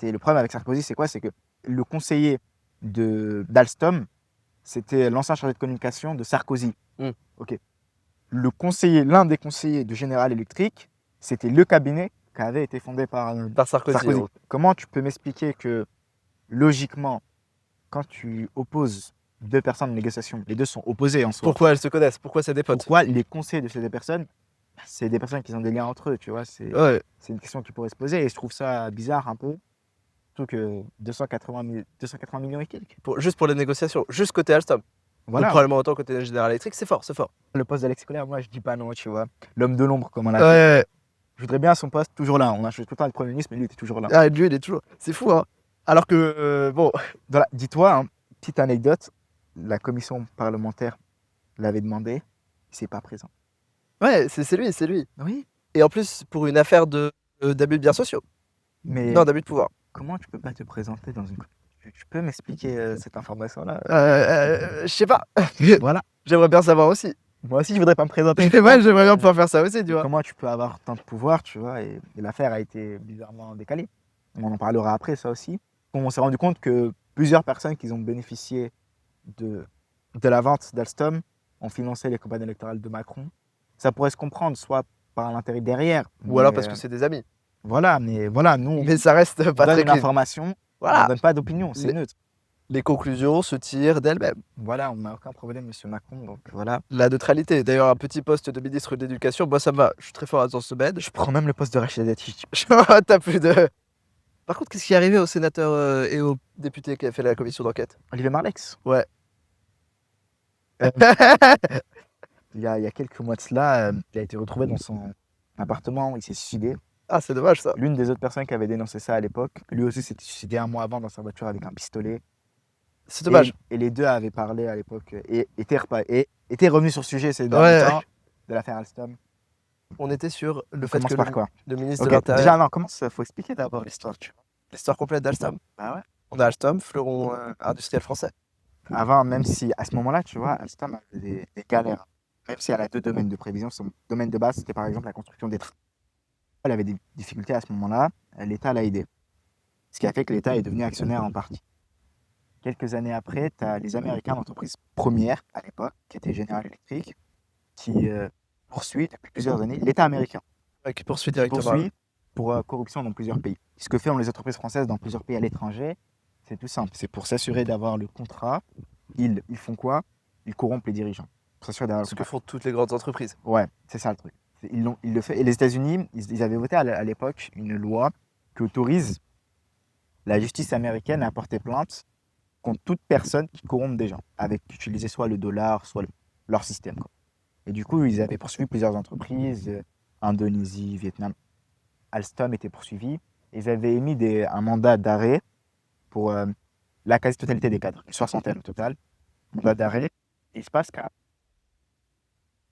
Le problème avec Sarkozy, c'est quoi? C'est que le conseiller d'Alstom, c'était l'ancien chargé de communication de Sarkozy. Ok. L'un des conseillers de General Electric, c'était le cabinet qui avait été fondé par Sarkozy. Comment tu peux m'expliquer que, logiquement, quand tu opposes deux personnes en négociation, les deux sont opposés en soi. Pourquoi elles se connaissent? Pourquoi c'est des potes? Pourquoi les conseillers de ces deux personnes, c'est des personnes qui ont des liens entre eux, tu vois? C'est une question qui pourrait se poser et je trouve ça bizarre un peu. Surtout que 280 millions et quelques. Juste pour les négociations, juste côté Alstom. Voilà. Donc probablement autant côté General Electric, c'est fort. Le poste d'Alex Colère, moi je dis pas non, tu vois. L'homme de l'ombre, comme on l'appelle. Je voudrais bien son poste toujours là. On a changé tout le temps de Premier ministre, mais lui il était toujours là. Ah, lui il est toujours. C'est fou, hein. Alors que, bon. Dis-toi, hein, petite anecdote, la commission parlementaire l'avait demandé, il s'est pas présent. Ouais, c'est lui. Oui. Et en plus, pour une affaire d'abus de biens sociaux. Mais non, d'abus de pouvoir. Comment tu peux pas te présenter dans une... Tu peux m'expliquer cette information-là? Je sais pas. Voilà. J'aimerais bien savoir aussi. Moi aussi, je voudrais pas me présenter. Ouais, j'aimerais bien pouvoir faire ça aussi, tu vois. Comment tu peux avoir tant de pouvoir, tu vois, et l'affaire a été bizarrement décalée. On en parlera après, ça aussi. On s'est rendu compte que plusieurs personnes qui ont bénéficié de la vente d'Alstom ont financé les campagnes électorales de Macron. Ça pourrait se comprendre, soit par l'intérêt derrière. Ou alors parce que c'est des amis. Voilà, mais voilà, nous, mais ça reste pas très clair. L'information, voilà. On ne donne pas d'opinion, c'est neutre. Les conclusions se tirent d'elles-mêmes. Voilà, on n'a aucun problème, monsieur Macron, donc voilà. La neutralité. D'ailleurs, un petit poste de ministre de l'Éducation, moi ça me va. Je suis très fort dans ce domaine. Je prends même le poste de Rachida Dati. T'as plus de... Par contre, qu'est-ce qui est arrivé au sénateur et au député qui a fait la commission d'enquête? Olivier Marleix. Ouais. Il y a quelques mois de cela, il a été retrouvé dans son appartement, il s'est suicidé. Ah, c'est dommage ça. L'une des autres personnes qui avait dénoncé ça à l'époque, lui aussi s'était suicidé un mois avant dans sa voiture avec un pistolet. C'est dommage. Et les deux avaient parlé à l'époque et étaient revenus sur le sujet ces derniers temps de l'affaire Alstom. On était sur le fait que par quoi? Le ministre de l'Intérieur... Déjà, non, faut expliquer d'abord l'histoire. L'histoire complète d'Alstom. Ah ouais. On a Alstom, fleuron industriel français. Avant, même si à ce moment-là, tu vois, Alstom avait des galères. Même si elle a deux domaines de prévision, son domaine de base, c'était par exemple la construction des trains. Elle avait des difficultés à ce moment-là, l'État l'a aidé. Ce qui a fait que l'État est devenu actionnaire en partie. Quelques années après, tu as les Américains, l'entreprise première à l'époque, qui était General Electric, qui poursuit depuis plusieurs années l'État américain. Ouais, qui poursuit directement. Poursuit pour corruption dans plusieurs pays. Ce que font les entreprises françaises dans plusieurs pays à l'étranger, c'est tout simple. C'est pour s'assurer d'avoir le contrat. Ils font quoi? Ils corrompent les dirigeants. Pour s'assurer d'avoir ce que font toutes les grandes entreprises. Ouais, c'est ça le truc. Ils le font. Et les États-Unis, ils avaient voté à l'époque une loi qui autorise la justice américaine à porter plainte contre toute personne qui corrompt des gens, avec utiliser soit le dollar, soit leur système, quoi. Et du coup, ils avaient poursuivi plusieurs entreprises, Indonésie, Vietnam. Alstom était poursuivi. Ils avaient émis un mandat d'arrêt pour la quasi-totalité des cadres, une soixantaine au total. Mandat d'arrêt. Et il se passe qu'à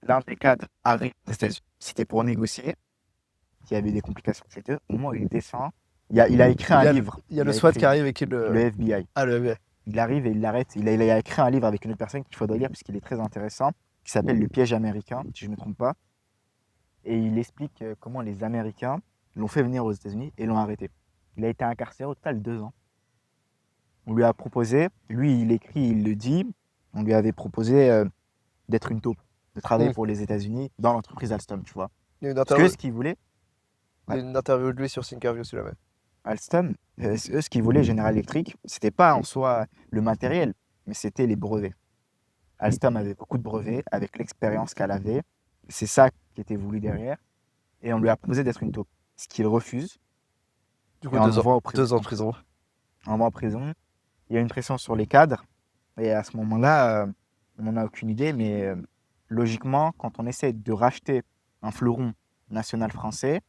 l'un des cadres arrive aux États-Unis. C'était pour négocier. Il y avait des complications chez eux. Au moment où il descend, il a écrit un livre. Il y a le SWAT qui arrive et qui le FBI. Ah, le FBI. Il arrive et il l'arrête. Il a écrit un livre avec une autre personne qu'il faudrait lire puisqu'il est très intéressant, qui s'appelle Le piège américain, si je ne me trompe pas. Et il explique comment les Américains l'ont fait venir aux États-Unis et l'ont arrêté. Il a été incarcéré au total 2 ans. On lui a proposé, lui il écrit, il le dit, on lui avait proposé d'être une taupe, de travailler pour les États-Unis dans l'entreprise Alstom, tu vois. Parce que ce qu'il voulait... Il y a une interview de lui sur Thinkerview, si jamais. Alstom, eux, ce qu'ils voulaient, General Electric, c'était pas en soi le matériel, mais c'était les brevets. Alstom avait beaucoup de brevets avec l'expérience qu'elle avait. C'est ça qui était voulu derrière. Et on lui a proposé d'être une taupe, ce qu'il refuse. Du coup, 2 ans de prison. On va en prison. Il y a une pression sur les cadres. Et à ce moment-là, on n'en a aucune idée, mais logiquement, quand on essaie de racheter un fleuron national français,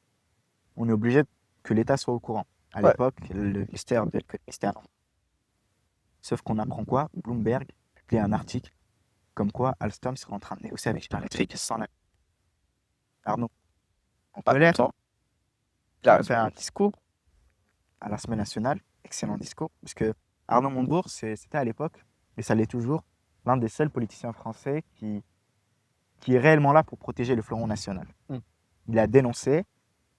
on est obligé que l'État soit au courant. À l'époque, le ministère de l'économie. Sauf qu'on apprend quoi? Bloomberg publie un article comme quoi Alstom serait en train de négocier avec General Electric sans la... Arnaud. On peut l'être. Il a fait un discours à l'Assemblée nationale, excellent discours, parce que Arnaud Montebourg, c'était à l'époque, et ça l'est toujours, l'un des seuls politiciens français qui est réellement là pour protéger le fleuron national. Il a dénoncé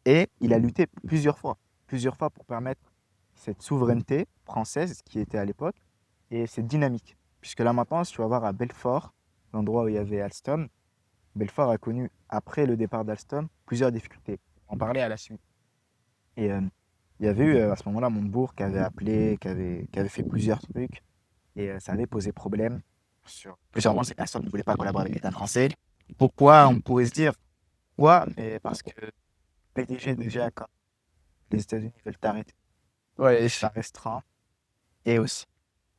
et il a lutté plusieurs fois pour permettre cette souveraineté française qui était à l'époque et cette dynamique. Puisque là maintenant, si tu vas voir à Belfort, l'endroit où il y avait Alstom, Belfort a connu, après le départ d'Alstom, plusieurs difficultés. On en parlait à la suite. Et il y avait eu à ce moment-là Montebourg qui avait appelé, qui avait fait plusieurs trucs, et ça avait posé problème sur plusieurs moments. C'est que Alstom ne voulait pas collaborer avec l'État français. Pourquoi? On pourrait se dire, ouais, mais parce que PDG déjà, quand les États-Unis veulent t'arrêter, Ouais, ça restreint. Et aussi,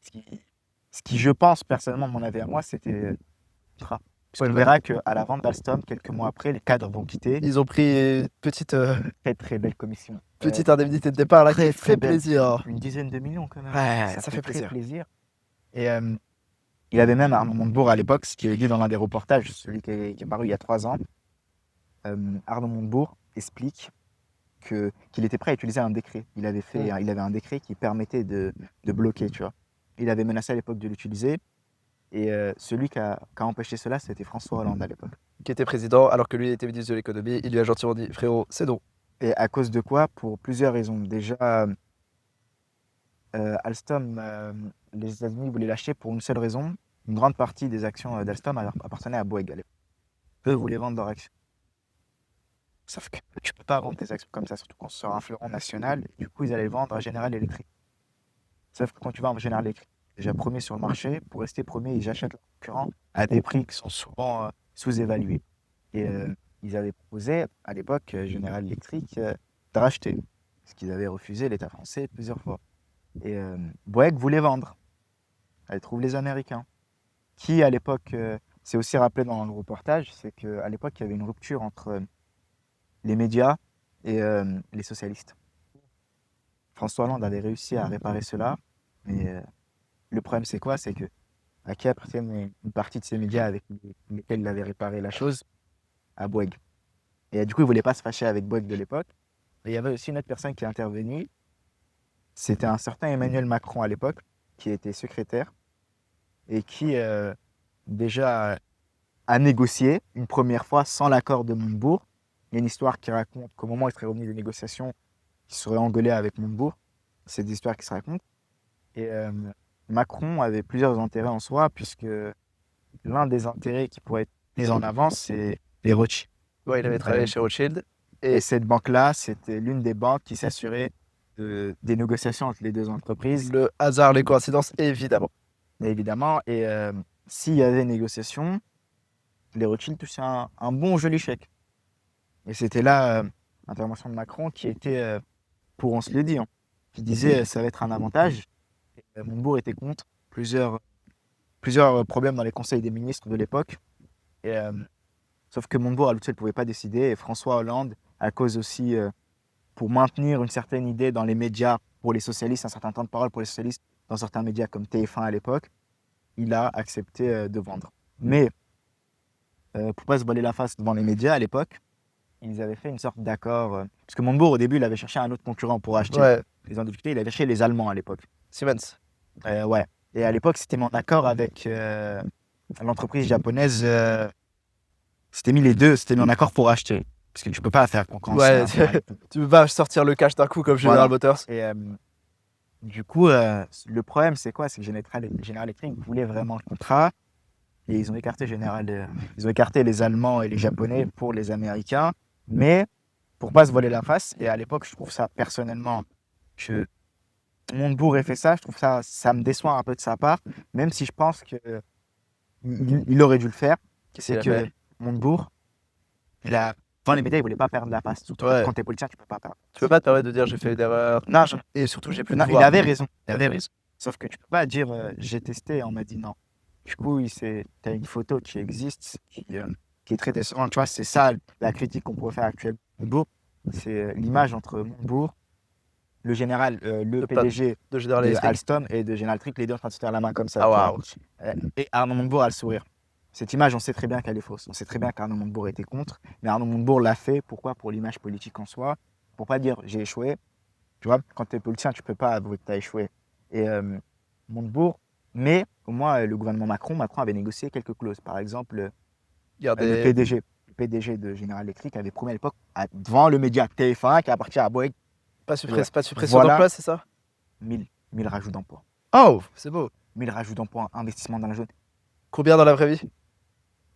ce qui, ce qui, je pense, personnellement, mon avis à moi, c'était contrat. Parce qu'on verra qu'à la vente d'Alstom, quelques mois après, les cadres vont quitter. ils ont pris une petite, Très, très belle commission. petite indemnité de départ là qui Très, très fait belle. plaisir. Une dizaine de millions quand même. Ouais, ça fait très plaisir. Et il y avait même Arnaud Montebourg à l'époque, ce qui est dit dans l'un des reportages, celui qui est paru il y a 3 ans. Arnaud Montebourg explique qu'il était prêt à utiliser un décret. Il avait un décret qui permettait de bloquer, tu vois. Il avait menacé à l'époque de l'utiliser. Et celui qui a empêché cela, c'était François Hollande à l'époque. Qui était président alors que lui était ministre de l'économie. Il lui a gentiment dit frérot, c'est non. Et à cause de quoi? Pour plusieurs raisons. Déjà, Alstom, les États-Unis voulaient l'acheter pour une seule raison. Une grande partie des actions d'Alstom appartenaient à Bouygues à l'époque. Eux voulaient vendre leurs actions. Sauf que tu peux pas vendre tes actions comme ça, surtout quand c'est sur un fleuron national. Du coup, ils allaient le vendre à General Electric. Sauf que quand tu vas en General Electric, déjà premier sur le marché, pour rester premier, ils achètent leurs concurrents à des prix qui sont souvent sous-évalués. Et ils avaient proposé à l'époque General Electric de racheter, ce qu'ils avaient refusé l'État français plusieurs fois. Et Bouygues voulait vendre. Elle trouve les Américains. Qui à l'époque, c'est aussi rappelé dans le reportage, c'est qu'à l'époque il y avait une rupture entre les médias et les socialistes. François Hollande avait réussi à réparer cela, mais le problème c'est quoi? C'est que à qui appartiennent une partie de ces médias avec lesquels il avait réparé la chose? À Bouygues. Et du coup, il ne voulait pas se fâcher avec Bouygues de l'époque. Et il y avait aussi une autre personne qui est intervenue. C'était un certain Emmanuel Macron à l'époque, qui était secrétaire et qui déjà a négocié une première fois sans l'accord de Montebourg. Il y a une histoire qui raconte qu'au moment où il serait revenu des négociations, il serait engueulé avec Montebourg. C'est des histoires qui se racontent. Et Macron avait plusieurs intérêts en soi, puisque l'un des intérêts qui pourrait être mis en avant, c'est les Rothschild. Ouais, il avait travaillé chez Rothschild. Et cette banque-là, c'était l'une des banques qui s'assurait des négociations entre les deux entreprises. Le hasard, les coïncidences, évidemment. Évidemment. Et s'il y avait négociation, les Rothschild touchaient un bon joli chèque. Et c'était là l'intervention de Macron qui était, pour on se le dit, hein, qui disait ça va être un avantage. Et Montebourg était contre plusieurs problèmes dans les conseils des ministres de l'époque. Et, sauf que Montebourg à lui seul ne pouvait pas décider. Et François Hollande, à cause aussi, pour maintenir une certaine idée dans les médias pour les socialistes, un certain temps de parole pour les socialistes, dans certains médias comme TF1 à l'époque, il a accepté de vendre. Mais pour ne pas se voiler la face devant les médias à l'époque, ils avaient fait une sorte d'accord. Parce que Montebourg, au début, il avait cherché un autre concurrent pour acheter Ouais, les difficultés. Il avait cherché les Allemands à l'époque. Siemens. Ouais. Et à l'époque, c'était mis en accord avec l'entreprise japonaise. C'était mis les deux, c'était mis en accord pour acheter. Parce que tu peux pas faire concurrence. Ouais, tu peux pas sortir le cash d'un coup comme General Motors. Et du coup, le problème, c'est quoi? C'est que General Electric voulait vraiment le contrat. Et ils ont écarté les Allemands et les Japonais pour les Américains. Mais pour pas se voiler la face, et à l'époque, je trouve ça personnellement, que Montebourg ait fait ça, je trouve ça me déçoit un peu de sa part, même si je pense qu'il aurait dû le faire. C'est que Montebourg, devant les médias, il voulait pas perdre la face. Surtout quand t'es politicien, tu peux pas perdre. Tu peux pas te permettre de dire j'ai fait une erreur. Non, et surtout j'ai plus de non, pouvoir. il avait raison. Sauf que tu peux pas dire j'ai testé et on m'a dit non. Du coup, t'as une photo qui existe, qui est très décevante. Tu vois, c'est ça la critique qu'on pourrait faire actuellement. Montebourg, c'est l'image entre Montebourg, le général, le PDG de General de Alstom et de General Electric, les deux en train de se faire la main comme ça. Ah waouh. Et Arnaud Montebourg a le sourire. Cette image, on sait très bien qu'elle est fausse. On sait très bien qu'Arnaud Montebourg était contre. Mais Arnaud Montebourg l'a fait. Pourquoi? Pour l'image politique en soi. Pour pas dire j'ai échoué. Tu vois, quand tu es politicien, tu peux pas avouer que tu as échoué. Et Montebourg, mais au moins le gouvernement Macron avait négocié quelques clauses. Par exemple, le PDG de General Electric avait promis à l'époque, devant le média TF1 qui appartient à Bouygues. Pas suppression d'emploi, c'est ça? 1000 rajouts d'emplois. Oh, c'est beau. 1000 rajouts d'emplois, investissement dans la zone. Combien dans la vraie vie?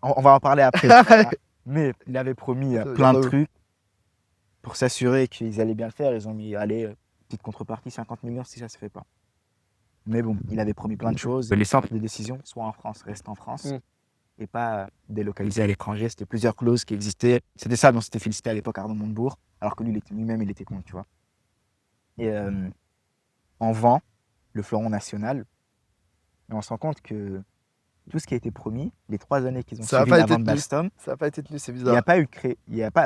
On va en parler après. Voilà. Mais il avait promis Ça veut plein dire de où? trucs pour s'assurer qu'ils allaient bien le faire. Ils ont mis, allez, petite contrepartie, 50 millions si ça se fait pas. Mais bon, il avait promis plein de choses. Les centres de décision, soit en France, restent en France. Et pas délocalisés à l'étranger. C'était plusieurs clauses qui existaient. C'était ça dont s'était félicité à l'époque Arnaud Montebourg, alors que lui-même, il était contre, tu vois. Et on vend le fleuron national, et on se rend compte que tout ce qui a été promis, les 3 années qu'ils ont Ça a suivi pas la été vente tenu. d'Alstom, Ça n'a pas été tenu, c'est il n'y bizarre. a pas eu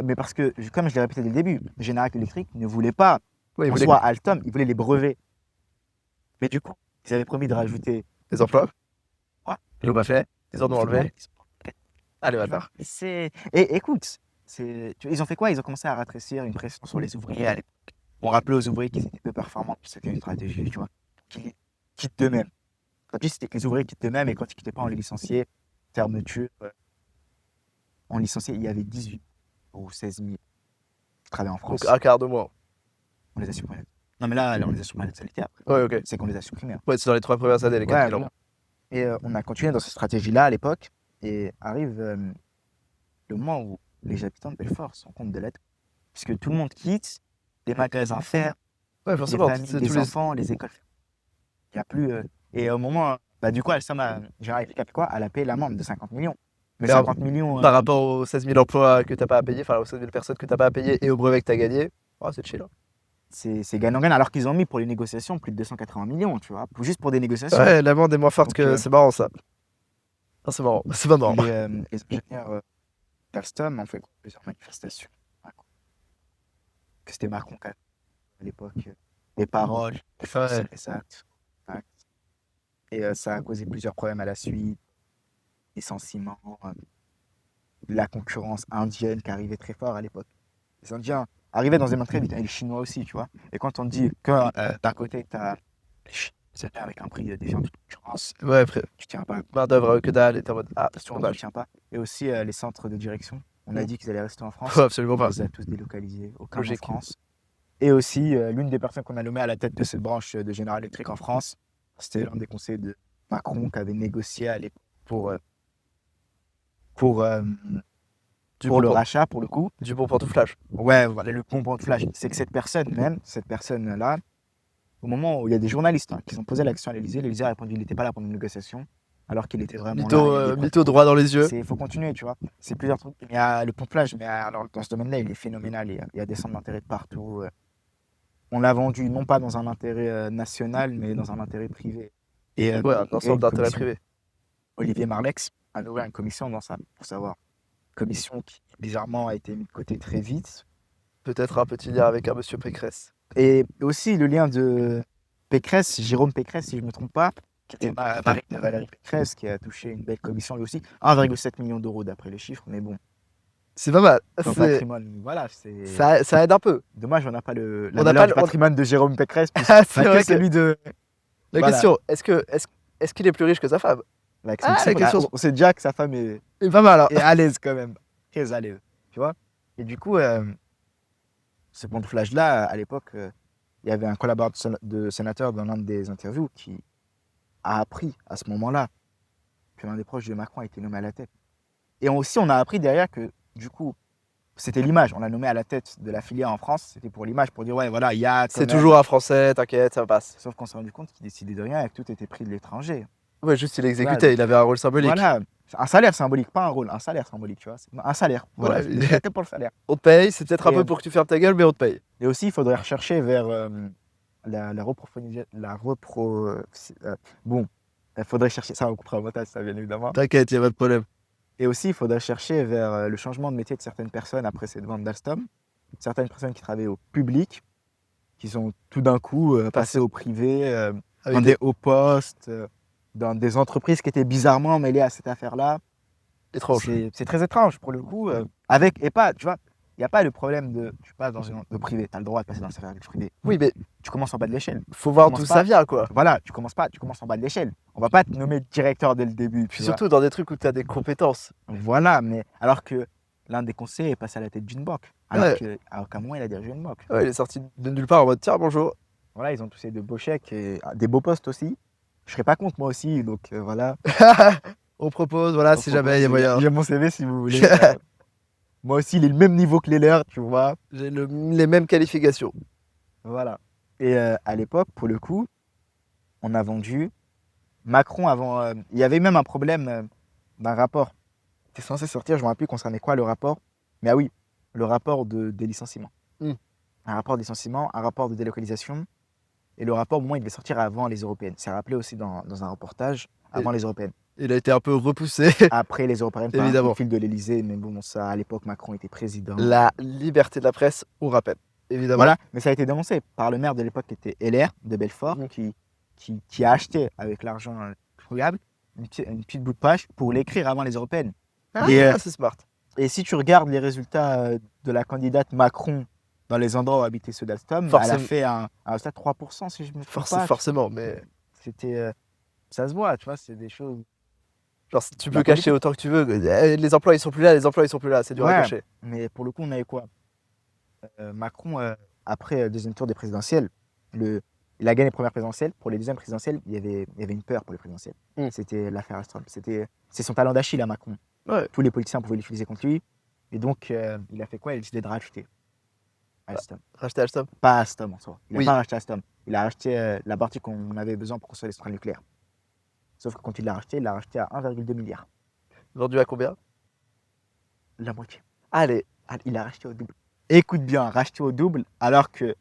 mais parce que, comme je l'ai répété dès le début, Générale Electric ne voulait pas Ouais, ils en voulaient soi Alstom, ils voulaient les brevets. Mais du coup, ils avaient promis de rajouter. des emplois. Ouais. Ils l'ont pas fait. Ils en ont enlevé. Allez, Tu vois. bâtard. Et écoute, ils ont fait quoi? Ils ont commencé à rétrécir une pression sur les ouvriers à l'époque. On rappelait aux ouvriers qu'ils étaient peu performants, c'était une stratégie, tu vois, qu'ils quittent d'eux-mêmes. Quand c'était que les ouvriers quittent d'eux-mêmes et quand ils quittaient pas, on les licenciait. Fermeture. On licenciait, il y avait 18 ou 16 000 qui travaillaient en France. Donc un quart de moins. On les a supprimés. Non, mais là, on les a supprimés à la totalité après. Ouais, ok. C'est qu'on les a supprimés. Ouais, c'est dans les 3 premières années, les 4 Ouais, 000 voilà. Et on a continué dans cette stratégie-là à l'époque. Et arrive le moment où les habitants de Belfort se rendent compte de l'aide. Puisque tout le monde quitte, les magasins ferment, Ouais, les forcément. familles, C'est les tous les. enfants, les écoles ferment. Il n'y a plus. Et au moment, bah, du coup, Alstom a fait quoi? Elle a payé l'amende de 50 millions. Mais Mais 50 millions. Par rapport aux 16 000 emplois que t'as pas à payer, enfin aux 16 000 personnes que t'as pas à payer et au brevet que t'as gagné, oh, c'est chill. Hein. C'est gagnant-gagnant. Alors qu'ils ont mis pour les négociations plus de 280 millions, tu vois, juste pour des négociations. Ouais, l'amende est moins forte Donc, que. C'est marrant ça. Non, c'est marrant. C'est pas marrant. Les ingénieurs d'Alstom ont fait plusieurs manifestations. Que c'était Macron qui a à l'époque. Des paroles, Ouais. les actes. Et ça a causé plusieurs problèmes à la suite. Licenciements, la concurrence indienne qui arrivait très fort à l'époque. Les Indiens arrivaient dans des mains très vite, et les Chinois aussi, tu vois. Et quand on dit que d'un côté, tu as les Chinois avec un prix défiant toute concurrence, Ouais, après. tu tiens pas. Main d'œuvre que dalle et t'es en mode. Ah, Attention, dommage. tu tiens pas. Et aussi les centres de direction. On a dit qu'ils allaient rester en France. Oh, absolument On pas. les a tous délocalisés, aucun en Logique. France. Et aussi, l'une des personnes qu'on a nommées à la tête de cette branche de General Electric en France, c'était l'un des conseillers de Macron qui avait négocié à l'époque pour Du le rachat, pour le coup. Du bon pantouflage. Ouais, voilà, le bon flash, c'est que cette personne-là, au moment où il y a des journalistes qui ont posé la question à l'Élysée a répondu qu'il n'était pas là pour une négociation, alors qu'il était vraiment là. Il y a des preuves. Mytho droit dans les yeux. Il faut continuer, tu vois. C'est plusieurs trucs. Il y a le pomplage, mais alors, dans ce domaine-là, il est phénoménal. Il y a des centres d'intérêt de partout. On l'a vendu non pas dans un intérêt national, mais dans un intérêt privé. Et Ouais, un ensemble d'intérêts commission. privés. Olivier Marlex a ouvert une commission dans ça, pour savoir. Commission qui, bizarrement, a été mise de côté très vite. Peut-être un petit lien avec un monsieur Pécresse. Et aussi le lien de Pécresse, Jérôme Pécresse, si je ne me trompe pas, qui était mari de Valérie Pécresse, qui a touché une belle commission lui aussi. 1,7 million d'euros d'après les chiffres, mais bon. C'est pas mal. Son patrimoine, voilà, c'est. Ça aide un peu. Dommage, on n'a pas le patrimoine de Jérôme Pécresse, puis Ah, c'est que celui de. La Voilà. question, est-ce qu'il est plus riche que sa femme? La question. On sait déjà que sa femme est pas mal. Hein. à l'aise quand même. Très à l'aise. Tu vois? Et du coup, ce pantouflage-là, à l'époque, il y avait un collaborateur de sénateur dans l'un des interviews qui a appris à ce moment-là que l'un des proches de Macron a été nommé à la tête. Et aussi, on a appris derrière que, du coup, c'était l'image. On l'a nommé à la tête de la filière en France. C'était pour l'image, pour dire, ouais, voilà, il y a. C'est toujours un Français, t'inquiète, ça passe. Sauf qu'on s'est rendu compte qu'il décidait de rien et que tout était pris de l'étranger. Ouais, juste il exécutait, Voilà. il avait un rôle symbolique. Voilà, un salaire symbolique, pas un rôle, un salaire symbolique, tu vois. Un salaire. Voilà, Ouais. il était que pour le salaire. On te paye, c'est peut-être un Et, peu pour que tu fermes ta gueule, mais on te paye. Et aussi, il faudrait rechercher vers bon, il faudrait chercher ça, on coupera au montage, ça bien évidemment. T'inquiète, y a pas de problème. Et aussi, il faudrait chercher vers le changement de métier de certaines personnes après cette vente d'Alstom. Certaines personnes qui travaillaient au public, qui sont tout d'un coup passées au privé, dans des hauts postes, dans des entreprises qui étaient bizarrement mêlées à cette affaire-là. Étrange. C'est très étrange pour le coup. Et pas, tu vois, il n'y a pas le problème de, tu passes dans une entreprise privée, tu as le droit de passer dans le secteur privé. Oui, mais tu commences en bas de l'échelle. Faut voir commences d'où pas- ça vient, quoi. Voilà, tu commences en bas de l'échelle. On va pas te nommer directeur dès le début. Puis surtout dans des trucs où t'as des compétences. Voilà, mais alors que l'un des conseillers est passé à la tête d'une banque. Alors Ouais. qu'à aucun moment il a dirigé une banque. Ouais, il est sorti de nulle part en mode tiens, bonjour. Voilà, ils ont tous de beaux chèques et des beaux postes aussi. Je serais pas contre moi aussi, donc voilà. On propose, voilà, On si jamais il y a propose, moyen. j'ai mon CV si vous voulez. Moi aussi, il est le même niveau que les leurs, tu vois. J'ai les mêmes qualifications. Voilà. Et à l'époque, pour le coup, on a vendu. Macron avant. Il y avait même un problème d'un rapport. C'était censé sortir, je ne me rappelle plus concernait quoi le rapport. Mais ah oui, le rapport des licenciements. Hmm. Un rapport de licenciement, un rapport de délocalisation. Et le rapport, au moins, il devait sortir avant les européennes. C'est rappelé aussi dans un reportage, avant les européennes. Il a été un peu repoussé. Après les européennes, par un coup Évidemment. de fil de l'Élysée. Mais bon, ça, à l'époque, Macron était président. La liberté de la presse, on rappelle. Évidemment. Voilà, mais ça a été dénoncé par le maire de l'époque qui était LR de Belfort, qui a acheté avec l'argent trouvable une petite bout de page pour l'écrire avant les européennes. Ah, c'est smart. Et si tu regardes les résultats de la candidate Macron dans les endroits où habitaient ceux d'Alstom, elle a fait un résultat de 3% si je me trompe pas. Forcément, mais C'était, ça se voit, tu vois, c'est des choses. genre, tu peux cacher autant que tu veux. Les emplois, ils sont plus là, c'est dur à Ouais, cacher. mais pour le coup, on avait quoi Macron, après le deuxième tour des présidentielles, il a gagné les premières présidentielles. Pour les deuxièmes présidentielles, il y avait une peur pour les présidentielles. C'était l'affaire Alstom. C'est son talent d'Achille à Macron. Ouais. Tous les politiciens pouvaient l'utiliser contre lui. Et donc, il a fait quoi? Il a décidé de racheter Alstom. Racheter Alstom? Pas Alstom en soi. Il n'a Oui. pas racheté Alstom. Il a racheté la partie qu'on avait besoin pour construire les centrales nucléaires. Sauf que quand il l'a racheté à 1,2 milliard. Vendu à combien? La moitié. Allez. Il a racheté au double. Écoute bien, racheté au double alors qu'elle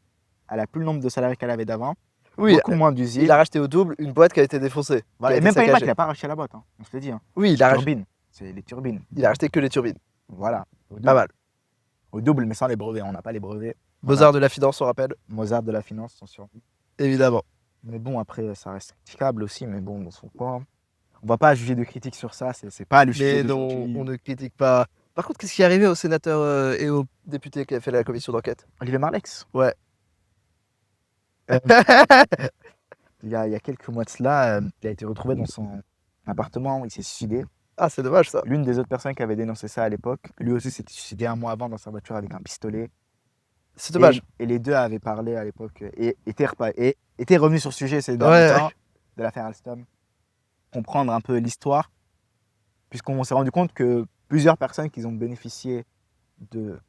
a plus le nombre de salariés qu'elle avait d'avant. Oui, beaucoup moins d'usines. il a racheté au double une boîte qui a été défoncée. Voilà. Et même pas une boîte, il n'a pas racheté la boîte, hein. On se le dit. Hein. Oui, il a racheté. Turbines. C'est les turbines. Il a racheté que les turbines. Voilà. Pas mal. Au double, mais sans les brevets. On n'a pas les brevets. Mozart de la finance, on rappelle. Mozart de la finance, sont sur. Évidemment. Mais bon, après, ça reste critiquable aussi. Mais bon, dans son coin. On va pas juger de critiques sur ça. C'est pas le sujet. Mais non, on ne critique pas. Par contre, qu'est-ce qui est arrivé au sénateur et au député qui a fait la commission d'enquête? Olivier Marleix. Ouais. Il y a quelques mois de cela, il a été retrouvé dans son appartement. Il s'est suicidé. Ah, c'est dommage ça. L'une des autres personnes qui avait dénoncé ça à l'époque, lui aussi s'était suicidé un mois avant dans sa voiture avec un pistolet. C'est dommage. Et les deux avaient parlé à l'époque et étaient revenus sur le sujet ces derniers temps de l'affaire Alstom. Comprendre un peu l'histoire, puisqu'on s'est rendu compte que plusieurs personnes qui ont bénéficié de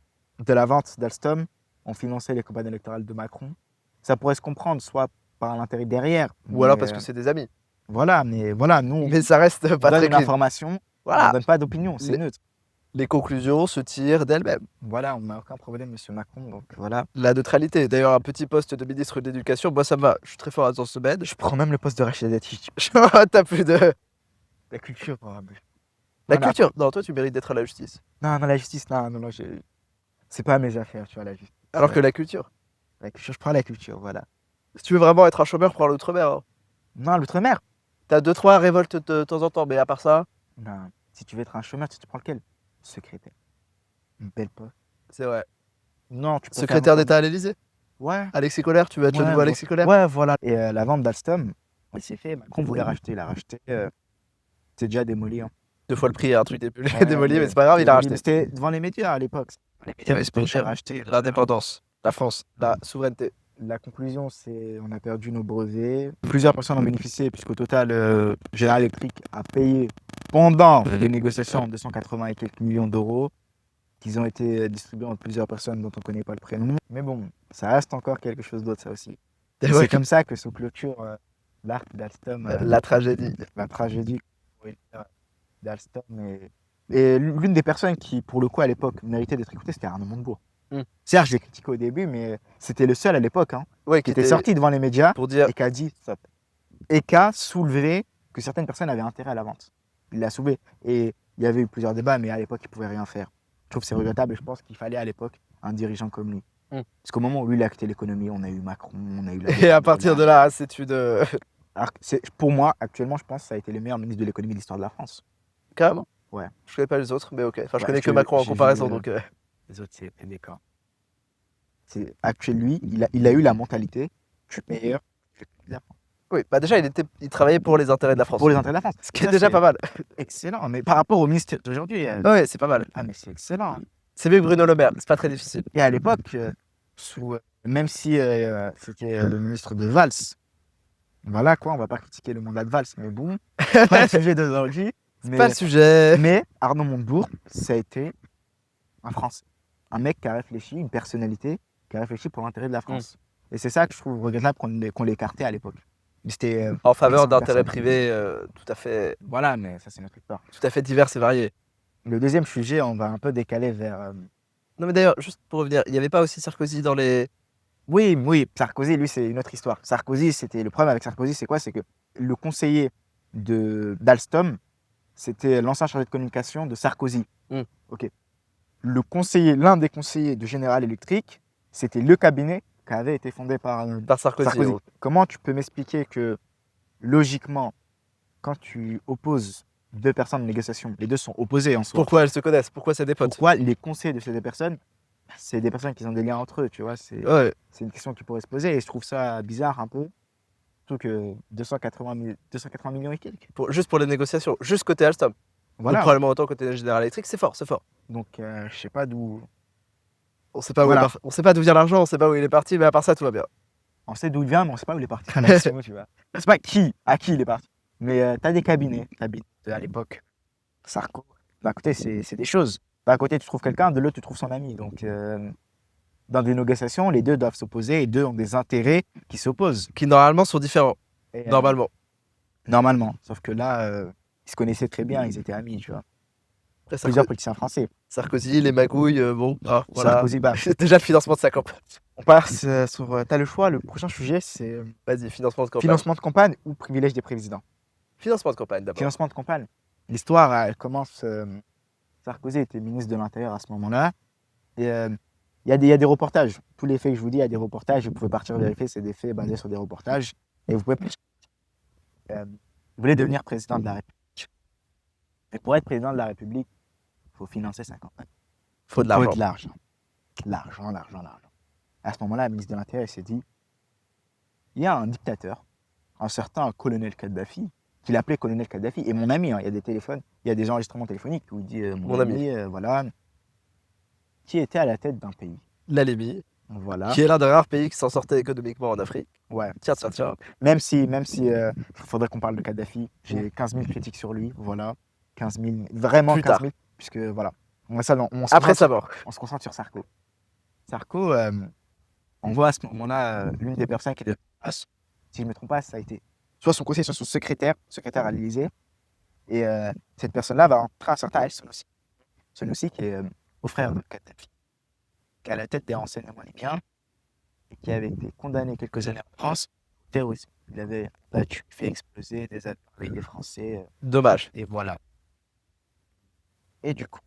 la vente d'Alstom ont financé les campagnes électorales de Macron. Ça pourrait se comprendre, soit par l'intérêt derrière. Ou alors parce que c'est des amis. Voilà, mais voilà, nous, mais ça reste pas très donne une clair. information, Voilà. on ne donne pas d'opinion, c'est neutre. Les conclusions se tirent d'elles-mêmes. Voilà, on n'a aucun problème, monsieur Macron, donc voilà. La neutralité. D'ailleurs, un petit poste de ministre de l'Éducation, moi ça me va. Je suis très fort dans ce domaine. Je prends même le poste de Rachida Dati. T'as plus de... La culture, La culture. Non, toi tu mérites d'être à la justice. Non, la justice, non, c'est pas mes affaires, tu vois, la justice. Alors que la culture. La culture, je prends la culture, voilà. Si tu veux vraiment être un chômeur, prends l'outre-mer. Hein. Non, l'outre-mer. T'as 2-3 révoltes de temps en temps, mais à part ça... Non, si tu veux être un chômeur, tu prends lequel? Secrétaire. Une belle poste. C'est vrai. Non, tu peux Secrétaire d'État à l'Élysée? Ouais. Alexis Collère, tu veux être le nouveau Alexis Collère? Ouais, voilà. Et la vente d'Alstom, il s'est fait. Macron voulait racheter, il a racheté. C'est déjà démoli. Hein. 2 fois le prix, un truc démoli, mais c'est pas grave, il a racheté. C'était devant les médias à l'époque. Les médias, c'est pas cher. Racheter. L'indépendance, la France, la souveraineté. La conclusion, c'est on a perdu nos brevets. Plusieurs personnes ont bénéficié, puisqu'au total, General Electric a payé pendant les négociations 280 et quelques millions d'euros, qui ont été distribués entre plusieurs personnes dont on ne connaît pas le prénom. Mais bon, ça reste encore quelque chose d'autre, ça aussi. C'est comme ça que se clôture l'arc d'Alstom. La tragédie. La tragédie d'Alstom. Et l'une des personnes qui, pour le coup, à l'époque, méritait d'être écoutée, c'était Arnaud Montebourg. Certes, je l'ai critiqué au début, mais c'était le seul à l'époque qui était sorti devant les médias pour dire... et qui a dit stop. Et qui a soulevé que certaines personnes avaient intérêt à la vente. Il l'a soulevé. Et il y avait eu plusieurs débats, mais à l'époque, il ne pouvait rien faire. Je trouve que c'est regrettable et je pense qu'il fallait à l'époque un dirigeant comme lui. Parce qu'au moment où lui, il a quitté l'économie, on a eu Macron, on a eu la... Et à partir de là, c'est une... Alors, pour moi, actuellement, je pense que ça a été le meilleur ministre de l'économie de l'histoire de la France. Carrément. Ouais. Je connais pas les autres, mais ok. Enfin, je connais que Macron en comparaison, donc... Les autres, c'est des cas. Actuellement, lui, il a eu la mentalité du meilleur de la France. Oui, bah déjà, il travaillait pour les intérêts de la France. Pour les intérêts de la France. Ce qui est déjà pas mal. Excellent, mais par rapport au ministre d'aujourd'hui... Ouais, c'est pas mal. Ah, mais c'est excellent. C'est mieux que Bruno Le Maire, c'est pas très difficile. Et à l'époque, sous Même si c'était le ministre de Valls. Voilà quoi, on va pas critiquer le mandat de Valls, mais bon, c'est pas le sujet d'aujourd'hui. C'est pas le sujet. Mais Arnaud Montebourg, ça a été un Français. Un mec qui a réfléchi, une personnalité qui a réfléchi pour l'intérêt de la France. Et c'est ça que je trouve regrettable qu'on l'ait écarté à l'époque. C'était En faveur excellente d'intérêts personne. privés tout à fait Voilà, mais ça c'est notre histoire. divers et variés. Le deuxième sujet, on va un peu décaler vers... Non mais d'ailleurs, juste pour revenir, il n'y avait pas aussi Sarkozy dans les... Oui, Sarkozy, lui, c'est une autre histoire. Sarkozy, c'était le problème avec Sarkozy, c'est quoi? C'est que le conseiller d'Alstom, c'était l'ancien chargé de communication de Sarkozy. Ok. L'un des conseillers de General Electric, c'était le cabinet qui avait été fondé par Sarkozy. Comment tu peux m'expliquer que, logiquement, quand tu opposes deux personnes en négociation, les deux sont opposés en soi. Pourquoi elles se connaissent? Pourquoi c'est des potes? Pourquoi les conseils de ces deux personnes, c'est des personnes qui ont des liens entre eux, tu vois. C'est une question qui pourrait se poser et je trouve ça bizarre un peu. Surtout que 280 millions et quelques. Juste pour les négociations, juste côté Alstom. Voilà. Donc, probablement autant côté General Electric, c'est fort. Donc je sais pas d'où... On sait pas on sait pas d'où vient l'argent, on sait pas où il est parti, mais à part ça, tout va bien. On sait d'où il vient, mais on sait pas où il est parti. Tu vois. On sait pas à qui il est parti. Mais t'as des cabinets, à l'époque. Sarko. D'un côté, c'est des choses. D'un côté, tu trouves quelqu'un, de l'autre, tu trouves son ami. Donc, dans des négociations, les deux doivent s'opposer et deux ont des intérêts qui s'opposent. Qui normalement sont différents. Et, Normalement. Sauf que là, ils se connaissaient très bien, ils étaient amis, tu vois. Après, Plusieurs politiciens français. Sarkozy, les magouilles, bon, voilà. Sarkozy, C'est déjà le financement de sa campagne. On passe sur... T'as le choix, le prochain sujet, c'est... Vas-y, financement de campagne. Financement de campagne ou privilège des présidents? Financement de campagne, d'abord. Financement de campagne. L'histoire, elle commence... Sarkozy était ministre de l'Intérieur à ce moment-là. Et il y a des reportages. Tous les faits que je vous dis, il y a des reportages. Vous pouvez partir vérifier, c'est des faits basés sur des reportages. Et vous pouvez... vous voulez devenir président de la République. Mais pour être président de la République, il faut financer sa campagne. Il faut de l'argent. L'argent. À ce moment-là, le ministre de l'Intérieur s'est dit, il y a un dictateur, un certain colonel Kadhafi, qu'il appelait colonel Kadhafi, et mon ami, il y a des téléphones, il y a des enregistrements téléphoniques où il dit mon ami, voilà, qui était à la tête d'un pays. La Libye. Voilà. Qui est l'un des rares pays qui s'en sortait économiquement en Afrique. Ouais. Tiens. Même si faudrait qu'on parle de Kadhafi, j'ai 15 000 critiques sur lui, voilà. 15 000, vraiment Plus 15 000, tard. puisque voilà. Après sa mort. On se concentre sur Sarko. Sarko, on voit à ce moment-là l'une des personnes qui est si je ne me trompe pas, ça a été soit son conseiller, soit son secrétaire à l'Élysée. Et cette personne-là va entrer un certain El Senussi, qui est beau-frère de Kadhafi, qui est à la tête des renseignements libyens et qui avait été condamné quelques années en France au terrorisme. Il avait battu, fait exploser des avions avec des Français. Dommage. Et voilà. Et du coup,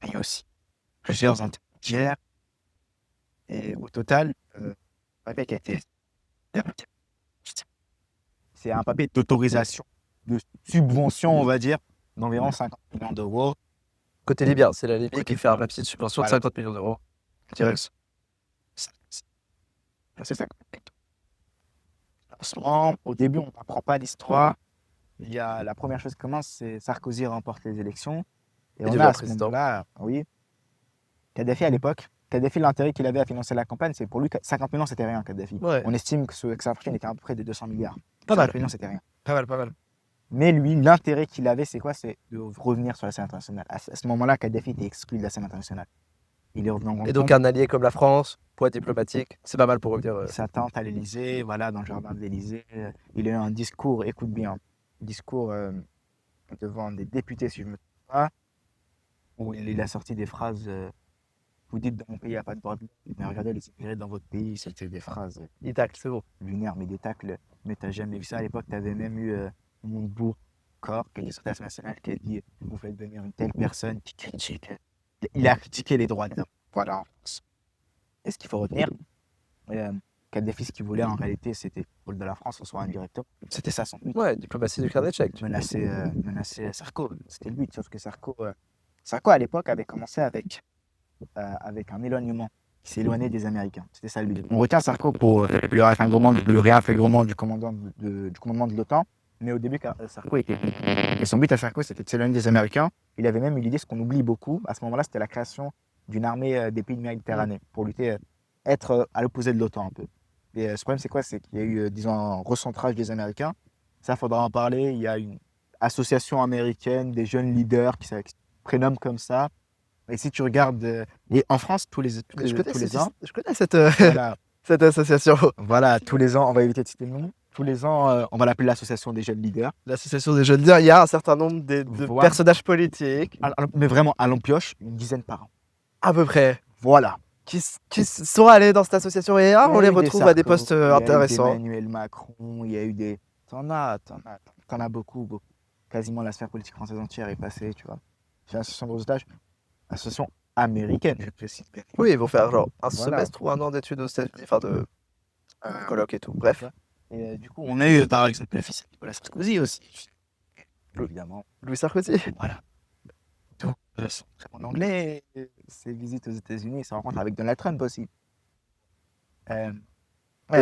il y a aussi plusieurs intermédiaires. Et au total, le papier qui a été... C'est un papier d'autorisation, de subvention, on va dire, d'environ 50 millions d'euros. Côté libyen, c'est la Libye qui fait un papier de subvention de 50 millions d'euros. Direct. C'est ça. Au début, on n'apprend pas l'histoire. Il y a la première chose qui commence, c'est Sarkozy remporte les élections. Et on a à ce moment-là, oui, Kadhafi à l'époque, l'intérêt qu'il avait à financer la campagne, c'est pour lui, 50 millions, c'était rien, Kadhafi. Ouais. On estime que sa fortune était à peu près de 200 milliards. Pas mal. 50 millions, c'était rien. Pas mal. Mais lui, l'intérêt qu'il avait, c'est quoi? C'est de revenir sur la scène internationale. À ce moment-là, Kadhafi était exclu de la scène internationale. Il est revenu en Et donc un allié comme la France, poids diplomatique, c'est pas mal pour revenir. Sa tante à l'Élysée, voilà, dans le jardin de l'Élysée. Il a eu un discours, écoute bien, discours devant des députés, si je ne me trompe pas, où il a sorti des phrases. Vous dites dans mon pays, il n'y a pas de droit de l'homme, mais regardez les immigrés dans votre pays, c'était des phrases. Il tacle, c'est bon. Lunaires, mais des tacles. Mais tu n'as jamais vu ça. À l'époque, tu avais même eu Montebourg, qui était sur la nationale, qui a dit vous faites venir une telle personne qui critique. Il a critiqué les droits de l'homme. Voilà. Et ce qu'il faut retenir, Kadhafi, ce qu'il voulait en réalité, c'était pour de la France, soit indirectement. C'était ça son but. Ouais, diplomatie du carnet de chèque. Menacer Sarko. C'était le but. Sauf que Sarko, à l'époque, avait commencé avec un éloignement. Il s'est éloigné des Américains. C'était ça le but. On retient Sarko pour le réintégrement du commandement de l'OTAN. Mais au début, Sarko était... Et son but à Sarko, c'était de s'éloigner des Américains. Il avait même eu l'idée, ce qu'on oublie beaucoup, à ce moment-là, c'était la création d'une armée des pays de Méditerranée pour lutter être à l'opposé de l'OTAN un peu. Et ce problème, c'est quoi? C'est qu'il y a eu, disons, un recentrage des Américains. Ça, faudra en parler. Il y a une association américaine des jeunes leaders qui se prénomment comme ça. Et si tu regardes, et en France, Mais je connais, tous les ans, je connais cette, voilà, cette association. voilà, tous les ans, on va éviter de citer le nom. Tous les ans, on va l'appeler l'association des jeunes leaders. L'association des jeunes leaders, il y a un certain nombre de Voilà. personnages politiques, Mais vraiment, à l'empioche, une dizaine par an. à peu près, Voilà. qui sont allés dans cette association et Il y a on les eu des retrouve à des Sarko, postes il y a eu des intéressants. Emmanuel Macron, il y a eu des. T'en as beaucoup, beaucoup. Quasiment la sphère politique française entière est passée, tu vois. C'est une association de réseautage, association américaine, je précise. Oui, ils vont faire genre un Voilà. semestre ou un an d'études aux États-Unis, enfin de colloque et tout. Bref, Et du coup, on a eu par exemple le fils de Nicolas Sarkozy aussi. Évidemment. Louis Sarkozy. Voilà. Donc, son très bon anglais, ses visites aux États-Unis, ses rencontres avec Donald Trump aussi. À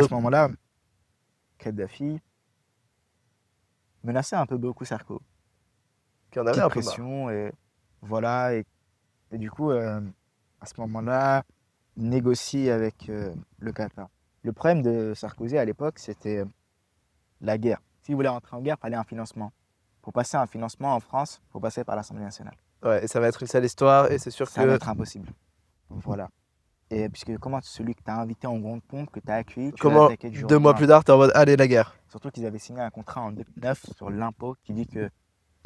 ce moment-là, Kadhafi menaçait un peu beaucoup Sarko. Qui en avait Petite un peu marre. pression, et voilà. Et du coup, à ce moment-là, il négocie avec le Qatar. Le problème de Sarkozy à l'époque, c'était la guerre. S'il voulait rentrer en guerre, il fallait un financement. Pour passer un financement en France, il faut passer par l'Assemblée nationale. Ouais, et ça va être une sale histoire, et c'est sûr Ça va que. être impossible. Voilà. Et puisque comment celui que tu as invité en grande pompe, que tu as accueilli, tu l'as Comment, attaqué du jour 2 au mois lendemain. plus tard, t'es en mode, allez, la guerre. Surtout qu'ils avaient signé un contrat en 2009 sur l'impôt qui dit que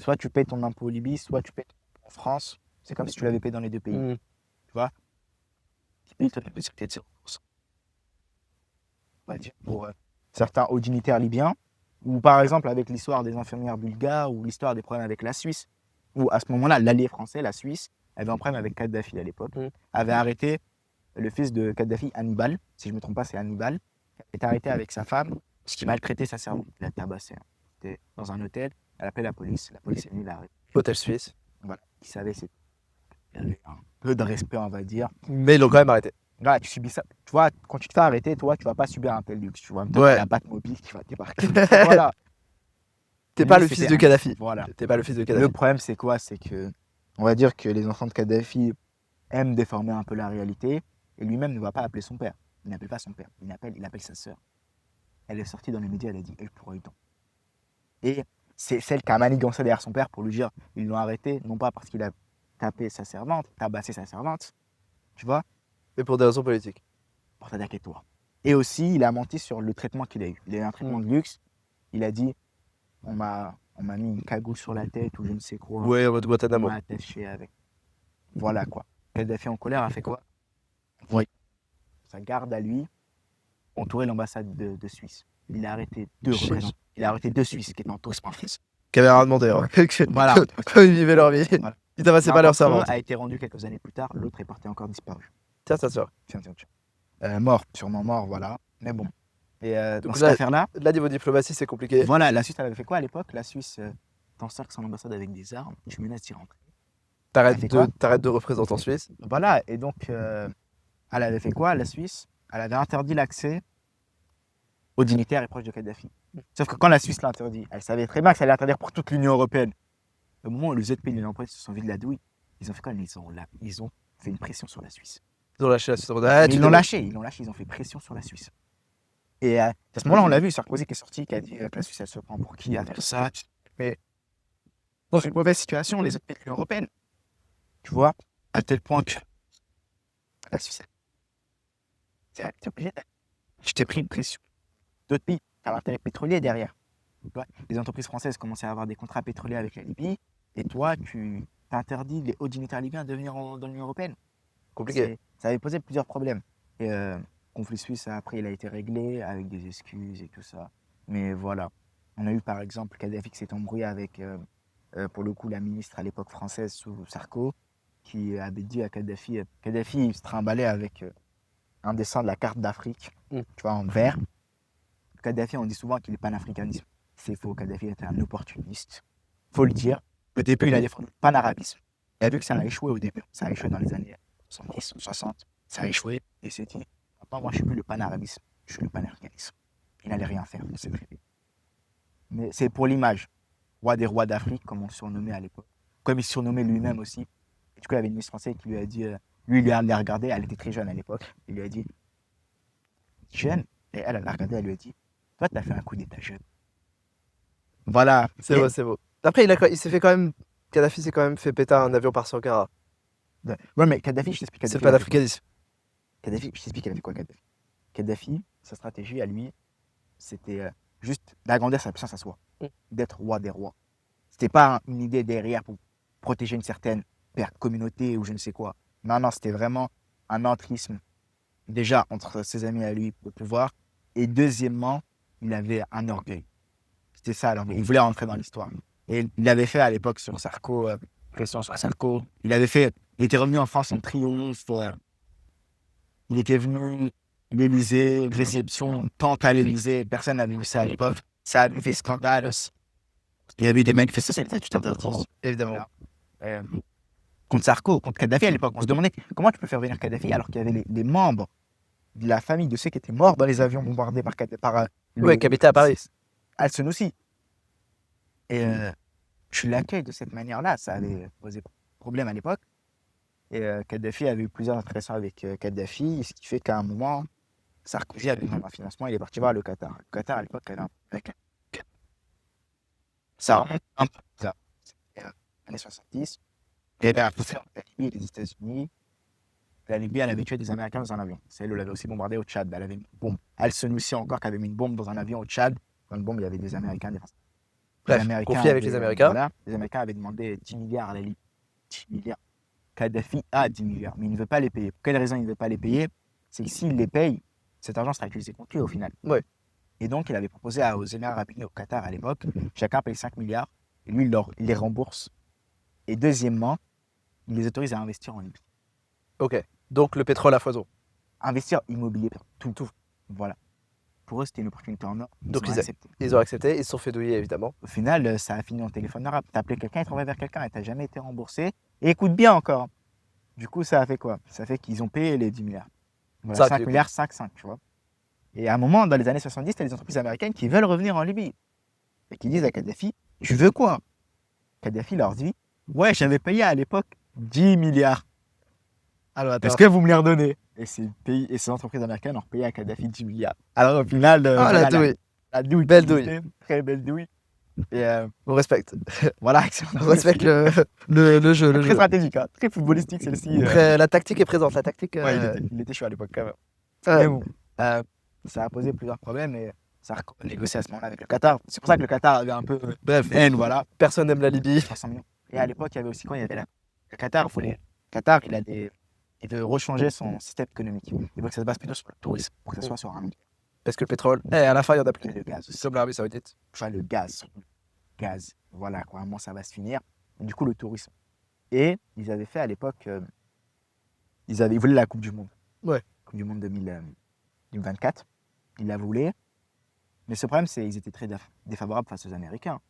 soit tu payes ton impôt en Libye, soit tu payes ton impôt en France. C'est comme si tu l'avais payé dans les deux pays. Mm. Tu vois? Il te fait peut-être 0%. On va dire pour certains hauts dignitaires libyens. Ou par exemple avec l'histoire des infirmières bulgares ou l'histoire des problèmes avec la Suisse. Où à ce moment-là, l'allié français, la Suisse, avait un problème avec Kadhafi à l'époque. Mm. Avait arrêté le fils de Kadhafi, Hannibal, si je ne me trompe pas, c'est Hannibal, qui était arrêté avec sa femme, parce qu'il maltraitait sa servante. Il l'a tabassé. C'était dans un hôtel, elle appelait la police est venue l'arrêter. Hôtel suisse. Voilà, il savait, il y avait un peu de respect, on va dire. Mais ils l'ont quand même arrêté. Voilà, tu subis ça. Tu vois, quand tu te fais arrêter, toi, tu vas pas subir un tel luxe. Tu vois, Ouais. la Batmobile qui va débarquer. Voilà. T'es Lui, pas le c'était fils de Kadhafi. Voilà. T'es pas le fils de Le Kadhafi. problème, c'est quoi? C'est que, on va dire que les enfants de Kadhafi aiment déformer un peu la réalité, et lui-même ne va pas appeler son père. Il n'appelle pas son père, il appelle sa sœur. Elle est sortie dans les médias, elle a dit El Pourriton. Et c'est celle qui a manigancé derrière son père pour lui dire ils l'ont arrêté, non pas parce qu'il a tapé sa servante, tabassé sa servante, tu vois, Mais pour des raisons politiques. pour t'attaquer toi. Et aussi, il a menti sur le traitement qu'il a eu. Il a eu un traitement de luxe. Il a dit on m'a mis une cagoule sur la tête ou je ne sais quoi. Ouais, en mode On Guantanamo. m'a attaché avec. Voilà quoi. Kadhafi en colère a fait quoi? Oui. Sa garde à lui entourait l'ambassade de Suisse. Il a arrêté deux Shit. représentants. Il a arrêté deux Suisses qui étaient en tourisme en France. Qui avaient rien demandé. Hein. Voilà. Comme ils vivaient leur vie. Voilà. Ils tabassaient pas L'un leur d'entre eux servante. a été rendu quelques années plus tard, l'autre est porté encore disparu. Tiens, ça sort. Tiens. Mort, sûrement mort, voilà. Mais bon. Et dans Donc cette là- affaire-là, Là, niveau diplomatie, c'est compliqué. voilà, la Suisse, elle avait fait quoi à l'époque? La Suisse t'encercle son ambassade avec des armes, tu menaces d'y rentrer. T'arrêtes fait quoi de représenter en Suisse. Voilà, et donc, elle avait fait quoi, la Suisse? Elle avait interdit l'accès aux dignitaires et proches de Kadhafi. Sauf que quand la Suisse l'a interdit, elle savait très bien que ça allait interdire pour toute l'Union européenne. Au moment où les autres pays de l'Union européenne se sont vus de la douille, ils ont fait quoi? Ils ont fait une pression sur la Suisse. Ils ont lâché la Suisse. Ah, Ils l'ont lâché, ils ont fait pression sur la Suisse. Et à ce moment-là, on l'a vu, Sarkozy qui est sorti, qui a dit que la Suisse, elle se prend pour qui à faire ça. Mais dans une mauvaise situation, les autres pays de l'Union européenne, tu vois, à tel point que la Suisse, t'es obligé je t'ai pris une pression. D'autres pays, tu as l'intérêt pétrolier derrière. Tu vois, les entreprises françaises commençaient à avoir des contrats pétroliers avec la Libye, et toi, tu interdis les hauts dignitaires libyens de venir dans l'Union européenne. Compliqué. Ça avait posé plusieurs problèmes. Et le conflit suisse, après, il a été réglé avec des excuses et tout ça. Mais voilà. On a eu par exemple Kadhafi qui s'est embrouillé avec, pour le coup, la ministre à l'époque française sous Sarko, qui avait dit à Kadhafi, Kadhafi il se trimballait avec un dessin de la carte d'Afrique, tu vois, en vert. Kadhafi, on dit souvent qu'il est panafricaniste. C'est faux, Kadhafi était un opportuniste. Faut le dire. Au début, il a défendu le panarabisme. Il a vu que ça a échoué au début. Ça a échoué dans les années 70, 60. Ça a échoué. Et s'est dit, moi, je suis plus le panarabisme, je suis le panafricanisme. Il n'allait rien faire, on sait très bien. Mais c'est pour l'image. Roi des rois d'Afrique, comme on le surnommait à l'époque. Comme il se surnommait lui-même aussi. Et du coup, il y avait une ministre française qui lui a dit, lui, il l'a regardé, elle était très jeune à l'époque. Il lui a dit, petit jeune. Et elle l'a regardé, elle lui a dit, toi, t'as fait un coup d'état jeune. Voilà. C'est beau, c'est beau. Après, il s'est fait quand même. Kadhafi s'est quand même fait péter un avion par Sankara. Ouais, mais Kadhafi, je t'explique. C'est pas l'africanisme. Kadhafi, je t'explique, il avait quoi, Kadhafi? Kadhafi, sa stratégie à lui, c'était juste d'agrandir sa puissance à soi, d'être roi des rois. C'était pas une idée derrière pour protéger une certaine communauté ou je ne sais quoi. Non, non, c'était vraiment un entrisme, déjà, entre ses amis à lui, au pouvoir. Et deuxièmement, il avait un orgueil. C'était ça, l'orgueil. Il voulait rentrer dans l'histoire. Et il avait fait à l'époque sur Sarko, pression sur Sarko. Il était revenu en France en triomphe. Il était venu à l'Élysée, réception, tente à l'Élysée. Personne n'avait vu ça à l'époque. Ça avait fait scandale aussi. Il y avait eu des manifestations, tu t'entends, Évidemment. Contre Sarko, contre Kadhafi à l'époque. On se demandait comment tu peux faire venir Kadhafi alors qu'il y avait les membres de la famille de ceux qui étaient morts dans les avions bombardés par qui habitaient à Paris. Al-Senoussi. Et tu l'accueilles de cette manière-là, ça avait posé problème à l'époque. Et Kadhafi avait eu plusieurs interactions avec Kadhafi, ce qui fait qu'à un moment, Sarkozy avait besoin d'un financement, il est parti voir le Qatar. Le Qatar, à l'époque, avait un avec ça remonte un peu, ça. C'était années 70. Et bien, pour faire la Libye et les États-Unis, la Libye, elle avait tué des Américains dans un avion. C'est elle l'avait aussi bombardé au Tchad. Elle avait mis une bombe. Al-Senoussi encore qui avait mis une bombe dans un avion au Tchad. Dans une bombe, il y avait des Américains, des Français. Bref, conflit avec les Américains. Voilà, les Américains avaient demandé 10 milliards à la Libye. 10 milliards. Kadhafi a 10 milliards, mais il ne veut pas les payer. Pour quelle raison il ne veut pas les payer? C'est que s'il les paye, cet argent sera utilisé contre lui au final. Ouais. Et donc, il avait proposé aux Émirats Arabes Unis, au Qatar à l'époque, chacun paye 5 milliards, et lui, il les rembourse. Et deuxièmement, il les autorise à investir en Libye. Ok, donc le pétrole à foison. Investir immobilier, tout. Voilà. Pour eux, c'était une opportunité en or. Donc ils ont accepté, ils se sont fait douiller évidemment. Au final, ça a fini en téléphone arabe. T'as appelé quelqu'un, il te renvoie vers quelqu'un et t'as jamais été remboursé. Et écoute bien encore. Du coup, ça a fait quoi? Ça fait qu'ils ont payé les 10 milliards. Voilà, 5 milliards, 5, tu vois. Et à un moment, dans les années 70, t'as des entreprises américaines qui veulent revenir en Libye. Et qui disent à Kadhafi, tu veux quoi? Kadhafi leur dit, ouais, j'avais payé à l'époque 10 milliards. Alors, est-ce que vous me les redonnez? Et ces entreprises américaines ont repayé à Kadhafi 10 milliards. Alors au final, la douille. La douille. Belle douille. Très belle douille. Et on respecte. Voilà, on respecte le jeu. Très stratégique, hein. Très footballistique celle-ci. La tactique est présente. La tactique. Ouais, il était chaud à l'époque quand même. Mais bon, ça a posé plusieurs problèmes et ça a négocié à ce moment-là avec le Qatar. C'est pour ça que le Qatar avait un peu. Bref, haine, voilà. Personne n'aime la Libye. 300 millions. Et à l'époque, il y avait aussi quoi? Il y avait le Qatar. Le Qatar, il veut rechanger son système économique. Il veut que ça se base plutôt sur le tourisme, pour que ça soit sur un. Parce que le pétrole, à la fin, il y en a plus. Le gaz. Comme l'Arabie Saoudite. Enfin, le gaz. Voilà, comment ça va se finir. Et du coup, le tourisme. Et ils avaient fait à l'époque, ils voulaient la Coupe du Monde. Ouais. Coupe du Monde 2024. Ils la voulaient. Mais ce problème, c'est qu'ils étaient très défavorables face aux Américains.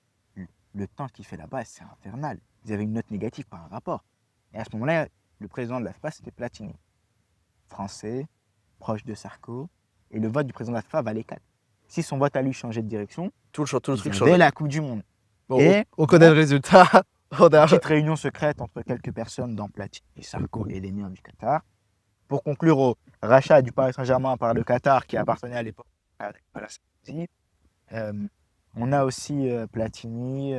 Le temps qu'il fait là-bas, c'est infernal. Ils avaient une note négative par un rapport. Et à ce moment-là, le président de la FIFA, c'était Platini. Français, proche de Sarko. Et le vote du président de la FIFA valait 4. Si son vote à lui changeait de direction, tout le truc changeait. La Coupe du Monde. Bon, et on connaît le résultat. Petite réunion secrète entre quelques personnes dans Platini et Sarko et l'émir du Qatar. Pour conclure au rachat du Paris Saint-Germain par le Qatar qui appartenait à l'époque à la Saoudite. On a aussi Platini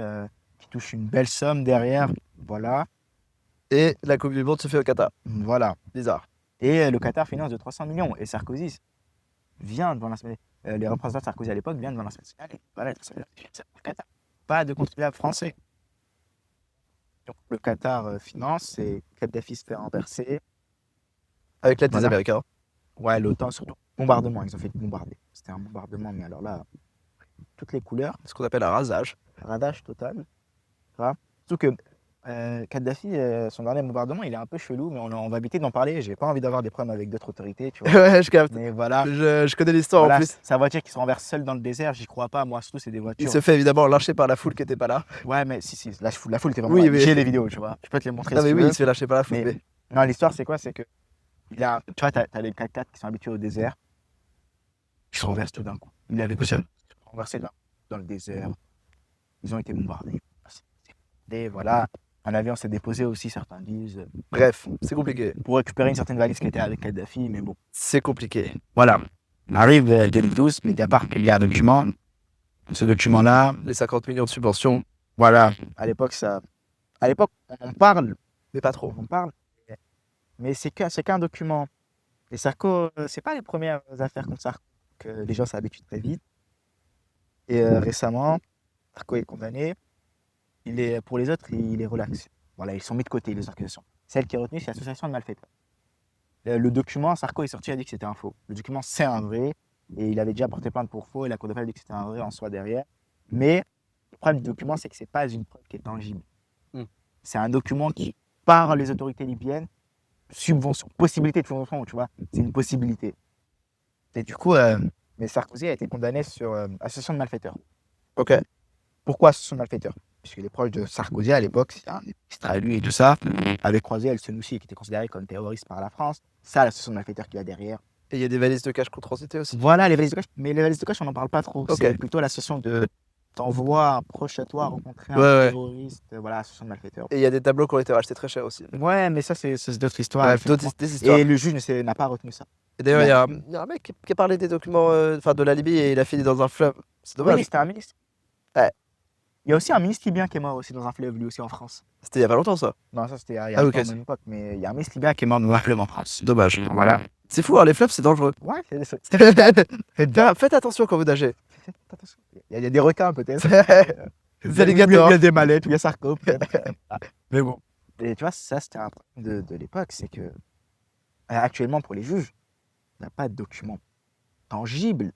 qui touche une belle somme derrière. Voilà. Et la Coupe du Monde se fait au Qatar. Voilà. Bizarre. Et le Qatar finance de 300 millions. Et Sarkozy vient devant l'Assemblée. Les représentants de Sarkozy à l'époque viennent devant l'Assemblée nationale. Voilà, le Qatar. Pas de contribuable français. Donc le Qatar finance et Kadhafi se fait renverser. Avec l'aide des Américains. Ouais, l'OTAN surtout. Bombardement, ils ont fait bombarder. C'était un bombardement, mais alors là, toutes les couleurs. Ce qu'on appelle un rasage. Radage total. Surtout que Kadhafi, son dernier bombardement, il est un peu chelou, mais on va éviter d'en parler. J'ai pas envie d'avoir des problèmes avec d'autres autorités, tu vois. Ouais, je capte. Mais voilà. Je connais l'histoire en plus. Sa voiture qui se renverse seule dans le désert, j'y crois pas. Moi, surtout, c'est des voitures. Il se fait évidemment lyncher par la foule qui était pas là. Ouais, mais si, la foule était vraiment. Oui, mais... J'ai les vidéos, tu vois. Je peux te les montrer. Non, mais oui, il se fait lyncher par la foule. Mais... Non, l'histoire, c'est quoi? C'est que. Tu vois, t'as les 4x4 qui sont habitués au désert. Ils se renversent tout d'un coup. Il avait pu se renverser dans le désert. Ils ont été bombardés. Et voilà. Un avion s'est déposé aussi, certains disent. Bref, c'est compliqué. Pour récupérer une certaine valise qui était avec Kadhafi, mais bon. C'est compliqué. Voilà. Arrive 2012, Mediapart publie un document. Ce document-là, Les 50 millions de subventions, voilà, à l'époque, on en parle, mais pas trop. on en parle, mais c'est qu'un document. Et Sarko, c'est pas les premières affaires comme ça que les gens s'habituent très vite. Et récemment, Sarko est condamné. Pour les autres, il est relax. Voilà, ils sont mis de côté, les accusations. Celle qui est retenue, c'est l'association de malfaiteurs. Le document, Sarko est sorti, il a dit que c'était un faux. Le document, c'est un vrai. Et il avait déjà porté plainte pour faux. Et la Cour d'appel a dit que c'était un vrai en soi derrière. Mais le problème du document, c'est que c'est pas une preuve qui est tangible. Mm. C'est un document qui, par les autorités libyennes, subvention, possibilité de subvention, tu vois. C'est une possibilité. Et du coup, mais Sarkozy a été condamné sur association de malfaiteurs. Ok. Pourquoi association de malfaiteurs? Puisque les proches de Sarkozy à l'époque, c'était un ministre à lui et tout ça, avait croisé El Senoussi qui était considéré comme terroriste par la France. Ça, l'association de malfaiteurs qu'il y a derrière. Et il y a des valises de cash transitées aussi. Voilà, les valises de cash. Mais les valises de cash, on n'en parle pas trop. Ok. C'est plutôt l'association de t'envoies un proche à toi rencontrer un Ouais. terroriste. Voilà, association de malfaiteurs. Et il y a des tableaux qui ont été rachetés très cher aussi. Ouais, mais ça, c'est d'autres histoires. Bref, effectivement. des histoires. Et le juge n'a pas retenu ça. Et d'ailleurs, il y a un mec qui a parlé des documents de la Libye et il a fini dans un fleuve. C'est dommage. Oui, c'était un ministre. Ouais. Il y a aussi un ministre libyen qui est mort aussi dans un fleuve, lui aussi en France. C'était il y a pas longtemps ça. Non, ça c'était il y a ok. pas même époque, mais il y a un ministre libyen qui est mort dans un fleuve en France. Dommage. Voilà. C'est fou, hein, les fleuves c'est dangereux. Ouais, Faites attention quand vous nagez. attention. Il y a des requins peut-être. Des alligators. Il y a des mallettes, il y a Sarko. Mais bon. Et tu vois, ça c'était un problème de l'époque, c'est que actuellement pour les juges, on n'a pas de documents tangibles.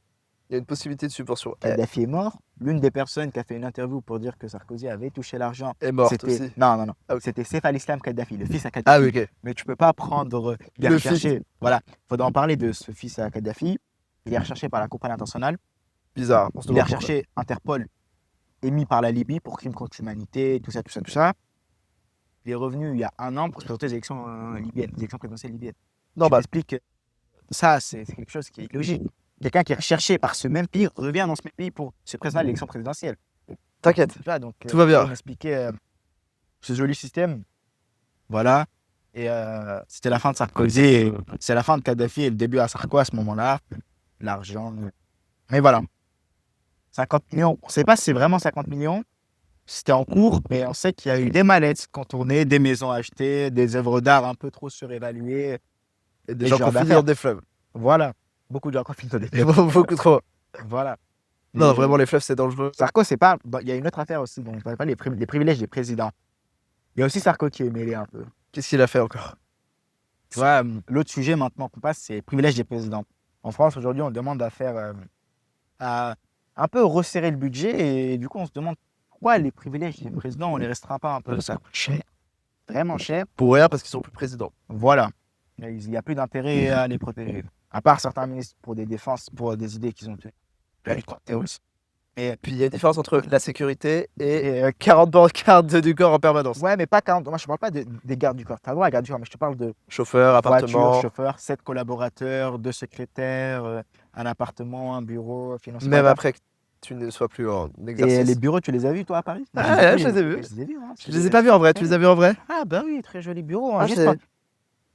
Il y a une possibilité de subvention. Kadhafi est mort. L'une des personnes qui a fait une interview pour dire que Sarkozy avait touché l'argent Est morte c'était aussi. non. Ah, ok. C'était Saif al-Islam Kadhafi, le fils à Kadhafi. Ah oui, ok. Mais tu peux pas prendre il est Le recherché. Voilà, il faudra en parler de ce fils à Kadhafi. Il est recherché par la compagnie internationale. Bizarre. On se Il est demande recherché Interpol, émis par la Libye pour crimes contre l'humanité, tout ça. Il est revenu il y a un an pour se présenter aux élections libyennes, les élections présidentielles libyennes. pourquoi. Non, Je t'explique, ça c'est quelque chose qui est logique. Quelqu'un qui est recherché par ce même pays revient dans ce même pays pour se présenter à l'élection présidentielle. t'inquiète. Tu vois, donc, Tout va bien. Il m'expliquait ce joli système. Voilà. Et c'était la fin de Sarkozy. C'est la fin de Kadhafi et le début à Sarko à ce moment-là. L'argent. Mais voilà. 50 millions. On ne sait pas si c'est vraiment 50 millions. C'était en cours, mais on sait qu'il y a eu des mallettes contournées, des maisons achetées, des œuvres d'art un peu trop surévaluées. Et des gens qui ont fini dans des fleuves. Voilà. Beaucoup de gens qui ont fini dans des fleuves. Beaucoup trop. Voilà. Non, vraiment, les fleuves, c'est dangereux. Sarko, c'est pas. Il y a une autre affaire aussi dont on parle pas, les privilèges des présidents. Il y a aussi Sarko qui est mêlé un peu. Qu'est-ce qu'il a fait encore? Tu vois, l'autre sujet maintenant qu'on passe, c'est les privilèges des présidents. En France, aujourd'hui, on demande à faire. À un peu resserrer le budget et du coup, on se demande pourquoi les privilèges des présidents, on les restreint pas un peu. Ça coûte cher. Vraiment cher. Pour rien, parce qu'ils sont plus présidents. Voilà. Il n'y a plus d'intérêt à les protéger. À part certains ministres pour des défenses, pour des idées qu'ils ont tuées. La lutte contre le terrorisme. Et puis il y a une différence entre la sécurité et 40 gardes du corps en permanence. Ouais, mais pas 40. Moi, je ne parle pas des gardes du corps. Tu as le droit à garde du corps, mais je te parle de Chauffeur, appartement. voiture, chauffeur, 7 collaborateurs, 2 secrétaires, un appartement, un bureau, financier. Même après que tu ne sois plus en exercice. Et les bureaux, tu les as vus, toi, à Paris? Ah, ouais, je les ai vus. Je les ai vus. Hein. Je les ai pas vus en vrai. Tu les as vus en vrai? Ah, bah oui, très joli bureau. Hein. Ah, Juste pas-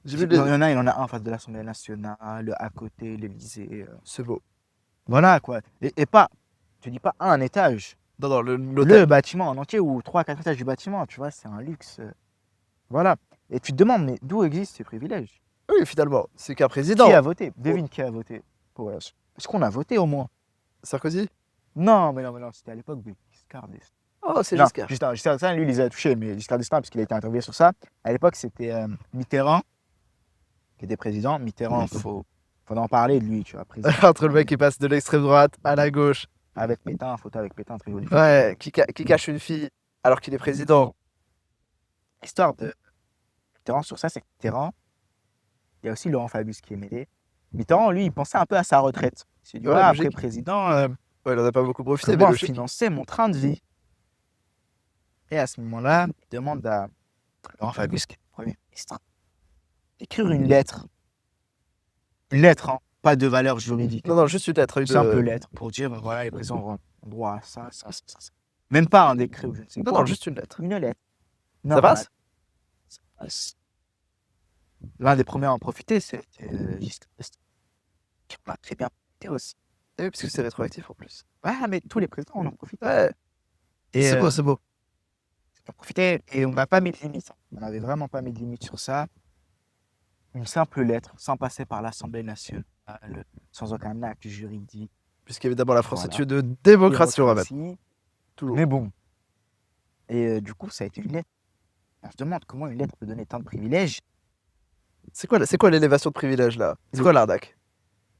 j'ai vu il y en a un en face de l'Assemblée nationale, à côté, l'Élysée. C'est beau. Voilà, quoi. Et pas, tu dis pas un étage. Non, non, Le l'hôtel. bâtiment en entier ou 3-4 étages du bâtiment, tu vois, c'est un luxe. Voilà. Et tu te demandes, mais d'où existent ces privilèges? Oui, finalement. C'est qu'un président. Qui a voté? Devine qui a voté. Est-ce qu'on a voté au moins? Sarkozy? Non, mais non, c'était à l'époque de Giscard d'Estaing. Oh, c'est Non, Giscard. Giscard d'Estaing, lui, il les a touchés, mais Giscard d'Estaing, parce qu'il a été interviewé sur ça. À l'époque, c'était Mitterrand qui était président. Mitterrand, faut en parler de lui, tu vois, président. Entre le mec qui passe de l'extrême droite à la gauche. Avec Pétain, photo avec Pétain, très joli. Ouais, qui cache une fille alors qu'il est président. L'histoire de Mitterrand sur ça, c'est que Mitterrand, il y a aussi Laurent Fabius qui est mêlé. Mitterrand, lui, il pensait un peu à sa retraite. Il s'est dit, Ouais, après logique. président, Ouais, il en a pas beaucoup profité, mais comment logique. financer mon train de vie? Et à ce moment-là, il demande à Laurent Fabius, qui est le Premier ministre, d'écrire une lettre. Une lettre, hein, pas de valeur juridique. Non, juste une lettre. Une simple lettre pour dire, voilà, les présidents ont droit à ça. Même pas un décret ou je ne sais quoi. Non, juste une lettre. Une lettre. Ça passe? Ça passe. L'un des premiers à en profiter, c'est Giscard d'Estaing, qui en a très bien profité aussi. Oui, parce que c'est rétroactif en plus. Ouais, mais tous les présidents, on en profite. Ouais, Et c'est beau, c'est beau. on en profitait et on n'a pas mis de limite. On n'avait vraiment pas mis de limite sur ça. Une simple lettre, sans passer par l'Assemblée nationale, sans aucun acte juridique. Puisqu'évidemment, la France Voilà. est une démocratie, on va mettre. Démocratie. Toujours. Mais bon. Et du coup, ça a été une lettre. On se demande comment une lettre peut donner tant de privilèges. C'est quoi l'élévation de privilège là? C'est quoi l'arnaque?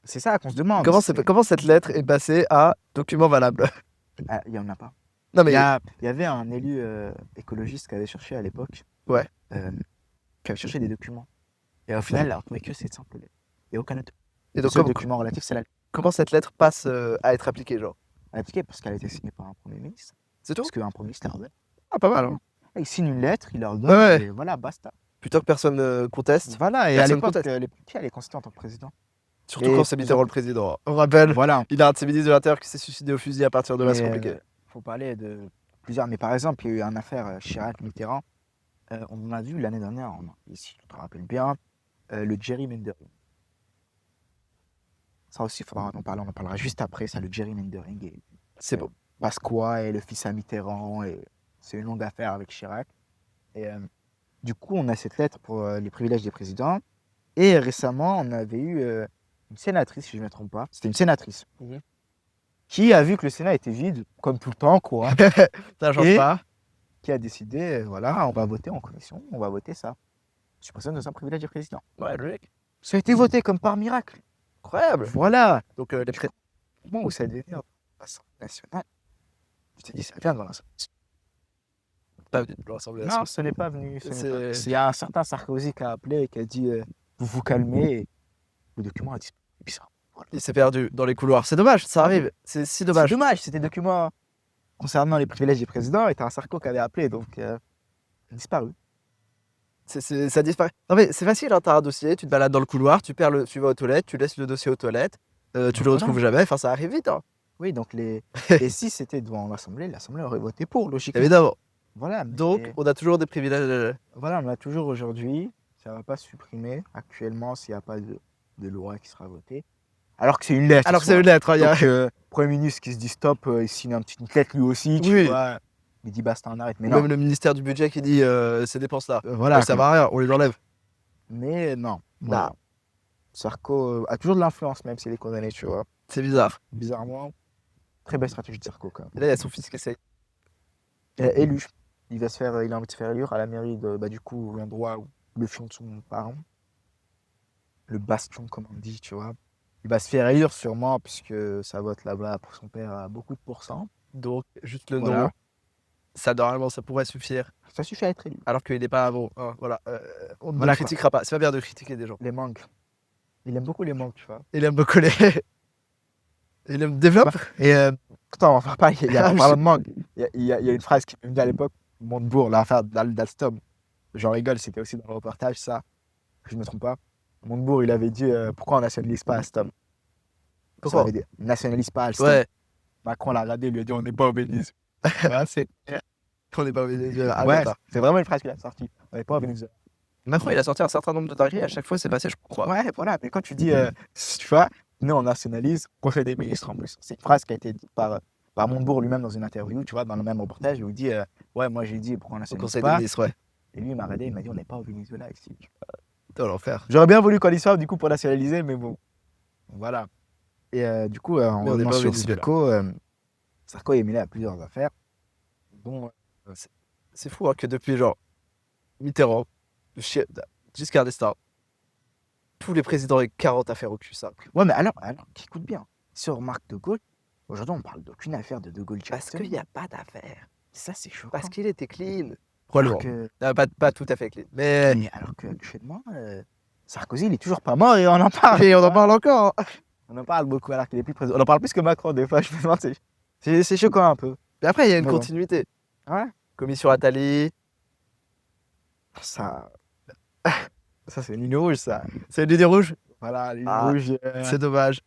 C'est ça qu'on se demande. Comment cette lettre est passée à document valable? Ah, il n'y en a pas. Non Il mais y avait un élu écologiste qui avait cherché à l'époque. Ouais. Qui avait cherché des documents. Et au final, il a retrouvé que cette simple lettre. Il n'y a aucun autre. et donc, Le document relatif, c'est la lettre. comment cette lettre passe à être appliquée, genre? À appliquer parce qu'elle a été signée par un Premier ministre. C'est tout? Parce qu'un Premier ministre l'ordonne. Ah, pas mal. Hein. Il signe une lettre, il ordonne, Ouais. et voilà, basta. Plutôt que personne conteste. Voilà, et à Personne l'époque, conteste. qui allait constituer en tant que président? Surtout Et quand c'est plus Mitterrand en- le président. On rappelle, Voilà. il a un de ses ministres de l'Intérieur qui s'est suicidé au fusil à partir de là, c'est Mais, compliqué. faut parler de plusieurs. Mais par exemple, il y a eu une affaire Chirac-Mitterrand. On en a vu l'année dernière, si je te rappelle bien, le gerrymandering. Ça aussi, il faudra en parler. On en parlera juste après, ça, le gerrymandering. Et C'est beau. Pasqua et le fils à Mitterrand. Et c'est une longue affaire avec Chirac. Et du coup, on a cette lettre pour les privilèges des présidents. Et récemment, on avait eu une sénatrice, si je ne me trompe pas. C'était une sénatrice. Mhm. Qui a vu que le Sénat était vide, comme tout le temps, quoi. Ça change Et- pas. Qui a décidé, voilà, on va voter en commission, on va voter ça. Suppression de un privilège du président. Ouais, logique. Ça a été voté comme par miracle. Incroyable. Voilà. Donc les Au moment où ça devait venir à l'Assemblée nationale, je t'ai dit, ça vient dans l'Assemblée nationale. pas venu de l'Assemblée Non, nationale. ce n'est pas venu. ce n'est C'est- pas- Il y a un certain Sarkozy qui a appelé et qui a dit, vous vous calmez. Et le document a disparu. Et puis ça, voilà. Il s'est perdu dans les couloirs. C'est dommage, ça arrive. C'est si C'est dommage. dommage, c'était des documents concernant les privilèges des présidents. Et t'as un Sarko qui avait appelé, donc il a disparu. Ça disparaît. Non mais c'est facile, hein, t'as un dossier, tu te balades dans le couloir, tu vas aux toilettes, tu laisses le dossier aux toilettes, tu le Voilà. retrouves jamais, enfin ça arrive vite, hein. Oui, donc et si c'était devant l'Assemblée aurait voté pour, logiquement. Évidemment. Voilà. Donc mais- on a toujours des privilèges. Voilà, on a toujours aujourd'hui, ça ne va pas supprimer actuellement s'il n'y a pas de loi qui sera votée. Alors que c'est une lettre. Alors que c'est une lettre, hein, il y a- Donc, Premier ministre qui se dit stop, il signe une petite lettre lui aussi, tu Oui. vois. Il dit basta, on arrête. Mais non, même le ministère du budget qui dit ces dépenses-là. voilà. Ça va à rien, on les enlève. Mais non. Voilà. Sarko a toujours de l'influence, même s'il est condamné, tu vois. C'est bizarre. Bizarrement, très belle stratégie de Sarko, quand même. Et là il y a son fils qui essaye. Élu. Il a envie de se faire élire à la mairie de, du coup, l'endroit où le fion de son parent. Le bastion, comme on dit, tu vois. Il va se faire élire sûrement, puisque ça vote là-bas pour son père à beaucoup de pourcents. Donc juste le Voilà. nom, ça normalement ça pourrait suffire. Ça suffit à être élu. Alors qu'il n'est pas bon. Hein, voilà. On ne Voilà, le critiquera pas. C'est pas bien de critiquer des gens. Les mangues. Il aime beaucoup les mangues, tu vois. Il aime beaucoup les. Il aime développe. Et attends, on va pas parler, Ah, en parlant de mangue, il y a une phrase qui m'est venue à l'époque, Montebourg, l'affaire d'Alstom. J'en rigole, c'était aussi dans le reportage, ça, que je ne me trompe pas. Montebourg, il avait dit pourquoi on nationalise pas Alstom. Pourquoi Ça avait dit, on nationalise pas Alstom. Ouais. Macron l'a regardé, il lui a dit on n'est pas au Venezuela. Ouais, On n'est pas au Venezuela. Ah, ouais, bâtard. c'est vraiment une phrase qu'il a sortie. On n'est pas au Venezuela. Macron, il a sorti un certain nombre de dingueries. À chaque fois, c'est passé, je crois. Ouais, voilà, mais quand tu dis, tu vois, nous on nationalise, Conseil des ministres en plus. C'est une phrase qui a été dite par Montebourg lui-même dans une interview, tu vois, dans le même reportage, où il dit ouais, moi j'ai dit pourquoi on Au nationalise Conseil pas. des ministres, ouais. Et lui, il m'a regardé, il m'a dit on n'est pas au Venezuela ici. Putain, l'enfer. J'aurais bien voulu qu'on y soit du coup pour nationaliser, mais bon. Voilà. Et du coup, en Mais on n'est revenant pas au sur Venezuela. Sarko est mêlé à plusieurs affaires, dont C'est fou hein, que depuis genre Mitterrand, Giscard d'Estaing, tous les présidents aient 40 affaires au cul, ça. ouais, mais alors écoute bien, sur Marc de Gaulle, aujourd'hui on parle d'aucune affaire de Gaulle Parce directement. qu'il n'y a pas d'affaires. Ça c'est choquant. Parce qu'il était clean. alors Probablement. que, Pas tout à fait clean. Mais. mais alors qu'actuellement, Sarkozy il est toujours pas mort et on en parle. Et on en parle encore. Hein. On en parle beaucoup alors qu'il est plus président. On en parle plus que Macron des fois, je me demande. C'est choquant un peu. Mais après, il y a une Mais bon. continuité. Ouais. Commission Attali. Ça, ça c'est une ligne rouge, ça. C'est l'idée rouge. Voilà, ligne Ah, rouge. C'est dommage.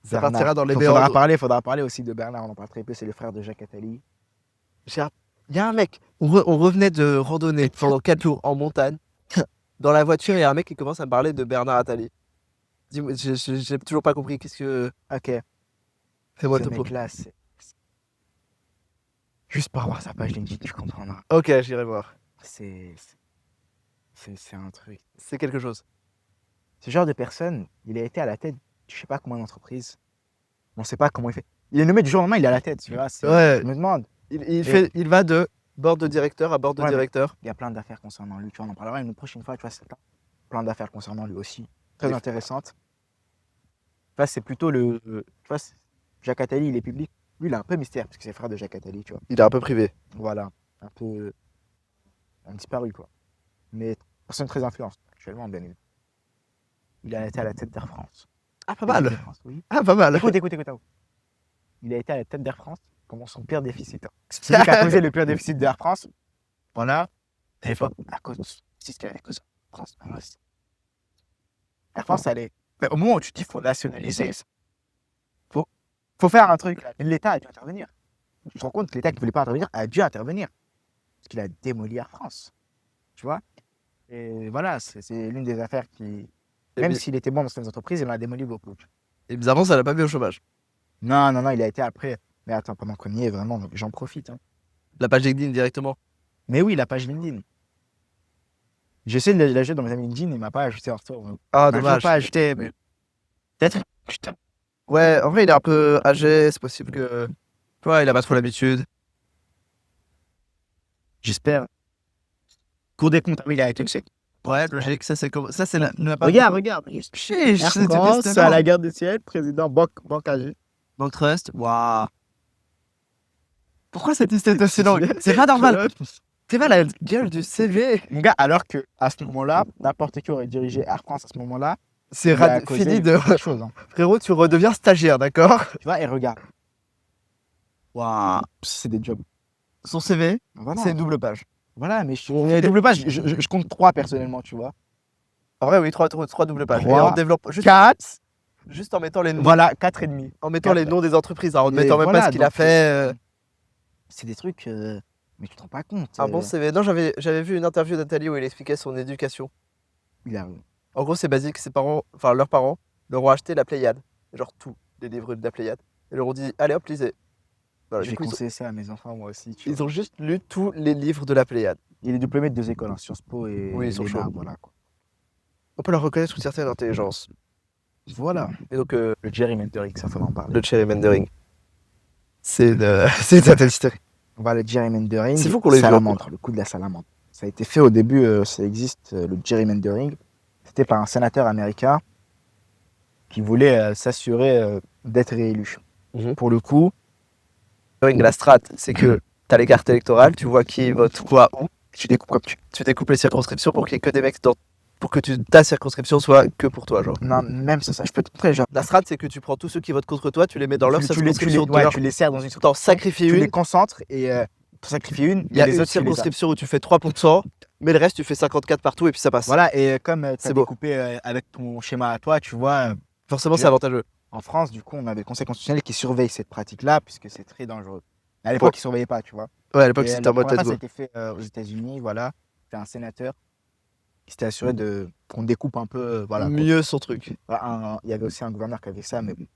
Ça Bernard. partira dans les Il méandres. faudra parler aussi de Bernard, on en parle très peu, c'est le frère de Jacques Attali. Il y a un mec, on revenait de randonnée pendant 4 jours en montagne. Dans la voiture, il y a un mec qui commence à me parler de Bernard Attali. Dis-moi, j'ai toujours pas compris. Qu'est-ce que. Ok, Fais-moi ce le topo. mec-là, c'est... Juste par voir sa page LinkedIn, tu comprendras. Ok, j'irai voir. C'est... C'est un truc. C'est quelque chose. Ce genre de personne, il a été à la tête, je sais pas combien d'entreprises. On sait pas comment il fait. Il est nommé du jour au lendemain, il est à la tête, tu vois. Ouais. Je me demande. Il va de board de directeur à board de Ouais, mais directeur. il y a plein d'affaires concernant lui. Tu vois, on en parlera une prochaine fois, tu vois, c'est plein d'affaires concernant lui aussi. Très Et- intéressantes. Tu vois, c'est plutôt le... Tu vois, Jacques Attali, il est public. Lui, il a un peu mystère, parce que c'est le frère de Jacques Attali, tu vois. Il est un peu privé. Voilà. Un peu... Un disparu, quoi. Mais personne très influente, actuellement, bien évidemment. Il a été à la tête d'Air France. Ah, pas D'Air mal. France, oui. Ah, pas mal. Écoute. Il a été à la tête d'Air France comme son pire déficit. Celui qui a causé le pire déficit d'Air France, voilà, c'est pas à cause de ce qu'il y a à cause de France. Air France, elle est. Mais au moment où tu dis qu'il faut nationaliser, faut faire un truc. Là. L'État a dû intervenir. Tu te rends compte que l'État qui ne voulait pas intervenir a dû intervenir. Parce qu'il a démoli Air France. Tu vois. Et voilà, c'est l'une des affaires qui. Même s'il était bon dans certaines entreprises, il en a démoli beaucoup. Et bizarrement, ça l'a pas mis au chômage. Non, il a été après. Mais attends, pendant qu'on y est, vraiment, donc j'en profite. Hein. La page LinkedIn directement. Mais oui, la page LinkedIn. J'essaie de l'ajouter dans mes amis LinkedIn, il m'a pas ajouté en retour. Ah, Il m'a dommage. pas ajouté, mais. Peut-être. Putain. Ouais, en vrai, il est un peu âgé. C'est possible que. Tu vois, il a pas trop l'habitude. J'espère. Cour des comptes, ah oui, il a été aussi. Ouais, logique. Ça, c'est comme. Ça, c'est la. Regarde. Chiche, Air c'était France, décevant. à la guerre du ciel, président Banque AG. Bank Trust. Waouh. Pourquoi cette liste est aussi longue? C'est pas normal. C'est pas la gueule du CV. Mon gars, alors que à ce moment-là, n'importe qui aurait dirigé Air France à ce moment-là. C'est il a causé fini de. quelque chose. Hein. Frérot, tu redeviens stagiaire, d'accord? Tu vois, et regarde. Waouh. C'est des jobs. Son CV, Voilà. c'est une double page. Voilà, mais je double pas, je compte 3 personnellement, tu vois. En vrai, oui, trois doubles pages. Et Trois. on développe juste, 4. juste en mettant les noms, Voilà, 4 et demi. en mettant les quatre. noms des entreprises, en ne Et mettant même voilà, pas ce qu'il a donc, fait. C'est des trucs. Mais tu te rends pas compte. Un bon CV. Non, j'avais vu une interview de Nathalie où il expliquait son éducation. Il a. En gros, c'est basique. Ses parents, enfin leurs parents, leur ont acheté la Pléiade. Genre tous les livres de la Pléiade. Et leur ont dit, allez hop, lisez. Voilà, Je du vais coup, conseiller ça à mes enfants, moi aussi. Tu vois. ils ont juste lu tous les livres de la Pléiade. Il est diplômé de 2 écoles, hein, Sciences Po et Oui, ils sont l'ENA, chauds. voilà. Quoi. On peut leur reconnaître une certaine intelligence. Voilà. Et donc, Le gerrymandering, ça faut en parler. le gerrymandering. C'est c'est une certaine histoire. Voilà, le gerrymandering. C'est fou qu'on l'ait vu, Salamandre, le coup de la salamandre. Ça a été fait au début, ça existe, le gerrymandering. C'était par un sénateur américain qui voulait s'assurer d'être réélu. Mhm. Pour le coup, La strat, c'est que tu as les cartes électorales, tu vois qui vote quoi où. tu découpes comme tu. Tu découpes les circonscriptions pour qu'il y ait que des mecs pour que ta circonscription soit que pour toi, genre. Non, même ça, je peux te montrer. Genre, La strat, c'est que tu prends tous ceux qui votent contre toi, tu les mets dans leur circonscription. tu les serres dans une T'en sacrifies tu les une. concentres et tu sacrifies une. Il y a et les une autres, tu les as. circonscription où tu fais 3%, mais le reste, tu fais 54 partout et puis ça passe. Voilà, et comme tu C'est as beau. découpé avec ton schéma à toi, tu vois, Forcément, tu c'est avantageux. en France, du coup, on avait le Conseil constitutionnel qui surveille cette pratique-là, puisque c'est très dangereux. À l'époque, ils ne surveillaient pas, tu vois. Ouais, à l'époque, Et c'était en la mode première let's fois, go. ça a été fait aux États-Unis, voilà. C'était un sénateur qui s'était assuré qu'on découpe un peu, voilà. quoi. Mieux son truc. Il y avait aussi un gouverneur qui avait ça, mais bon.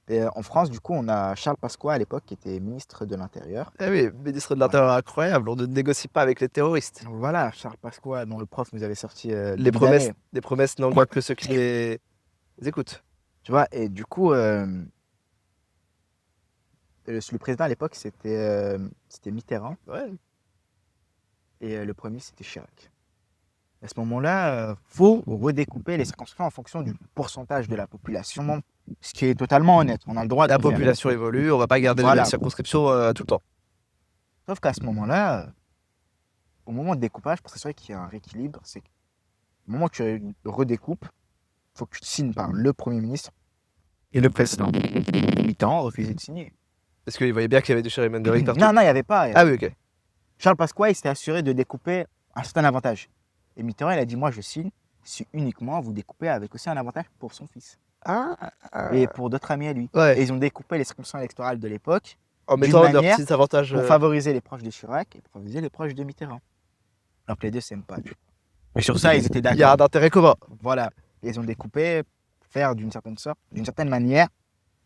Et en France, du coup, on a Charles Pasqua à l'époque qui était ministre de l'Intérieur. Eh oui, ministre de l'Intérieur incroyable, on ne négocie pas avec les terroristes. Voilà, Charles Pasqua, dont le prof nous avait sorti Les promesses n'engagent que ceux qui les écoutent. Tu vois, et du coup, le président à l'époque, c'était Mitterrand. Ouais. Et le premier, c'était Chirac. À ce moment-là, faut redécouper les circonscriptions en fonction du pourcentage de la population, ce qui est totalement honnête. On a le droit de La le faire. population évolue, on va pas garder Voilà. les mêmes circonscriptions tout le temps. Sauf qu'à ce moment-là, au moment de découpage, pour s'assurer qu'il y a un rééquilibre, c'est qu'au moment où tu redécoupes, il faut que tu signes par le Premier ministre et le président. Mitterrand refusait de signer. Parce qu'ils voyaient bien qu'il y avait du gerrymandering partout. Non, il n'y avait pas. Ah oui, ok. Charles Pasqua, il s'était assuré de découper un certain avantage. Et Mitterrand, il a dit, moi, je signe si uniquement vous découpez avec aussi un avantage pour son fils. Et pour d'autres amis à lui. Ouais. Et ils ont découpé les circonscriptions électorales de l'époque En d'une mettant leurs manière petits avantages. pour favoriser les proches de Chirac et pour favoriser les proches de Mitterrand. Alors que les deux s'aiment pas. Tu vois. Et sur ça, ils étaient Il y a un d'accord. intérêt commun. Voilà. Et ils ont découpé faire d'une certaine manière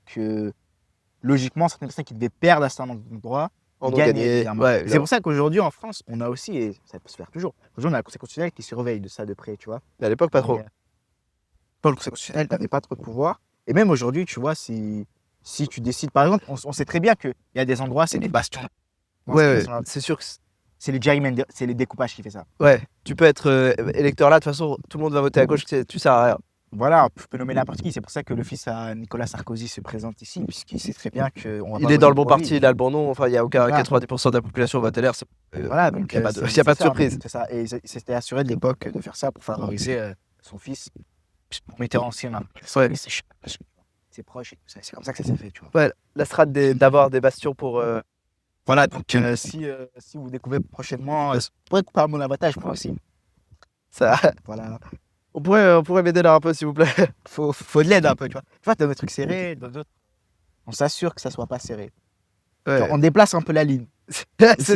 que logiquement, certaines personnes qui devaient perdre à cet endroit En ont gagnaient gagné. évidemment. Ouais, C'est évidemment. pour ça qu'aujourd'hui en France, on a aussi, et ça peut se faire toujours, aujourd'hui on a le Conseil constitutionnel qui surveille de ça de près, tu vois. Mais à l'époque, pas Mais, trop. le Conseil constitutionnel n'avait pas trop de pouvoir. Et même aujourd'hui, tu vois, si tu décides, par exemple, on sait très bien qu'il y a des endroits, c'est des bastions. Ouais, c'est sûr que C'est les gerrymanders, c'est les découpages qui fait ça. ouais, tu peux être électeur là, de toute façon, tout le monde va voter à gauche, tu sers à rien. Voilà, tu peux nommer n'importe qui. C'est pour ça que le fils à Nicolas Sarkozy se présente ici, puisqu'il sait très bien qu'on va Il pas est dans voter le bon pour lui. parti, il a le bon nom, enfin, il n'y a aucun Voilà. 90% de la population vote LR. Voilà, donc Il n'y a pas de, c'est ça, surprise. C'est ça. Et il s'était assuré de l'époque de faire ça pour favoriser son fils. Pour Mitterrand aussi, c'est proche et tout ça. C'est comme ça que ça s'est fait, tu vois. Ouais, la strat d'avoir des bastions pour. Voilà, donc si vous découvrez prochainement, vous pourrez couper à mon avantage, moi aussi. Ça, Voilà. on pourrait m'aider là un peu, s'il vous plaît. Faut de l'aide un peu, tu vois. Tu vois, dans des trucs serrés, dans d'autres, on s'assure que ça soit pas serré. Ouais. Genre, on déplace un peu la ligne. C'est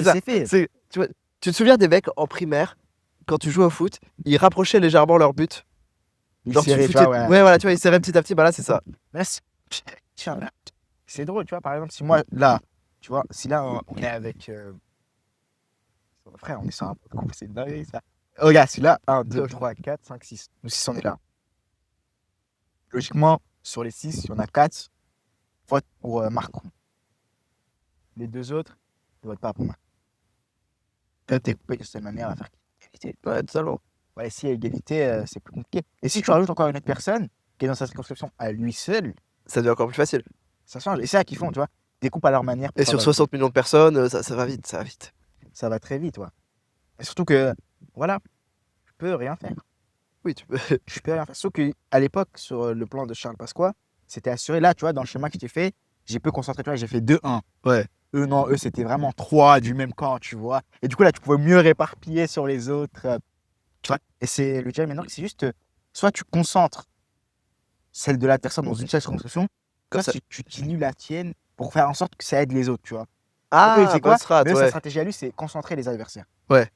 ça. C'est fait. Tu vois, tu te souviens des mecs en primaire, quand tu jouais au foot, ils rapprochaient légèrement leur but. Genre, Serré, tu tu vois, foutais... ouais. Ouais, voilà, tu vois, ils serraient petit à petit, bah là, c'est ça. Là, tiens, là, c'est drôle, tu vois, par exemple, si moi, là, tu vois, si là, on est avec... frère, on est sur un peu de couple, c'est dingue, ça. Regarde, si là, 1, 2, 3, 4, 5, 6. Nous 6, on est là. Logiquement, sur les 6, il y en a 4 votent pour Macron. Les deux autres ne votent pas pour Macron. Là, t'es coupé de cette manière à faire égalité. Ouais, totalement. Ouais, si il y a égalité, c'est plus compliqué. Et si tu rajoutes encore une autre personne qui est dans sa circonscription à lui seul, Ça devient encore plus facile. ça change. Et c'est ça qu'ils font, tu vois. Découpent à leur manière. Et sur 60 millions de personnes, ça va vite, ça va vite. Ça va très vite, ouais. Et surtout que, voilà, tu peux rien faire. Oui, tu peux. Tu peux rien faire. Sauf qu'à l'époque, sur le plan de Charles Pasqua, c'était assuré. Là, tu vois, dans le schéma que j'ai fait, j'ai peu concentré, tu vois, j'ai fait 2-1. Ouais. Eux, non, eux, c'était vraiment 3 du même camp, tu vois. Et du coup, là, tu pouvais mieux réparpiller sur les autres. Tu vois. Et c'est le maintenant, c'est juste, soit tu concentres celle de la personne dans une seule circonscription, Comme soit ça. tu dilues la tienne pour faire en sorte que ça aide les autres, tu vois. Ah, Donc, c'est quoi? bonne strat, Mais eux, sa ouais. stratégie à lui, c'est concentrer les adversaires. Ouais.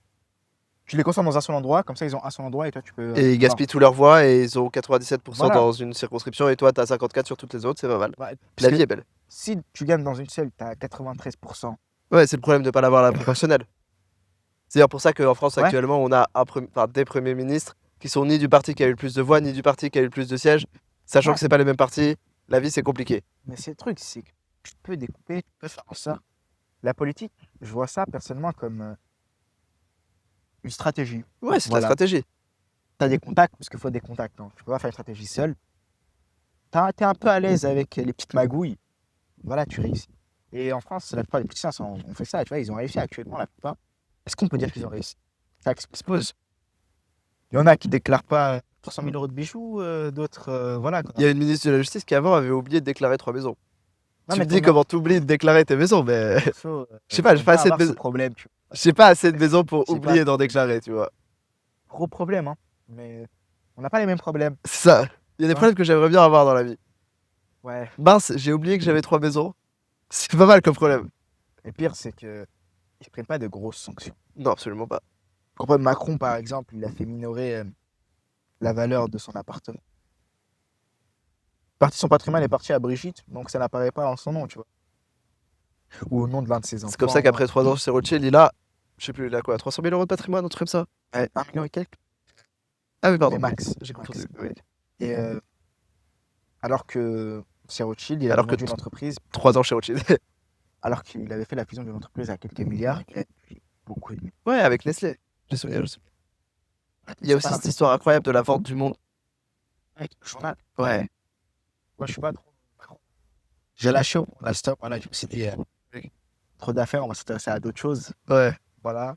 Tu les concentres dans un seul endroit, comme ça, ils ont un seul endroit et toi, tu peux. Et ils gaspillent tous leurs voix et ils ont 97% Voilà. dans une circonscription et toi, t'as 54 sur toutes les autres, c'est pas mal. Ouais, La parce que vie est belle. si tu gagnes dans une seule, tu as 93%. Ouais, c'est le problème de pas l'avoir à la proportionnelle. C'est d'ailleurs pour ça qu'en France, Ouais. actuellement, on a des premiers ministres qui sont ni du parti qui a eu le plus de voix, ni du parti qui a eu le plus de sièges. Sachant Ouais. que c'est pas les mêmes partis, la vie, c'est compliqué. Mais c'est le truc, c'est que tu peux découper, tu peux faire ça. La politique, je vois ça personnellement comme une stratégie. Ouais, c'est de la Voilà. stratégie. Tu as des contacts, parce qu'il faut des contacts. Hein. Tu peux pas faire une stratégie seule. Tu es un peu à l'aise avec les petites magouilles. Voilà, tu réussis. Et en France, la plupart des politiciens ont fait ça, tu vois, ils ont réussi actuellement, la plupart. Est-ce qu'on peut dire qu'ils ont réussi? Ça expose. Il y en a qui déclarent pas 300 000 euros de bijoux, d'autres, voilà. Quoi. Il y a une ministre de la Justice qui avant avait oublié de déclarer 3 maisons. Non, Tu mais me dis comment t'oublies de déclarer tes maisons, mais je je sais pas, j'ai pas assez de maisons. problème, tu vois. J'ai pas assez de maisons pour J'ai oublier pas- d'en déclarer, tu vois. Gros problème, hein. Mais on n'a pas les mêmes problèmes. C'est ça. Il y a des Ouais. problèmes que j'aimerais bien avoir dans la vie. Ouais. Mince, j'ai oublié que j'avais 3 maisons. C'est pas mal comme problème. Et le pire, c'est que ils prennent pas de grosses sanctions. Non, absolument pas. Comme Macron, par exemple, il a fait minorer la valeur de son appartement. Son patrimoine est parti à Brigitte, donc ça n'apparaît pas en son nom, tu vois. Ou au nom de l'un de ses enfants. C'est comme ça qu'après 3 ans chez Rothschild, il a, je sais plus, il a quoi, 300 000 euros de patrimoine, un truc comme ça. Ouais, 1 million et quelques. Ah oui, pardon. Mais max. J'ai Max. confondu. Oui. Et alors que chez Rothschild, il a Alors que vendu une entreprise, 3 ans chez Rothschild. alors qu'il avait fait la fusion d'une entreprise à quelques milliards, il a eu beaucoup de Ouais, avec Nestlé. J'ai souvenir, je sais plus. Il y a aussi cette histoire incroyable de la vente du monde. avec le journal. Ouais. Moi, je suis pas trop. J'ai lâché au stop. Voilà, je me suis dit, trop d'affaires, on va s'intéresser à d'autres choses. Ouais. Voilà.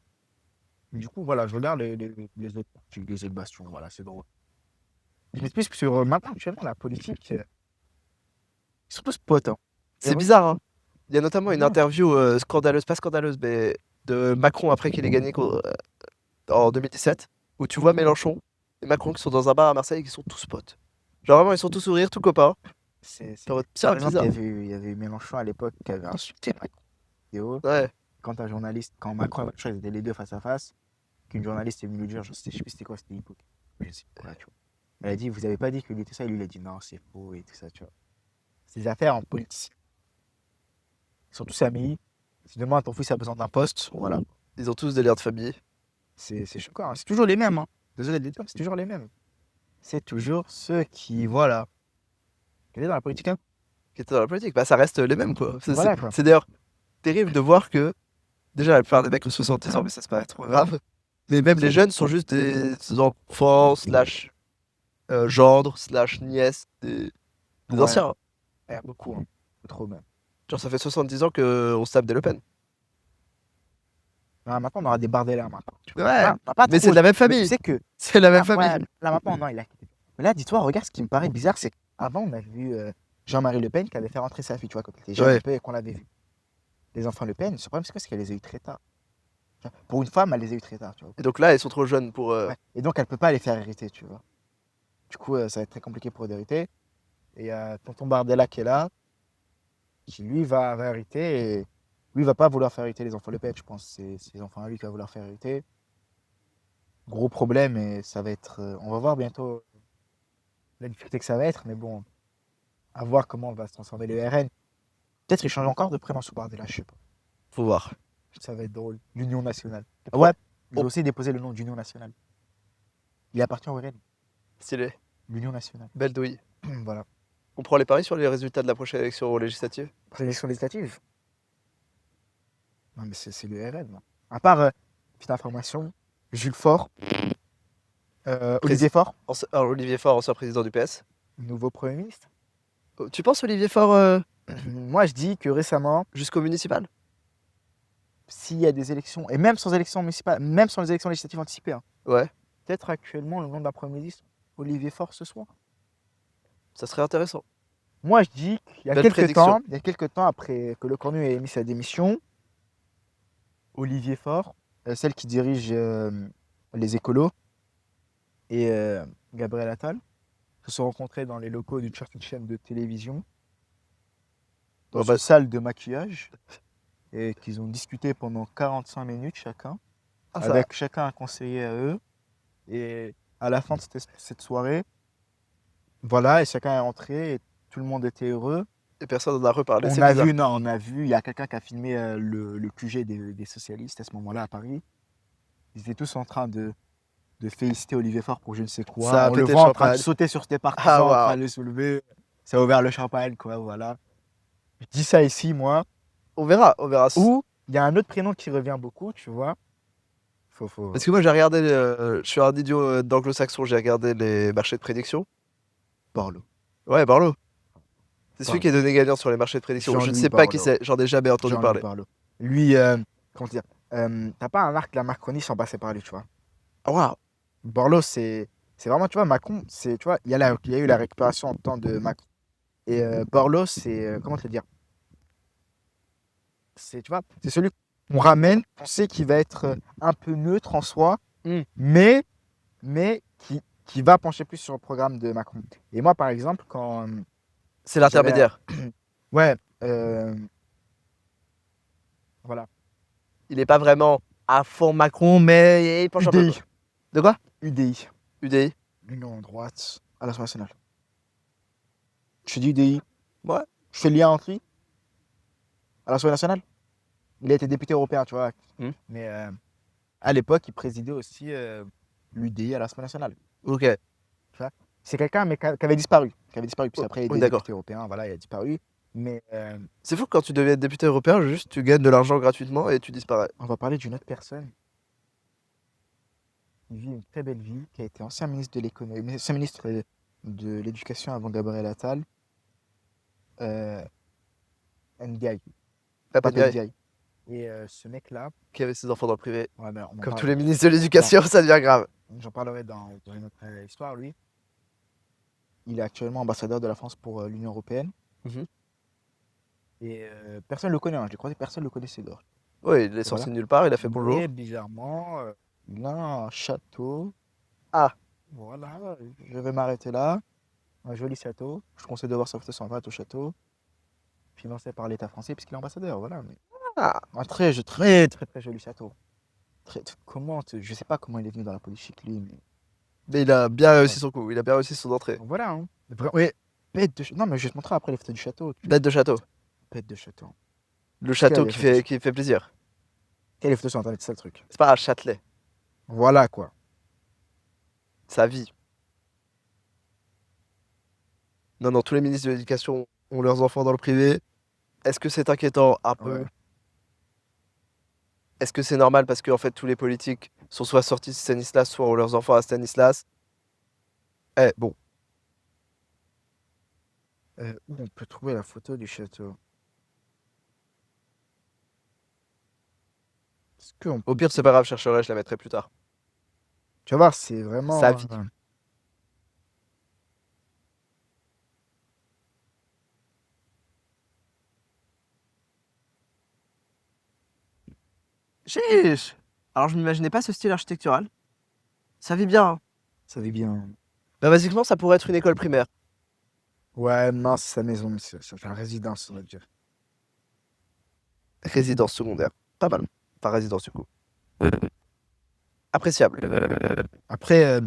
Du coup, voilà, je regarde les autres parties, les autres bastions. Voilà, c'est drôle. Je m'explique sur maintenant, actuellement, la politique. Ils sont tous potes. Hein. C'est bizarre, hein. Il y a notamment une Non. interview scandaleuse, pas scandaleuse, mais de Macron après qu'il ait gagné en 2017, où tu vois Mélenchon et Macron qui sont dans un bar à Marseille et qui sont tous potes. Genre vraiment, ils sont tous sourires, tout copains. C'est Genre, Par tiens, exemple, bizarre. il y avait eu Mélenchon à l'époque qui avait insulté Macron. Vidéo. Ouais. Quand Macron et Mélenchon ils étaient les deux face à face, qu'une journaliste est venue lui dire, je sais plus c'était quoi, c'était hypocrite. Je sais pas, tu vois. Elle a dit, vous avez pas dit que lui était ça. Et lui, il a dit, non, c'est faux et tout ça, tu vois. C'est des affaires en politique. Ils sont tous amis. Si demain ton fils a besoin d'un poste, voilà. Ils ont tous des liens de famille. C'est choquant, hein. C'est toujours les mêmes, hein. Désolé de le dire, c'est toujours les mêmes. C'est toujours ceux qui, voilà. Qui est dans la politique, hein. Qui étaient dans la politique. Bah, ça reste les mêmes, quoi. Voilà, quoi. C'est d'ailleurs terrible de voir que, déjà, la plupart des mecs ont 70 ans, mais ça, c'est pas trop grave. Mais même les jeunes sont juste des enfants, slash gendres, slash nièces, des Ouais. anciens. Beaucoup, hein. Trop même. Genre, ça fait 70 ans qu'on se tape des Le Pen. Ah, maintenant, on aura des Bardella maintenant. Ouais, Ah, on a pas mais trop- c'est de la même Mais famille. tu sais que C'est la même là, famille. ouais, là maintenant, non, il a quitté. Mais là, dis-toi, regarde, ce qui me paraît bizarre, c'est qu'avant, on a vu Jean-Marie Le Pen qui avait fait rentrer sa fille, tu vois, quand il était jeune Ouais. un peu et qu'on l'avait vu. Les enfants Le Pen, le problème, c'est quoi? C'est qu'elle les a eu très tard. Tu vois, pour une femme, elle les a eu très tard, tu vois. Et donc là, ils sont trop jeunes pour. Ouais. Et donc, elle peut pas les faire hériter, tu vois. Du coup, ça va être très compliqué pour eux d'hériter. Et tonton Bardella qui est là, qui lui va hériter. Et lui, il va pas vouloir faire hériter les enfants Le Pen, je pense. C'est ses enfants à lui qui va vouloir faire hériter. Gros problème, et ça va être. On va voir bientôt la difficulté que ça va être, mais bon, à voir comment va se transformer le RN. Peut-être il change encore de prénom sous Bardella, je sais pas. Faut voir. Ça va être drôle. L'Union nationale. Ouais. Ouais, ils ont aussi déposé le nom d'Union nationale. Il appartient au RN, Stylé. l'Union nationale. Belle douille. Voilà. On prend les paris sur les résultats de la prochaine élection législative. Pour l'élection législative. Non, mais c'est le RN. Moi. À part, petite information, Jules Faure, Olivier Faure, Alors, Olivier Faure, ancien président du PS. nouveau Premier ministre. Tu penses Olivier Faure Moi, je dis que récemment, jusqu'au municipal? s'il y a des élections, et même sans élections municipales, même sans les élections législatives anticipées, hein, Ouais, peut-être actuellement le nom d'un Premier ministre, Olivier Faure ce soir. ça serait intéressant. Moi, je dis qu'il y a Belle quelques prédiction. temps après que Le Cornu ait émis sa démission, Olivier Faure, celle qui dirige les écolos, et Gabriel Attal se sont rencontrés dans les locaux d'une certaine chaîne de télévision, dans Bon, bah, une salle de maquillage, et qu'ils ont discuté pendant 45 minutes chacun, ah, ça- avec chacun un conseiller à eux. Et à la fin de cette soirée, voilà, et chacun est rentré, et tout le monde était heureux. Et personne n'en a reparlé. On C'est a bizarre. vu, non, on a vu, il y a quelqu'un qui a filmé le QG des socialistes à ce moment-là à Paris. Ils étaient tous en train de féliciter Olivier Faure pour je ne sais quoi. Ça a On le pété voit le en train de champagne. sauter sur ses partisans, Ah, en train waouh. de les soulever. Ça a ouvert le champagne, quoi, voilà. Je dis ça ici, moi. On verra, on verra. Ou il y a un autre prénom qui revient beaucoup, tu vois. Faut... Parce que moi, j'ai regardé. Je suis un idiot d'anglo-saxon, j'ai regardé les marchés de prédiction. Borloo. Ouais, Barlow. C'est celui Barlow. qui est donné gagnant sur les marchés de prédiction. Je ne Jean-Louis sais pas qui Borloo. c'est, j'en ai jamais entendu Jean-Louis parler. Borloo. Lui, comment dire, t'as pas un arc de la Macronie sans passer par lui, tu vois. Ah, waouh. Borloo, c'est vraiment, tu vois, Macron, c'est, tu vois, il y a eu la récupération en temps de Macron. Et Borloo, c'est, comment te le dire, c'est, tu vois, c'est celui qu'on ramène, on sait qu'il va être un peu neutre en soi, Mm. mais qui va pencher plus sur le programme de Macron. Et moi, par exemple, quand, C'est l'intermédiaire. ouais, voilà, Il n'est pas vraiment à fond Macron, mais il penche un peu. UDI, De quoi? UDI, UDI. l'Union droite à l'Assemblée nationale. Je te dis UDI, Ouais. je fais le lien entre lui à l'Assemblée nationale. Il a été député européen, tu vois. Mm. Mais à l'époque, il présidait aussi l'UDI à l'Assemblée nationale. Ok. C'est quelqu'un mais qui avait disparu. Qui avait disparu, puis Oh, après, il oui, est d'accord. député européen, voilà, il a disparu. Mais C'est fou que quand tu deviens député européen, juste tu gagnes de l'argent gratuitement et tu disparais. on va parler d'une autre personne. Il vit une très belle vie, qui a été ancien ministre de l'économie, ancien ministre de l'éducation avant Gabriel Attal. Ndiaye. Ah, pas Pape de Ndiaye. Et ce mec-là, qui avait ses enfants dans le privé. ouais, ben, on en Comme parle- tous les ministres de l'éducation, ça devient grave. j'en parlerai dans une autre histoire, lui. Il est actuellement ambassadeur de la France pour l'Union européenne. Mhm. Et personne ne le connaît, hein. J'ai croisé, personne ne le connaissait dehors. Oui, il est sorti Voilà. de nulle part, il a fait bonjour. Et bizarrement, il a un château. Ah. Voilà, je vais m'arrêter là. Un joli château. Je conseille de voir sa photo sur Internet au château. Financé par l'État français, puisqu'il est ambassadeur. Voilà. Mais... Ah. Un très joli château. Je sais pas comment il est venu dans la politique, lui, mais Mais il a bien réussi son coup, il a bien réussi son entrée. Donc voilà, hein. Ouais, non, mais je vais te montrer après les photos du château. Bête de château. Bête de château. Le Est-ce qu'il y a château des photos qui fait plaisir. Quelles les photos sur internet, c'est ça le truc. C'est pas un Châtelet, Voilà quoi. sa vie. Non, non, tous les ministres de l'éducation ont leurs enfants dans le privé. Est-ce que c'est inquiétant? Un peu. Ouais. Est-ce que c'est normal parce que en fait tous les politiques sont soit sortis de Stanislas, soit ont leurs enfants à Stanislas? Eh, bon. Où on peut trouver la photo du château? Est-ce qu'on Au peut... pire, c'est pas grave, je chercherai, je la mettrai plus tard. Tu vas voir, c'est Sa vraiment... vie. Chiche! Alors je m'imaginais pas ce style architectural. Ça vit bien, hein. Ça va bien. Bah basiquement, ça pourrait être une école primaire. Ouais, non, c'est sa maison, mais ça fait une résidence, on va dire. Résidence secondaire. Pas mal. Pas résidence du coup. Appréciable. Après,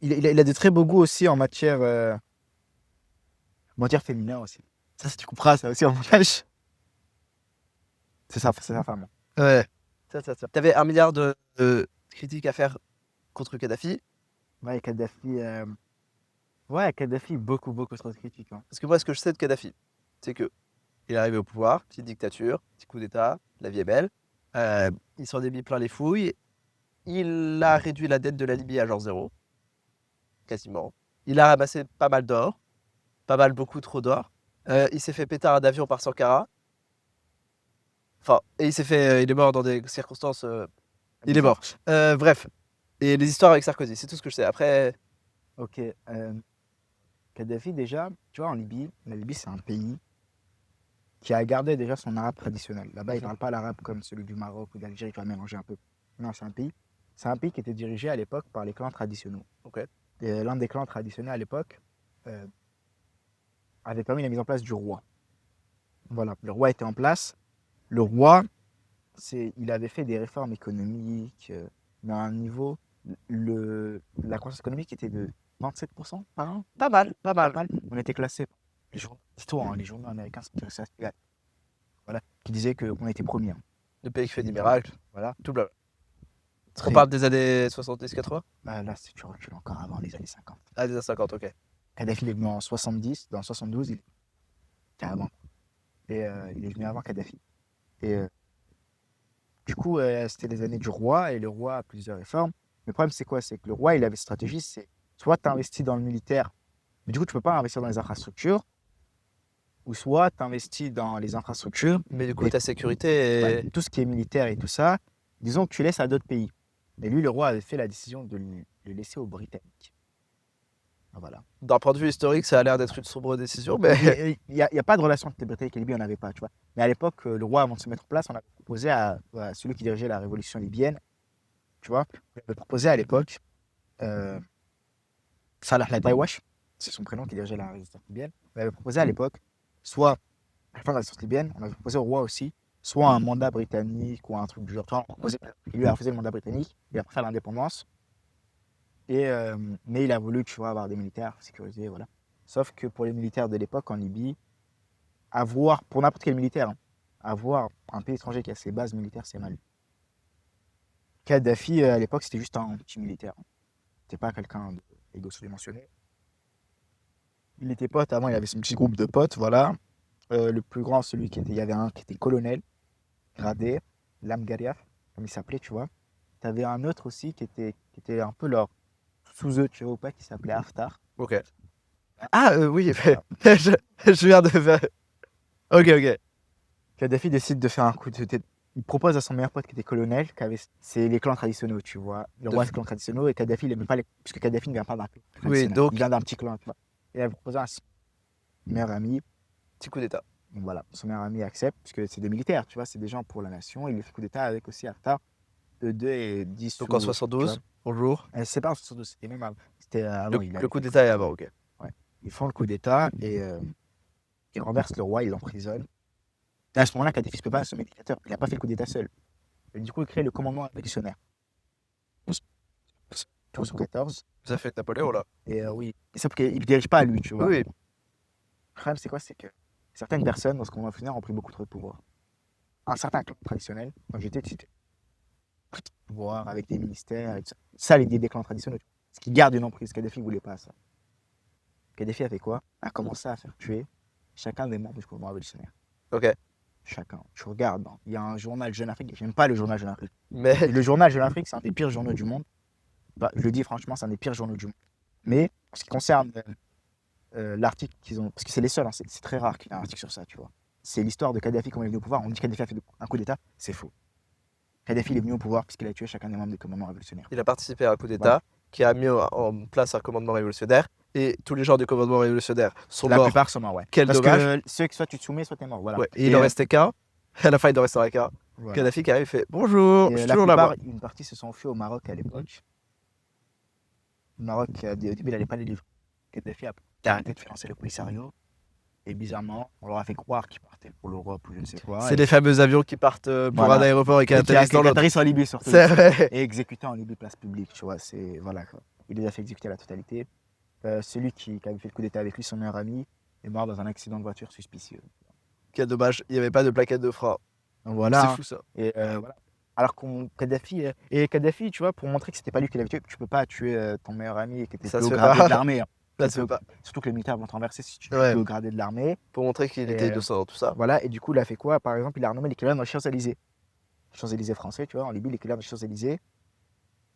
il a de très beaux goûts aussi en matière féminin aussi. Ça, si tu couperas, ça aussi en montage. C'est sa femme. Ouais. Ça. T'avais 1 milliard de critiques à faire contre Kadhafi. Ouais, Kadhafi, ouais, Kadhafi, beaucoup, beaucoup trop de critiques, hein. Parce que moi, ce que je sais de Kadhafi, c'est que il est arrivé au pouvoir, petite dictature, petit coup d'État, la vie est belle. Il s'en est mis plein les fouilles. Il a réduit la dette de la Libye à genre zéro, quasiment. Il a ramassé pas mal d'or, pas mal, beaucoup trop d'or. Il s'est fait pétard d'avion par Sankara. Enfin, et il est mort dans des circonstances. Il est mort. Bref. Et les histoires avec Sarkozy, c'est tout ce que je sais. Après, Ok. Kadhafi, déjà, tu vois, en Libye, la Libye, c'est un pays qui a gardé déjà son arabe traditionnel. Là-bas, ils ne parlent pas l'arabe comme celui du Maroc ou d'Algérie, tu vas mélanger un peu. Non, c'est un pays qui était dirigé à l'époque par les clans traditionnels. ok. Et l'un des clans traditionnels à l'époque euh, avait permis la mise en place du roi. Voilà, le roi était en place. Le roi, il avait fait des réformes économiques, mais à un niveau, la croissance économique était de 27% par an. Pas mal, pas Pas mal. mal. On était classé. Dis-toi, hein, les journaux américains, ça, voilà, qui disaient qu'on était premier, hein. Le pays qui fait des miracles, Voilà. tout blabla. On Très, parle des années 70-80? là, si tu recules encore avant les années 50. Ah, des années 50, ok. Kadhafi il est venu en 70, dans 72, il était avant. Et il est venu avant Kadhafi. Et du coup, c'était les années du roi, et le roi a plusieurs réformes. Le problème, c'est quoi? C'est que le roi, il avait une stratégie, c'est soit tu investis dans le militaire, mais du coup, tu peux pas investir dans les infrastructures, ou soit tu investis dans les infrastructures, Mais du coup, et ta sécurité est... tout ce qui est militaire et tout ça, disons que tu laisses à d'autres pays. Mais lui, le roi avait fait la décision de le laisser aux Britanniques. Ah, voilà. D'un point de vue historique, ça a l'air d'être une sombre décision, mais... Il n'y a pas de relation entre les Britanniques et les Libyens, on n'avait pas, tu vois. Mais à l'époque, le roi, avant de se mettre en place, on avait proposé à celui qui dirigeait la révolution libyenne, tu vois, on avait proposé à l'époque, euh, Salah Ladaiwash, c'est son prénom qui dirigeait la résistance libyenne, on avait proposé à l'époque, soit, à la fin de la résistance libyenne, on avait proposé au roi aussi, soit un mandat britannique ou un truc du genre. Tu vois, il lui a refusé le mandat britannique, il a préféré l'indépendance, mais il a voulu, tu vois, avoir des militaires sécurisés, voilà. Sauf que pour les militaires de l'époque en Libye, pour n'importe quel militaire, hein, avoir un pays étranger qui a ses bases militaires, c'est mal. Kadhafi, à l'époque, c'était juste un petit militaire. C'était pas quelqu'un d'égo surdimensionné. Il était pote, avant, il avait son petit groupe de potes, voilà. Le plus grand, il y avait un qui était colonel, gradé, Lamgariaf, comme il s'appelait, tu vois. Tu avais un autre aussi qui était un peu leur sous eux, tu vois ou pas, qui s'appelait Haftar. Ok. Ah, oui, Voilà. je viens de faire... Ok. Kadhafi décide de faire un coup de tête. Il propose à son meilleur pote qui était colonel, c'est les clans traditionnels, tu vois. Le roi, c'est les clans traditionnels, et Kadhafi, il n'aimait pas puisque Kadhafi ne vient pas d'un clan Oui, traditionnel. donc, Il vient d'un petit clan, tu vois. Et il a proposé à son meilleur ami. petit coup d'état. Donc voilà, son meilleur ami accepte, puisque c'est des militaires, tu vois, c'est des gens pour la nation. Il lui fait coup d'état avec aussi Haftar, de 2 et 10 Donc en sous, tu vois. 72, bonjour. C'est pas en 72, c'était même avant. C'était avant, Le coup d'état est avant, ok. ouais. Ils font le coup d'état et ils renversent le roi, ils l'emprisonnent. Et à ce moment-là, Kadhafi ne peut pas assommer le dictateur. Il n'a pas fait le coup d'état seul. Et du coup, il crée le commandement révolutionnaire. 1914. Ça fait Napoléon, là. Et oui, et sauf qu'il ne dirige pas à lui, tu vois. Oui, Le problème, c'est quoi? C'est que certaines personnes, dans ce qu'on va finir, ont pris beaucoup trop de pouvoir. Un certain clan traditionnel, quand j'étais, c'était pouvoir avec des ministères et tout ça. Ça, l'idée des clans traditionnels. Ce qui garde une emprise. Kadhafi ne voulait pas ça. Kadhafi a fait quoi? A commencé à faire tuer chacun des membres du mouvement révolutionnaire. ok. Chacun. Tu regardes, hein, il y a un journal Jeune Afrique, j'aime pas le journal Jeune Afrique. Mais Et le journal Jeune Afrique, c'est un des pires journaux du monde. Bah, je le dis franchement, c'est un des pires journaux du monde. Mais en ce qui concerne l'article qu'ils ont, parce que c'est les seuls, hein, c'est très rare qu'il y ait un article sur ça, tu vois. C'est l'histoire de Kadhafi, comment il est venu au pouvoir. On dit que Kadhafi a fait un coup d'État, c'est faux. Kadhafi il est venu au pouvoir parce qu'il a tué chacun des membres du commandement révolutionnaire. il a participé à un coup d'État Voilà. qui a mis en place un commandement révolutionnaire. Et tous les gens du commandement révolutionnaire sont La morts. plupart sont morts, ouais. Quel Parce dommage. que ceux que soit tu te soumets, soit tu es mort. Voilà. Ouais, et il en restait qu'un. À la fin, il en restait qu'un. Voilà. Kadhafi qui arrive et fait bonjour, Et je suis la toujours là. plupart, une partie se sont enfuis au Maroc à l'époque. Le Maroc, au début, il n'allait pas les livrer. Kadhafi a arrêté de financer le Polisario. Et bizarrement, on leur a fait croire qu'ils partaient pour l'Europe ou je ne sais quoi. C'est les fameux avions qui partent pour Voilà. un aéroport et qui Et atterrissent dans l'autre. atterrissent en Libye surtout. C'est vrai. Et exécutés en Libye, place publique, tu vois. C'est, voilà, quoi. Il les a fait exécuter à la totalité. Celui qui avait fait le coup d'état avec lui, son meilleur ami, est mort dans un accident de voiture suspicieux. Quel dommage, il n'y avait pas de plaquette de frein. Donc voilà. C'est hein. fou ça. Et voilà. Alors qu'on Kadhafi, Kadhafi, tu vois, pour montrer que c'était pas lui qui l'avait tué, tu peux pas tuer ton meilleur ami et qui était Ça plus se haut fait gradé pas. de l'armée. hein. Ça se fait pas. Surtout que les militaires vont te renverser si tu es Ouais. plus haut gradé de l'armée. Pour montrer qu'il Et, était innocent dans tout ça. Voilà, et du coup, il a fait quoi? Par exemple, il a renommé l'équivalent dans les Champs-Élysées. Les Champs-Élysées français, tu vois, en Libye, l'équivalent des Champs-Élysées,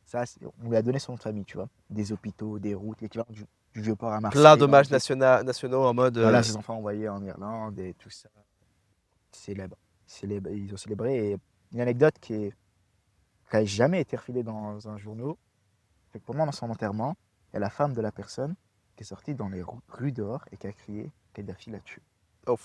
ça, on lui a donné son nom de famille, tu vois. Des hôpitaux, des routes, l'équivalent du vieux port à Marseille. Plein d'hommages voilà, nationaux en mode. Voilà, ses enfants envoyés en Irlande et tout ça. Célèbre. Ils ont célébré. Et une anecdote qui n'a jamais été refilée dans un journal, c'est que pendant son enterrement, il y a la femme de la personne qui est sortie dans les rues dehors et qui a crié Kadhafi l'a tué. Oh,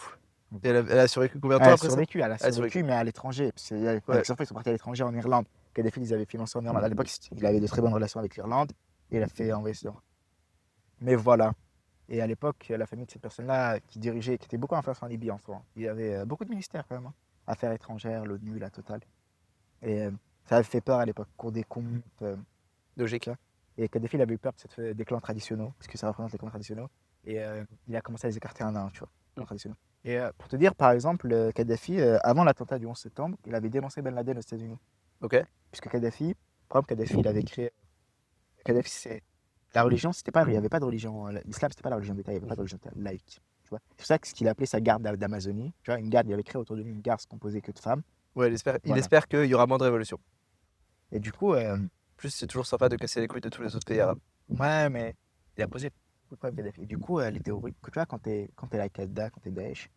et elle a survécu combien de temps Elle a après ça? survécu, elle a Elle a survécu, mais à l'étranger. Parce que avec Ouais. ses enfants, ils sont partis à l'étranger en Irlande. Kadhafi les avait financés en Irlande. À l'époque, il avait de très bonnes relations avec l'Irlande et il a fait envoyer ça. Mais voilà. Et à l'époque, la famille de cette personne-là qui dirigeait, qui était beaucoup influencée en Libye en soi, il y avait beaucoup de ministères quand même. hein. Affaires étrangères, l'ONU, la totale. Et ça avait fait peur à l'époque, Cour des comptes. Logique. Et Kadhafi, il avait eu peur des clans traditionnels, parce que ça représente les clans traditionnels. Et il a commencé à les écarter un à un, tu vois, les clans traditionnels. Et pour te dire, par exemple, Kadhafi, avant l'attentat du 11 septembre, il avait dénoncé Ben Laden aux États-Unis. Ok. Puisque Kadhafi, par exemple, Kadhafi, il avait créé. Kadhafi, c'est. La religion, c'était pas. Il n'y avait pas de religion. L'islam, c'était pas la religion d'État, il n'y avait pas de religion laïque. Tu vois. C'est pour ça que ce qu'il appelait sa garde d'Amazonie, tu vois, une garde, il avait créé autour de lui une garde composée que de femmes. Ouais, il Voilà. espère qu'il y aura moins de révolution. Et du coup, En plus, c'est toujours sympa de casser les couilles de tous les autres pays arabes. ouais, mais il a posé beaucoup de problèmes, Kadhafi. Et du coup, les théories, que tu vois, quand t'es à Al-Qaïda, quand t'es Daesh,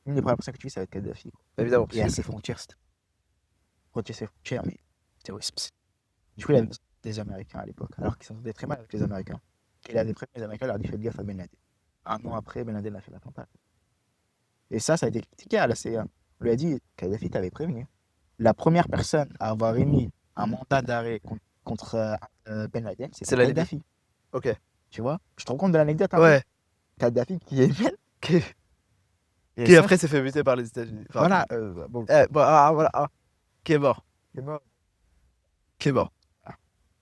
une des premières personnes que tu vis, ça va être Kadhafi. quoi. Évidemment. Et à ses frontières, protéger ses frontières, mais terrorisme. Du coup, il avait des Américains à l'époque, alors qu'ils s'entendaient très mal avec les Américains. Et il avait prévenu les Américains, il leur a dit faites gaffe à Ben Laden. Un an après, Ben Laden a fait l'attentat. Et ça a été critiqué à la CIA. On lui a dit Kadhafi t'avait prévenu. La première personne à avoir émis un mandat d'arrêt contre Ben Laden, C'est c'est la Libye. Kadhafi. Ok. Tu vois? Je te rends compte de l'anecdote un peu Ouais. Kadhafi qui est Qui, Et qui ça, après s'est fait buter par les États-Unis. Enfin, voilà, bon, voilà. Qui est mort. c'est mort. Qui est mort.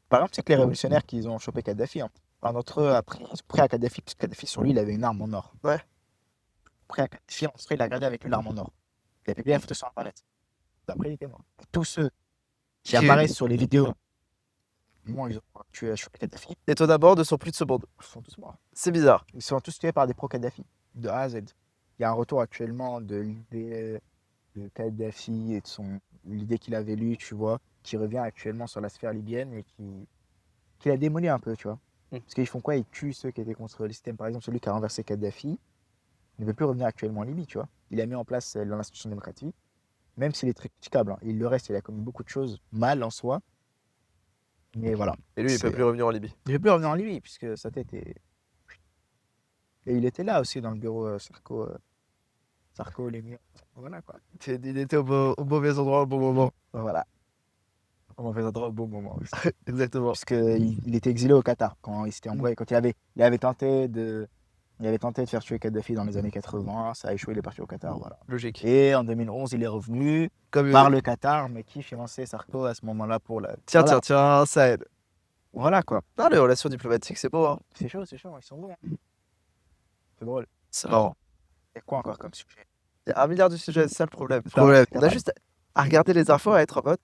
Par exemple, c'est que les révolutionnaires qui ont chopé Kadhafi, hein, un d'entre eux a pris à Kadhafi, parce que Kadhafi sur lui, il avait une arme en or. Ouais. Pris à Kadhafi, ensuite il a gardé avec lui l'arme en or. Il a publié la photo sur Internet. Après, il était mort. Tous ceux qui apparaissent sur les vidéos, moi, ils ont tué chopé Kadhafi, Étonnamment, ne sont plus de ce monde. ils sont tous morts. C'est bizarre. Ils sont tous tués par des pro-Kadhafi, de A à Z. Il y a un retour actuellement de l'idée de Kadhafi et de l'idée qu'il avait lue, tu vois, qui revient actuellement sur la sphère libyenne et qui l'a démoli un peu, tu vois. Parce qu'ils font quoi? Ils tuent ceux qui étaient contre le système. Par exemple, celui qui a renversé Kadhafi ne veut plus revenir actuellement en Libye, tu vois. Il a mis en place l'institution démocratique, même s'il est très critiquable. hein. Il le reste, il a commis beaucoup de choses mal en soi. Mais voilà. Et lui, il peut plus revenir en Libye. Il ne veut plus revenir en Libye, puisque sa tête est. Et il était là aussi dans le bureau Sarko, les murs. Voilà quoi. Il était au mauvais endroit au bon moment. Voilà. On fait endroit au bon moment. Exactement. Puisqu'il était exilé au Qatar quand il s'était embrouillé. Quand il avait tenté de faire tuer Kadhafi dans les années 80, ça a échoué, il est parti au Qatar. Voilà. Logique. Et en 2011, il est revenu Comme par le Qatar, mais qui finançait Sarko à ce moment-là pour la. Tiens, Voilà. ça aide. Voilà, quoi. Non, les relations diplomatiques, c'est beau, hein. C'est chaud, ils sont bons. C'est drôle. C'est marrant. Et quoi encore comme sujet? Il y a un milliard de sujets, c'est ça le problème. Ça, On a c'est juste à regarder les infos, à être en mode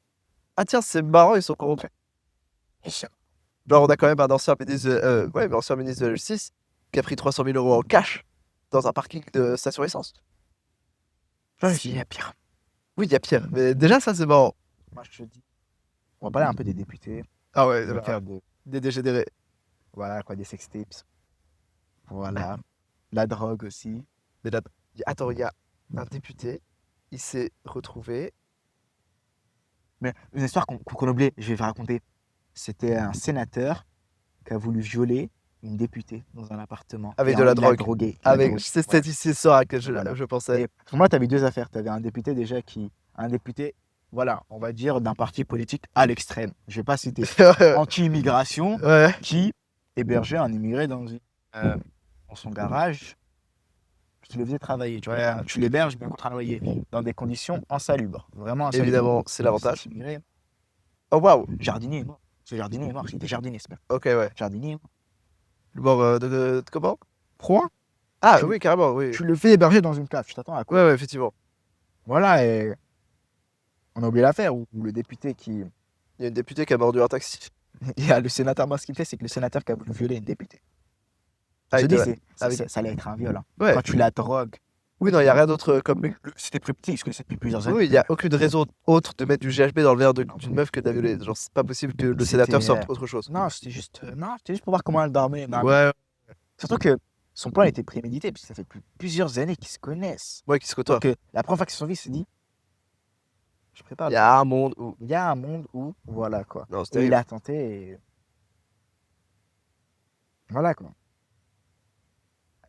ah tiens, c'est marrant, ils sont corrompus. Genre, on a quand même un ancien ministre de la Justice qui a pris 300 000 euros en cash dans un parking de station essence. Il y a pire. Oui, il y a pire, mais déjà, ça, c'est marrant. Moi, je te dis. On va parler un peu des députés. Ah ouais, On va faire de, des dégénérés. voilà, quoi, des sextapes. Voilà. La drogue aussi. Mais là, attends, il y a un député, il s'est retrouvé. Mais une histoire qu'on oublie, je vais vous raconter. C'était un sénateur qui a voulu violer une députée dans un appartement. Avec Et de la il l'a drogue. drogué. Avec, c'était ici ça à laquelle Voilà. je pensais. Et à ce moment-là, tu avais deux affaires. Tu avais un député déjà un député, voilà, on va dire d'un parti politique à l'extrême. Je vais pas citer. Anti-immigration, Ouais. qui hébergeait un immigré dans son garage. Tu le faisais travailler. Tu vois, tu l'héberges bien contre un loyer, dans des conditions insalubres. Vraiment insalubres. Évidemment, c'est l'avantage. Cet immigré, Oh waouh. jardinier est mort. Ce jardinier est mort. Il était jardinier, c'est pas. Ok, ouais. Jardinier est mort. Bon, de comment? Quoi? Ah Tu- oui, carrément, oui. Tu le fais héberger dans une cave. Tu t'attends à quoi? Ouais, ouais, effectivement. Voilà, et on a oublié l'affaire où le député qui. Il y a une députée qui a mordu un taxi. Il y a le sénateur, moi ce qu'il fait, c'est que le sénateur qui a voulu violer une députée. Ah, Je il dis, doit- ça allait être un viol. Hein. Ouais. Quand tu la drogues. Oui, non, il n'y a rien d'autre comme. C'était plus petit, je connaissais depuis plusieurs années. Oui, il n'y a aucune raison autre de mettre du GHB dans le verre d'une meuf que t'as violée. Genre, c'est pas possible que le C'était, sénateur sorte autre chose. Non, c'était juste, pour voir comment elle dormait. Non, Ouais, surtout que son plan était prémédité, parce que ça fait plusieurs années qu'ils se connaissent. ouais, qui se côtoie. Donc, la première fois qu'ils se sont vus, il s'est dit, je prépare. Il y a un monde où. Il y a un monde où, voilà quoi. Non, c'est Et il terrible. a tenté et. Voilà quoi.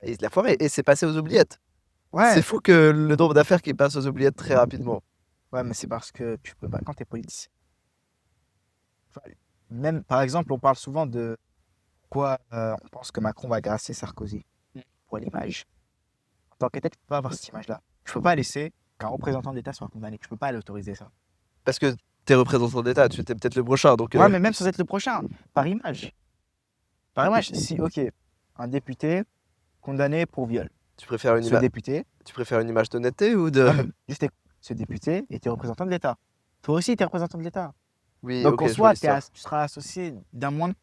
Et il a foiré. Et c'est passé aux oubliettes. Ouais. C'est fou que le nombre d'affaires qui passent aux oubliettes très rapidement. Ouais, mais c'est parce que tu peux pas, quand t'es politicien. Enfin, même, par exemple, on parle souvent de quoi on pense que Macron va grasser Sarkozy pour l'image. En tant qu'État, tu peux pas avoir cette image-là. Tu peux pas laisser qu'un représentant d'État soit condamné. Tu peux pas l'autoriser ça. Parce que t'es représentant d'État, tu étais peut-être le prochain. Donc, Ouais, mais même sans être le prochain, par image. Par image, si, ok, un député condamné pour viol. tu préfères une Ce image. député, Tu préfères une image d'honnêteté ou de. ouais, mais juste écoute, ce député était représentant de l'État. Toi aussi, tu es représentant de l'État. Oui, Donc ok, en je soi, vois l'histoire. tu seras associé d'un moindre.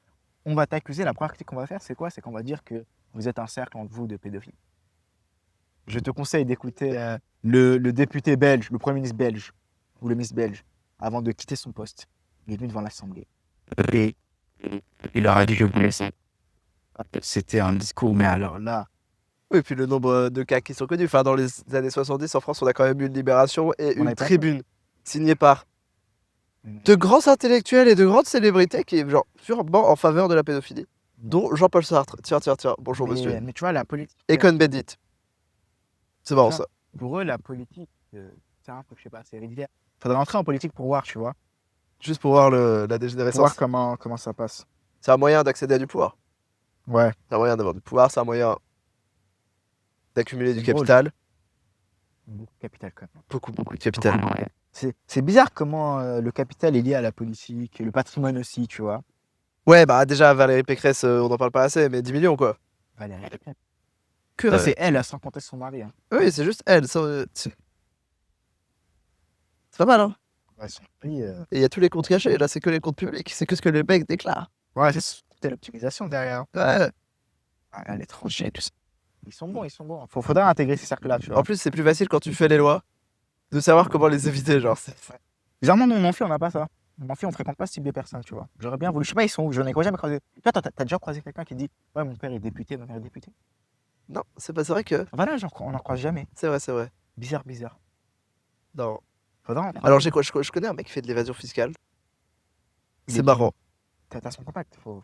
On va t'accuser. La première critique qu'on va faire, c'est quoi? C'est qu'on va dire que vous êtes un cercle entre vous de pédophiles. Je te conseille d'écouter le député belge, le premier ministre belge, ou le ministre belge, avant de quitter son poste. Il est venu devant l'Assemblée. Et il leur a dit je vous laisse. C'était un discours, mais alors là. Oui, puis le nombre de cas qui sont connus. Enfin, dans les années 70, en France, on a quand même eu une libération et On une avait pas tribune signée par Mm. de grands intellectuels et de grandes célébrités qui est genre purement en faveur de la pédophilie, dont Jean-Paul Sartre. Tiens, bonjour monsieur. Mais tu vois, la politique. Et Cohn-Bendit. C'est marrant Tu ça. Pour eux, la politique, c'est un peu, je sais pas, c'est héréditaire. Faudrait rentrer en politique pour voir, tu vois. Juste pour voir la Pour voir dégénérescence. comment ça passe. C'est un moyen d'accéder à du pouvoir. Ouais. C'est un moyen d'avoir du pouvoir, c'est un moyen d'accumuler du C'est drôle. capital. Beaucoup de capital quand même. Beaucoup de capital. C'est bizarre comment le capital est lié à la politique et le patrimoine aussi, tu vois. Ouais, bah déjà, Valérie Pécresse, on n'en parle pas assez, mais 10 millions quoi. Valérie Pécresse. Que Ouais. c'est elle, sans compter son mari. Hein. Oui, c'est juste elle. C'est pas mal, hein. Ouais, son mari. Et il y a tous les comptes cachés, là, c'est que les comptes publics, c'est que ce que les mecs déclarent. Ouais, c'était l'optimisation derrière. Ouais. À l'étranger, tout ça. Ils sont bons. Faudrait intégrer ces cercles-là, tu vois. En plus, c'est plus facile quand tu fais les lois de savoir comment les éviter, genre. Bizarrement, nous, mon fils, on n'a pas ça. Mon fils, on fréquente pas ce type de personnes, tu vois. J'aurais bien voulu. Je sais pas, ils sont où. Je n'ai jamais croisé. Toi, t'as déjà croisé quelqu'un qui dit ouais, mon père est député, ma mère est députée. Non, c'est pas c'est vrai que. Voilà, on n'en croise jamais. C'est vrai, c'est vrai. Bizarre. Non. Faudrait en croiser. Alors, je connais un mec qui fait de l'évasion fiscale. Il C'est est- marrant. T'as son contact. Faut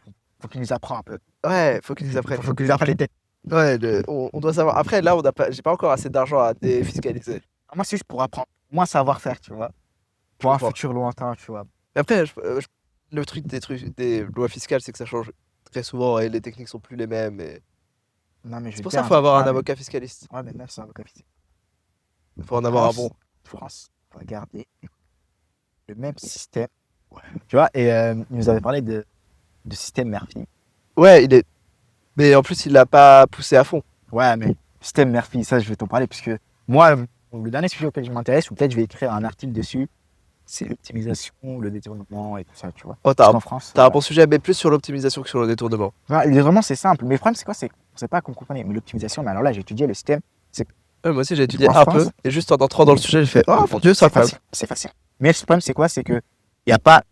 qu'il nous apprenne un peu. Ouais, faut qu'ils apprennent. Faut qu'il nous apprenne les têtes. Ouais, on doit savoir. Après, là, j'ai pas encore assez d'argent à défiscaliser. Moi, c'est juste pour apprendre. Moi, savoir-faire, tu vois. Pour un comprends. futur lointain, tu vois. Mais après, le truc des lois fiscales, c'est que ça change très souvent et les techniques sont plus les mêmes. Non, mais je C'est vais pour te ça dire qu'il faut avoir un truc. avocat fiscaliste. Ouais, mais même c'est un avocat fiscal. Il faut en avoir un bon. France va garder le même système. Tu vois, et il nous avait parlé de système Murphy. Ouais, mais en plus, il l'a pas poussé à fond. Ouais, mais système Murphy, ça, je vais t'en parler, puisque moi, le dernier sujet auquel je m'intéresse, ou peut-être je vais écrire un article dessus, c'est l'optimisation, le détournement et tout ça, tu vois. Oh, Parce qu'en France, t'as un bon sujet, mais plus sur l'optimisation que sur le détournement. le détournement, c'est simple. Mais le problème, c'est quoi? C'est qu'on ne sait pas qu'on comprenait. Mais l'optimisation, mais alors là, j'ai étudié le système. Moi aussi, j'ai étudié En un France, peu, et juste en entrant dans le sujet, j'ai fait oh mon dieu, c'est c'est incroyable. facile. C'est facile. Mais le problème, c'est quoi? C'est que il n'y a pas.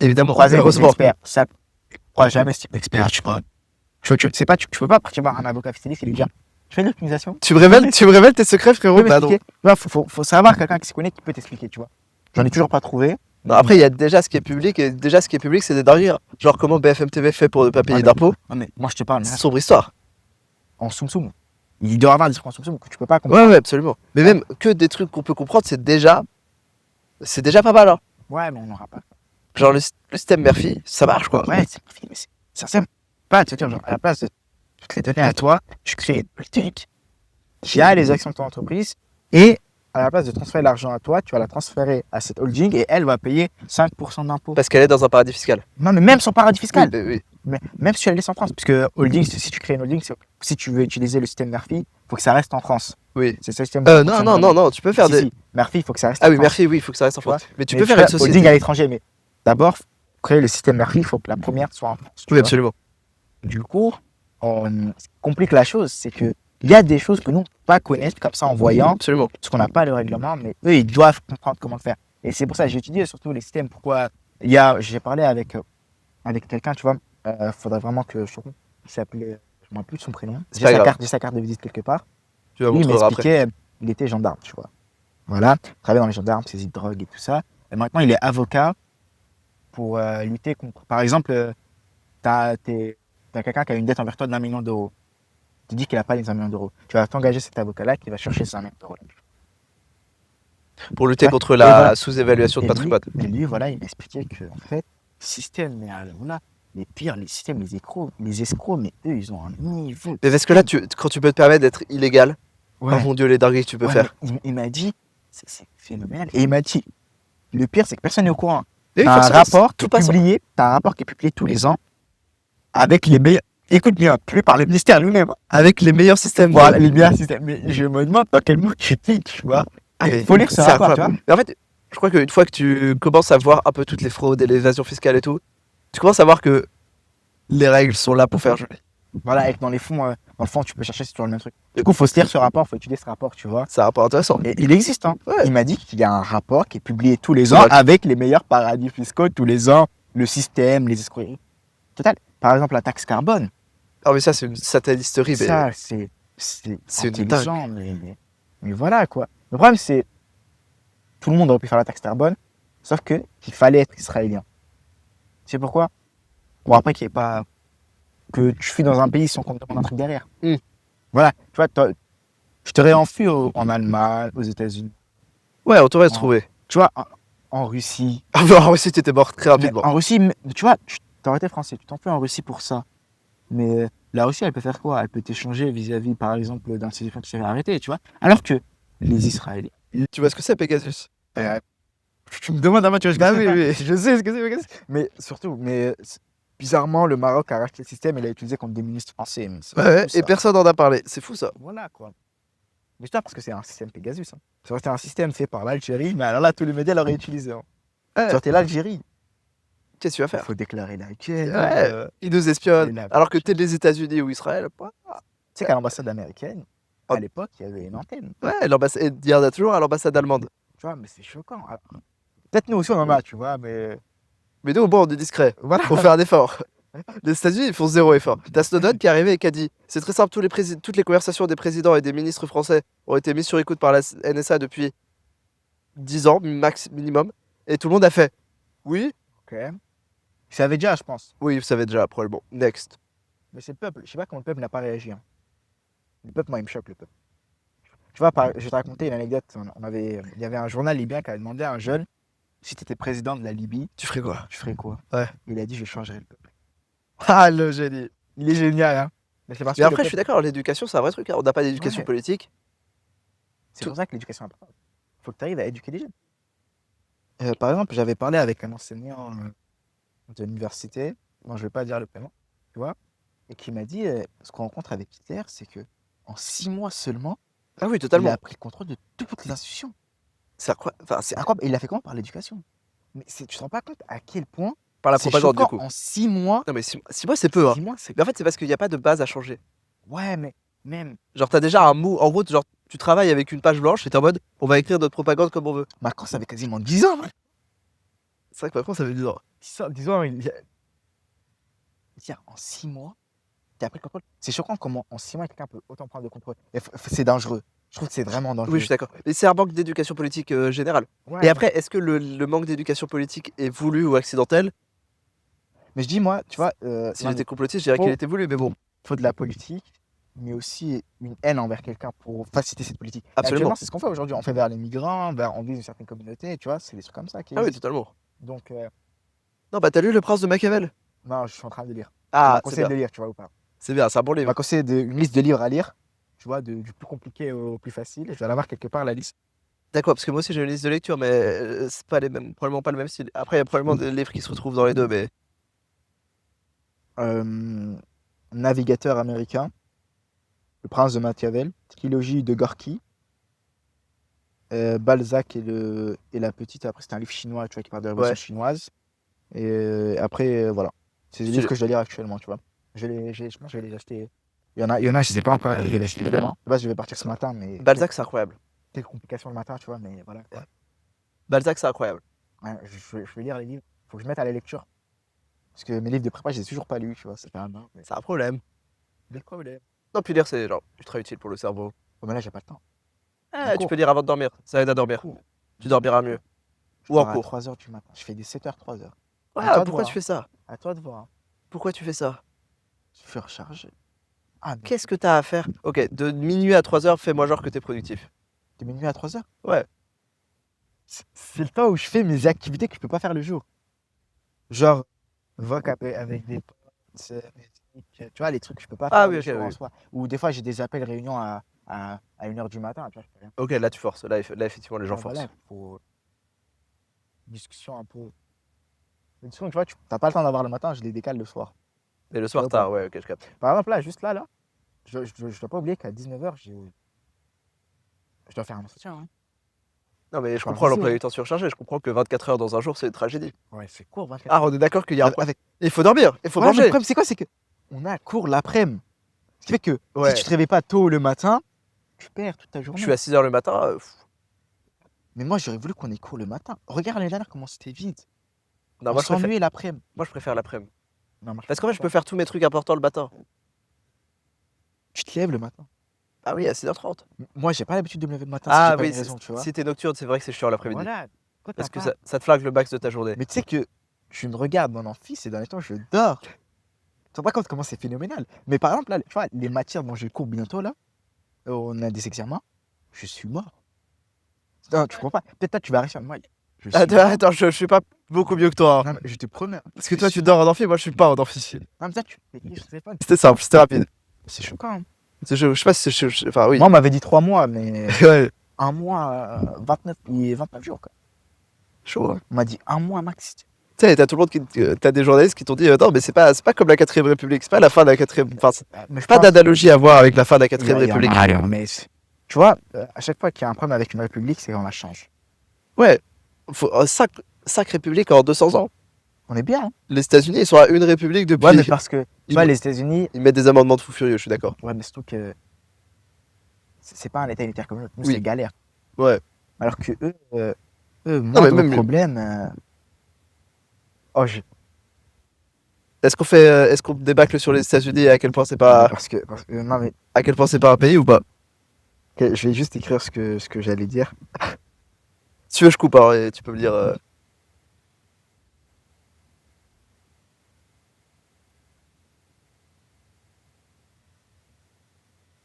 Évidemment, Croiser des heureusement. experts. Ça, tu ne crois jamais ce type d'expert, tu vois. Tu sais pas, tu peux pas partir voir un avocat fiscaliste et lui dire je fais de l'optimisation. Tu me révèles tes secrets, frérot? Oui, Bah non. m'expliquer. Tu vois, faut savoir quelqu'un qui se connaît qui peut t'expliquer, tu vois. J'en ai toujours pas trouvé. Non, après, il y a déjà ce qui est public, et déjà ce qui est public, c'est des dingueries. Genre comment BFM TV fait pour ne pas payer Ouais, mais- d'impôts. Non, mais moi, je te parle C'est sombre histoire. en soum soum. Il doit y avoir des trucs en soum soum que tu peux pas comprendre. Ouais, absolument. Mais même que des trucs qu'on peut comprendre, c'est déjà pas mal. Hein. Ouais, mais on n'aura pas. Genre le système Murphy, ça marche quoi. Ouais, c'est mais ça sert pas de se dire, genre, à la place de toutes les données à toi, je crée une politique qui a les actions de ton entreprise et à la place de transférer l'argent à toi, tu vas la transférer à cette holding et elle va payer 5% d'impôts. Parce qu'elle est dans un paradis fiscal. Non, mais même son paradis fiscal. Oui. Mais même si elle laisse en France, parce que holding, si tu crées une holding, si tu veux utiliser le système Murphy, il faut que ça reste en France. Oui. C'est ça le système. Non, tu peux faire des. Si, Murphy, il faut que ça reste Ah en oui, France. Murphy, oui, il faut que ça reste en Tu vois. France. Mais tu Mais peux faire une holding à société. l'étranger, mais d'abord, pour créer le système Murphy, il faut que la première soit en France. tu Oui, vois. absolument. Du coup, ce qui complique la chose, c'est que il y a des choses que nous ne pouvons pas connaître comme ça en voyant, Absolument. parce qu'on n'a pas le règlement, mais eux, ils doivent comprendre comment le faire. Et c'est pour ça que j'ai étudié surtout les systèmes. Pourquoi j'ai parlé avec quelqu'un, tu vois, faudrait vraiment que je trouve. Il s'appelait, je ne me rappelle plus de son prénom. C'est pas grave. J'ai sa carte de visite quelque part. Tu vas Lui, il montrer après. m'expliquait, il était gendarme, tu vois. Voilà, il travaillait dans les gendarmes, saisie de drogue et tout ça. Et maintenant, il est avocat pour lutter contre. Par exemple, t'as quelqu'un qui a une dette envers toi d'1 million d'euros. Tu dis qu'il n'a pas les 1 million d'euros. Tu vas t'engager cet avocat-là qui va chercher ces 1 million d'euros. Pour lutter Ouais. contre Et la voilà. sous-évaluation de patrimoine. Et lui, voilà, il m'expliquait que, en fait, le système, mais alors là, les pires, les systèmes, les escrocs, mais eux, ils ont un niveau. Mais parce que là, quand tu peux te permettre d'être illégal, Ouais. oh mon dieu, les dingueries que tu peux Ouais, faire. mais il m'a dit, c'est phénoménal. Et il m'a dit, le pire, c'est que personne n'est au courant. Et oui, T'as un forcément, rapport qui tout est passe. publié, t'as un rapport qui est publié tous les ans avec les meilleurs. Écoute bien, publié par le ministère lui-même. Avec les meilleurs systèmes. Voilà, les meilleurs systèmes. Mais je me demande dans quel mot tu vis, tu vois. Il faut lire ce C'est rapport, tu incroyable. vois. Mais en fait, je crois qu'une fois que tu commences à voir un peu toutes les fraudes et l'évasion fiscale et tout, tu commences à voir que les règles sont là pour faire joli. Voilà, et que dans le fond, tu peux chercher si tu vois le même truc. Du coup, il faut se lire ce rapport, il faut étudier ce rapport, tu vois. C'est un rapport intéressant. Et il existe, hein. Ouais. Il m'a dit qu'il y a un rapport qui est publié tous les ans Ouais. avec les meilleurs paradis fiscaux tous les ans, le système, les escroqueries. Total. Par exemple, la taxe carbone. Ah mais ça, c'est une satanisterie. Mais... Ça, c'est C'est une intelligent, mais voilà, quoi. Le problème, c'est tout le monde aurait pu faire la taxe carbone, sauf que qu'il fallait être israélien. Tu sais pourquoi? Bon, après, qu'il n'y ait pas... que tu fuis dans un pays sans qu'on te demande un truc derrière. Mm. Voilà, tu vois, je t'aurais enfui en Allemagne, aux États-Unis. Ouais, on t'aurait Ouais. trouvé. Tu vois, en Russie. Ah bah en Russie, t'étais mort très Mais rapidement. en Russie, tu vois, tu t'aurais été français, tu t'enfuis en Russie pour ça. Mais la Russie, elle peut faire quoi? Elle peut t'échanger vis-à-vis, par exemple, d'institutions qui seraient arrêtées, tu vois. Alors que les Israéliens. Tu vois ce que c'est, Pegasus? Tu me demandes à moi, tu vois ce que Bah c'est, oui, pas oui. Je sais ce que c'est, Pegasus. Mais surtout, bizarrement, le Maroc a racheté le système et l'a utilisé contre des ministres français. Mais c'est Ouais, fou, et ça. personne n'en a parlé. C'est fou ça. Voilà, quoi. Mais je parce que c'est un système Pegasus. Hein. Ça aurait été un système fait par l'Algérie, mais alors là, tous les médias l'auraient utilisé. Hein. Ouais. Ça aurait été l'Algérie. Qu'est-ce que tu vas Il faire? faut déclarer laquelle. Ouais, ils nous espionnent. la- Alors que t'es les États-Unis ou Israël. Tu sais qu'à l'ambassade américaine, Oh. à l'époque, il y avait une antenne. Ouais, l'ambassade. Il y en a toujours à l'ambassade allemande. Tu vois, mais c'est choquant. Alors, peut-être nous aussi, on en a, tu vois, mais Mais nous, bon, on est discret. voilà. Faut faire un effort. Les États-Unis, ils font zéro effort. T'as Snowden qui est arrivé et qui a dit c'est très simple, toutes les conversations des présidents et des ministres français ont été mises sur écoute par la NSA depuis 10 ans, minimum. Et tout le monde a fait oui, Ok. Ils savaient déjà, je pense. oui, vous savez déjà, probablement. Next. Mais c'est le peuple. Je sais pas comment le peuple n'a pas réagi. Hein. Le peuple, moi, il me choque, le peuple. Tu vois, je vais te raconter une anecdote. Il y avait un journal libyen qui avait demandé à un jeune si tu étais président de la Libye, Tu ferais quoi? tu ferais quoi? Ouais. Il a dit je changerai le peuple. Ah, le génie. Il est génial, hein. Mais c'est parce Mais que après, je suis d'accord, l'éducation, c'est un vrai truc. Hein. On n'a pas d'éducation Ouais. politique. c'est pour ça que l'éducation est importante. Il faut que tu arrives à éduquer les jeunes. Par exemple, j'avais parlé avec un enseignant de l'université, bon, je vais pas dire le prénom, tu vois, et qui m'a dit ce qu'on rencontre avec Hitler, c'est que en 6 mois seulement, Ah oui, il totalement. a pris le contrôle de toutes les institutions. C'est incroyable. Enfin, C'est incroyable. Et il a fait comment? Par l'éducation. Mais tu te rends pas compte à quel point par la c'est propagande, du choquant coup. en 6 mois. Non, mais 6 mois, c'est peu, hein. 6 mois, c'est. Mais en fait, c'est parce qu'il n'y a pas de base à changer. Ouais, mais même. Genre, t'as déjà un mot. En gros, genre, tu travailles avec une page blanche et t'es en mode, on va écrire notre propagande comme on veut. Macron, ça fait quasiment 10 ans. Ouais. C'est vrai que Macron, ça veut dire. 10 ans, en 6 mois, tu as pris le contrôle. C'est choquant comment en 6 mois, quelqu'un peut autant prendre le contrôle. Et c'est dangereux. Je trouve que c'est vraiment dangereux. Oui, je suis d'accord. Mais c'est un manque d'éducation politique générale. Ouais, Et après, est-ce que le manque d'éducation politique est voulu ou accidentel? mais je dis, moi, tu vois, Si j'étais complotiste, je dirais qu'il était voulu, mais bon. il faut de la politique, mais aussi une haine envers quelqu'un pour faciliter cette politique. Et Absolument. actuellement, c'est ce qu'on fait aujourd'hui. On fait vers les migrants, on vise une certaine communauté, tu vois, c'est des trucs comme ça qui Ah oui, existent. totalement. Donc, Non, bah t'as lu Le Prince de Machiavel? non, je suis en train de lire. On Ah, m'a c'est conseillé bien. de lire, tu vois, ou pas. C'est bien, c'est un bon On livre. m'a conseillé une liste de livres à lire, tu vois, du plus compliqué au plus facile. Je vais l'avoir quelque part, la liste. D'accord, parce que moi aussi j'ai une liste de lecture, mais c'est pas les mêmes, probablement pas le même style. Après, il y a probablement des livres qui se retrouvent dans les deux, mais. Navigateur américain, Le Prince de Machiavel, Trilogie de Gorky, Balzac et la petite. Après, c'est un livre chinois, tu vois, qui parle de la révolution chinoise. Et après, voilà. C'est des livres que je dois lire actuellement, tu vois. Je pense que je vais les acheter. Il y en a, je sais pas encore. Je vais les acheter demain. De base, je vais partir ce matin, mais. Balzac, c'est incroyable. Quelques complications le matin, tu vois, mais voilà. Quoi. Balzac, c'est incroyable. Ouais, je vais lire les livres. Faut que je mette à la lecture. Parce que mes livres de prépa, je les ai toujours pas lus, tu vois. Ça fait un an. Mais... C'est un problème. Quel problème? Non, puis lire, c'est genre ultra utile pour le cerveau. Oh, mais là, j'ai pas le temps. Ah, tu peux lire avant de dormir, ça aide à dormir. Tu dormiras mieux. Ou en cours. À 3h du matin. Je fais des 7h, 3h. Ah, pourquoi tu fais ça? À toi de voir. Pourquoi tu fais ça? Je suis rechargé. Ah, mais Qu'est-ce que t'as à faire? Ok, de minuit à 3h, fais-moi genre que t'es productif. de minuit à 3h? Ouais. C'est le temps où je fais mes activités que je peux pas faire le jour. Genre, voc avec des potes, musique, tu vois, les trucs que je peux pas faire oui, le ok, jour en oui. soi. Ou des fois, j'ai des appels, réunions à 1h du matin, tu vois, je peux rien. Ok, là tu forces. Là effectivement, les gens Ouais, forcent. voilà, faut... Discussion un peu. Les discussions, tu vois, t'as pas le temps d'avoir le matin, je les décale le soir. Et le soir Ouais, tard, ouais, ok, je capte. Par exemple, là, juste là, je dois pas oublier qu'à 19h, je dois faire un entretien. Hein. Non, mais je Enfin, comprends visio, l'emploi hein. du temps surchargé. Je comprends que 24 heures dans un jour, c'est une tragédie. Ouais, c'est court, 24 Ah, on est d'accord qu'il y a un avec... Il faut dormir, il faut Ouais, mais le manger. problème, c'est quoi? C'est que on a cours l'après-midi. Ce qui fait que Ouais. si tu te réveilles pas tôt le matin, tu perds toute ta Je journée. suis à 6h le matin. Mais moi, j'aurais voulu qu'on ait cours le matin. Regarde l'année dernière comment c'était vide. Non, On moi je préfère, s'ennuyait l'après-midi. moi, je préfère l'après-midi. Non, moi, Parce qu'en fait, je préfère peux faire tous mes trucs importants le matin. Tu te lèves le matin. Ah oui, à 6h30. Moi, j'ai pas l'habitude de me lever le matin. Ah si j'ai pas oui, une raison, tu vois. si t'es nocturne, c'est vrai que c'est chiant l'après-midi. Voilà. Quoi, Parce que pas... ça te flingue le max de ta journée. Mais tu sais que tu me regardes mon amphi, et dans les temps, je dors. Tu te rends pas compte comment c'est phénoménal. Mais par exemple, là, tu vois, les matières dont j'ai cours bientôt, là, on a des examens, je suis mort. Non, tu comprends pas. Peut-être toi, tu vas réussir. Moi, je suis Attends, je suis pas beaucoup mieux que toi. Non, mais je te promets. Parce que toi, tu dors en amphi, moi, je suis pas en amphi. Non, mais ça, tu t'écris sur le téléphone. C'était simple, c'était rapide. C'est choquant. Hein. Je sais pas si c'est. Enfin, oui. Moi, on m'avait dit 3 mois, mais Ouais. un mois, 29 jours. Quoi. Chaud, hein. On m'a dit un mois max. Tu sais, t'as tout le monde qui. T'as des journalistes qui t'ont dit non, mais c'est pas comme la 4ème République, c'est pas la fin de la 4ème. Enfin, Mais je pas pense- d'analogie à voir avec la fin de la 4ème il y a République. mais tu vois, à chaque fois qu'il y a un problème avec une république, c'est qu'on la change. Ouais. 5 républiques en 200 ans. On est bien. Hein. Les États-Unis, ils sont à une république depuis. Ouais, mais parce que, tu Ils- vois, les États-Unis, Ils mettent des amendements de fou furieux, je suis d'accord. ouais, mais surtout que c'est pas un état unitaire comme l'autre. Nous, Oui. c'est galère. Ouais. Alors que eux, mais moindre même- problème. Oh, Est-ce qu'on débâcle sur les États-Unis et à quel point c'est pas. parce que non, mais À quel point c'est pas un pays ou pas? ok, je vais juste écrire ce que j'allais dire. Si tu veux, je coupe, hein, et tu peux me dire.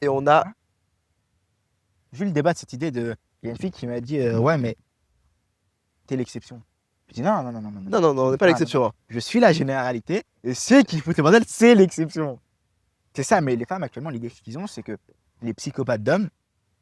Et on a. J'ai vu le débat de cette idée de. Il y a une fille qui m'a dit ouais, mais t'es l'exception. Je dis non, non, non, non, non. Non, on n'est pas Ah, l'exception. Hein. Je suis la généralité et ceux qui foutent le bordel, c'est l'exception. C'est ça, mais les femmes actuellement, l'idée qu'ils ont, c'est que les psychopathes d'hommes,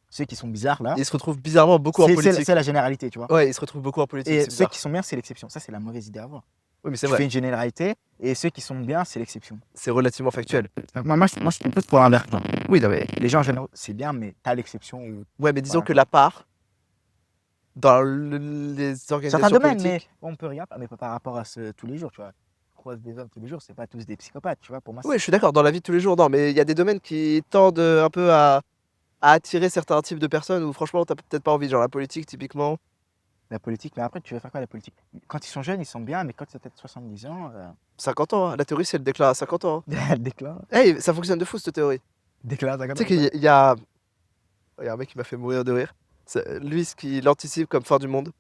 ceux qui sont bizarres là, Ils se retrouvent bizarrement beaucoup en politique. c'est la généralité, tu vois. Ouais, ils se retrouvent beaucoup en politique. Et c'est ceux bizarre. qui sont bien, c'est l'exception. Ça, c'est la mauvaise idée à avoir. Oui, mais c'est Tu fais vrai. une généralité et ceux qui sont bien, c'est l'exception. C'est relativement factuel. Moi, je suis plus pour l'inverse. Oui, non, mais... Les gens en général, c'est bien, mais t'as l'exception. Ouais, mais disons Voilà. que la part dans les Certains organisations domaines, mais politiques... on peut rien faire. Mais pas par rapport à tous les jours, tu vois. Je croise des hommes tous les jours, c'est pas tous des psychopathes, tu vois. Pour moi, Oui, je suis d'accord, dans la vie de tous les jours, non, mais il y a des domaines qui tendent un peu à attirer certains types de personnes où franchement, t'as peut-être pas envie. Genre la politique, typiquement. la politique. Mais après, tu veux faire quoi la politique? Quand ils sont jeunes, ils sont bien, mais quand ils ont peut-être 70 ans, 50 ans, hein. La théorie, c'est le déclin à 50 ans. Hein. elle déclare. Hey, ça fonctionne de fou, cette théorie. Déclare à Tu 50 sais ans. qu'il y a... Il y a un mec qui m'a fait mourir de rire. Lui, ce qu'il anticipe comme fin du monde,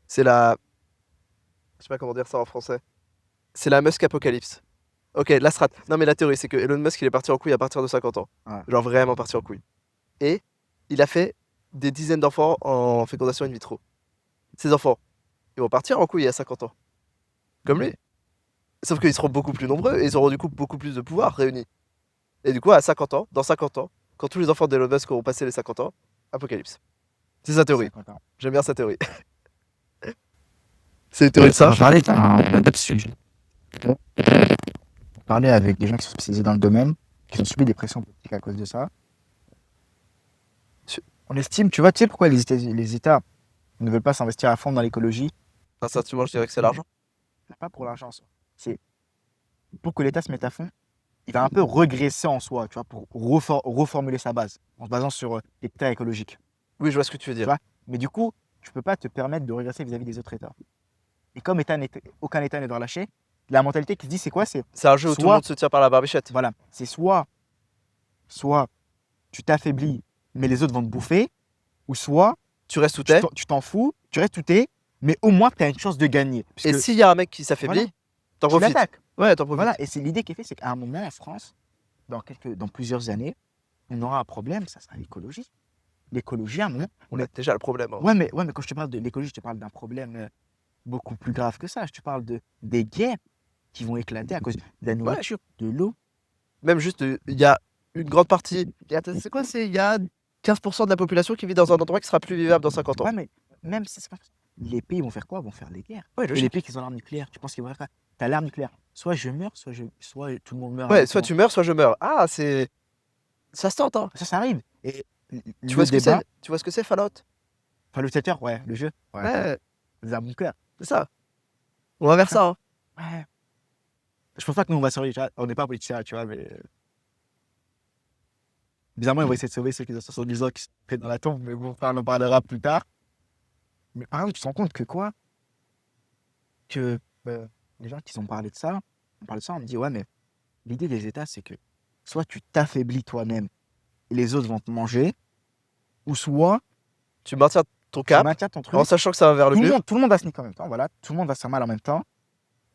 c'est la... Je sais pas comment dire ça en français. C'est la Musk apocalypse. Ok, la strat. Non, mais la théorie, c'est que Elon Musk, il est parti en couille à partir de 50 ans. Ouais. Genre vraiment parti en couille. Et il a fait des dizaines d'enfants en fécondation in vitro. Ces enfants, ils vont partir en couille à 50 ans. Comme lui. Sauf qu'ils seront beaucoup plus nombreux et ils auront du coup beaucoup plus de pouvoir réunis. Et du coup, à 50 ans, dans 50 ans, quand tous les enfants d'Elon Musk auront passé les 50 ans, apocalypse. C'est sa théorie. 50 ans. J'aime bien sa théorie. C'est une théorie de ça. On parlait d'un autre sujet. On parlait avec des gens qui sont spécialisés dans le domaine, qui ont subi des pressions politiques à cause de ça. On estime, tu sais pourquoi les États ne veulent pas s'investir à fond dans l'écologie? Instinctivement, je dirais que c'est l'argent. Pas pour l'argent, ça. C'est pour que l'État se mette à fond. Il va un peu régresser en soi, tu vois, pour reformuler sa base, en se basant sur les critères écologiques. Oui, je vois ce que tu veux Tu dire. vois. Mais du coup, tu peux pas te permettre de régresser vis-à-vis des autres États. Et comme aucun État ne doit lâcher, la mentalité qui se dit, c'est quoi? C'est C'est un jeu où tout le soit, monde se tient par la barbichette. voilà, c'est soit tu t'affaiblis, mais les autres vont te bouffer, ou soit Tu restes où t'es. tu t'en fous, tu restes où t'es, mais au moins tu as une chance de gagner. Et Puisque s'il y a un mec qui s'affaiblit, voilà, t'en tu profites. l'attaques. Ouais, t'en profites. Voilà, et c'est l'idée qui est faite, c'est qu'à un moment en France, dans plusieurs années, on aura un problème, ça sera l'écologie. L'écologie, à un moment, On a déjà le problème. Hein. ouais, mais quand je te parle de l'écologie, je te parle d'un problème beaucoup plus grave que ça. Je te parle des guerres qui vont éclater à cause de la nourriture, de l'eau. Même juste, il y a une grande partie. C'est quoi? Il y a 15% de la population qui vit dans un endroit qui sera plus vivable dans 50 ans. Ouais, mais même si c'est pas... Les pays vont faire quoi? Vont faire les guerres. Ouais, Et les logique. pays qui ont l'arme nucléaire, tu penses qu'ils vont faire quoi? T'as l'arme nucléaire. Soit je meurs, soit tout le monde meurt. Ouais, avec soit moi. tu meurs, soit je meurs. Ah, c'est. Ça se tente, hein. Ça arrive. Et Tu vois ce que débat, c'est? Tu vois ce que c'est, Fallout? enfin le secteur, ouais, le jeu. Ouais. Ouais, Les armes nucléaires. c'est ça. On va vers ça, hein. Ouais. Je pense pas que nous on va survivre, tu vois. On n'est pas politiciens, tu vois, mais. Bizarrement, ils vont essayer de sauver ceux qui ont 70 ans qui sont pris dans la tombe, mais bon, ça, on en parlera plus tard. Mais par exemple, tu te rends compte que quoi? Que les gens qui ont parlé de ça, on me dit, ouais, mais l'idée des États, c'est que soit tu t'affaiblis toi-même et les autres vont te manger, ou soit Tu maintiens ton tu cap maintiens ton truc. en sachant que ça va vers le mur. Tout le monde va se niquer en même temps, voilà. Tout le monde va se faire mal en même temps,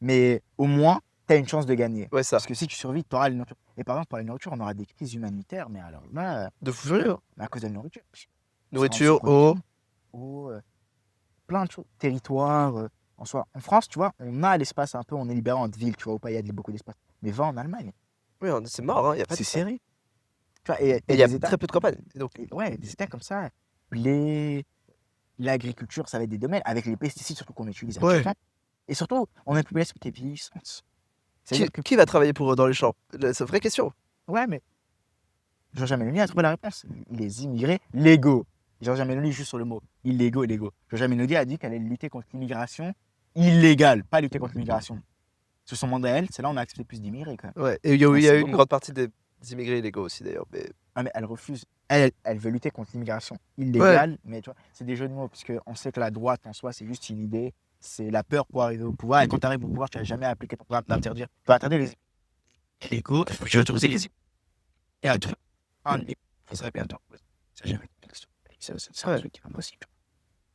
mais au moins, tu as une chance de gagner. Ouais, ça. Parce que si tu survis, tu auras la nourriture. Et par exemple, pour la nourriture, on aura des crises humanitaires, mais alors là, De fou furieux. à cause de la nourriture. Nourriture, Sans eau. eau, plein de choses. Territoire, en soi. En France, tu vois, on a l'espace un peu, on est libéré entre villes, tu vois, où pas il y a beaucoup d'espace. Mais va en Allemagne, Oui, c'est mort, hein. Y a pas de... c'est serré. Tu vois, et Et il y a des États, très peu de campagne. Et donc, ouais, des États comme ça, l'agriculture, ça va être des domaines, avec les pesticides surtout qu'on utilise à Ouais. chaque fois. Et surtout, on a une population qui est vieillissante. C'est-à-dire que, qui va travailler pour eux dans les champs? C'est une vraie question. ouais, mais Jean-Jacques Meloni a trouvé la réponse. Les immigrés légaux. Jean-Jacques Meloni, juste sur le mot illégaux. Jean-Jacques Meloni a dit qu'elle allait lutter contre l'immigration illégale, pas lutter contre l'immigration. Sur son mandat, c'est là où on a accepté plus d'immigrés, quand même. Ouais. Et il y a c'est eu une beaucoup. grande partie des immigrés illégaux aussi, d'ailleurs. Mais... Ah, mais elle refuse. Elle veut lutter contre l'immigration illégale, mais tu vois, c'est des jeux de mots, parce qu'on sait que la droite, en soi, c'est juste une idée. C'est la peur pour arriver au pouvoir. Et quand tu arrives au pouvoir, tu n'as jamais appliqué ton programme d'interdire. Tu vas interdire les illégaux, je vais autoriser les illégaux. Et à deux, en libre, ça serait bientôt. Ça n'a jamais été question. C'est un truc impossible.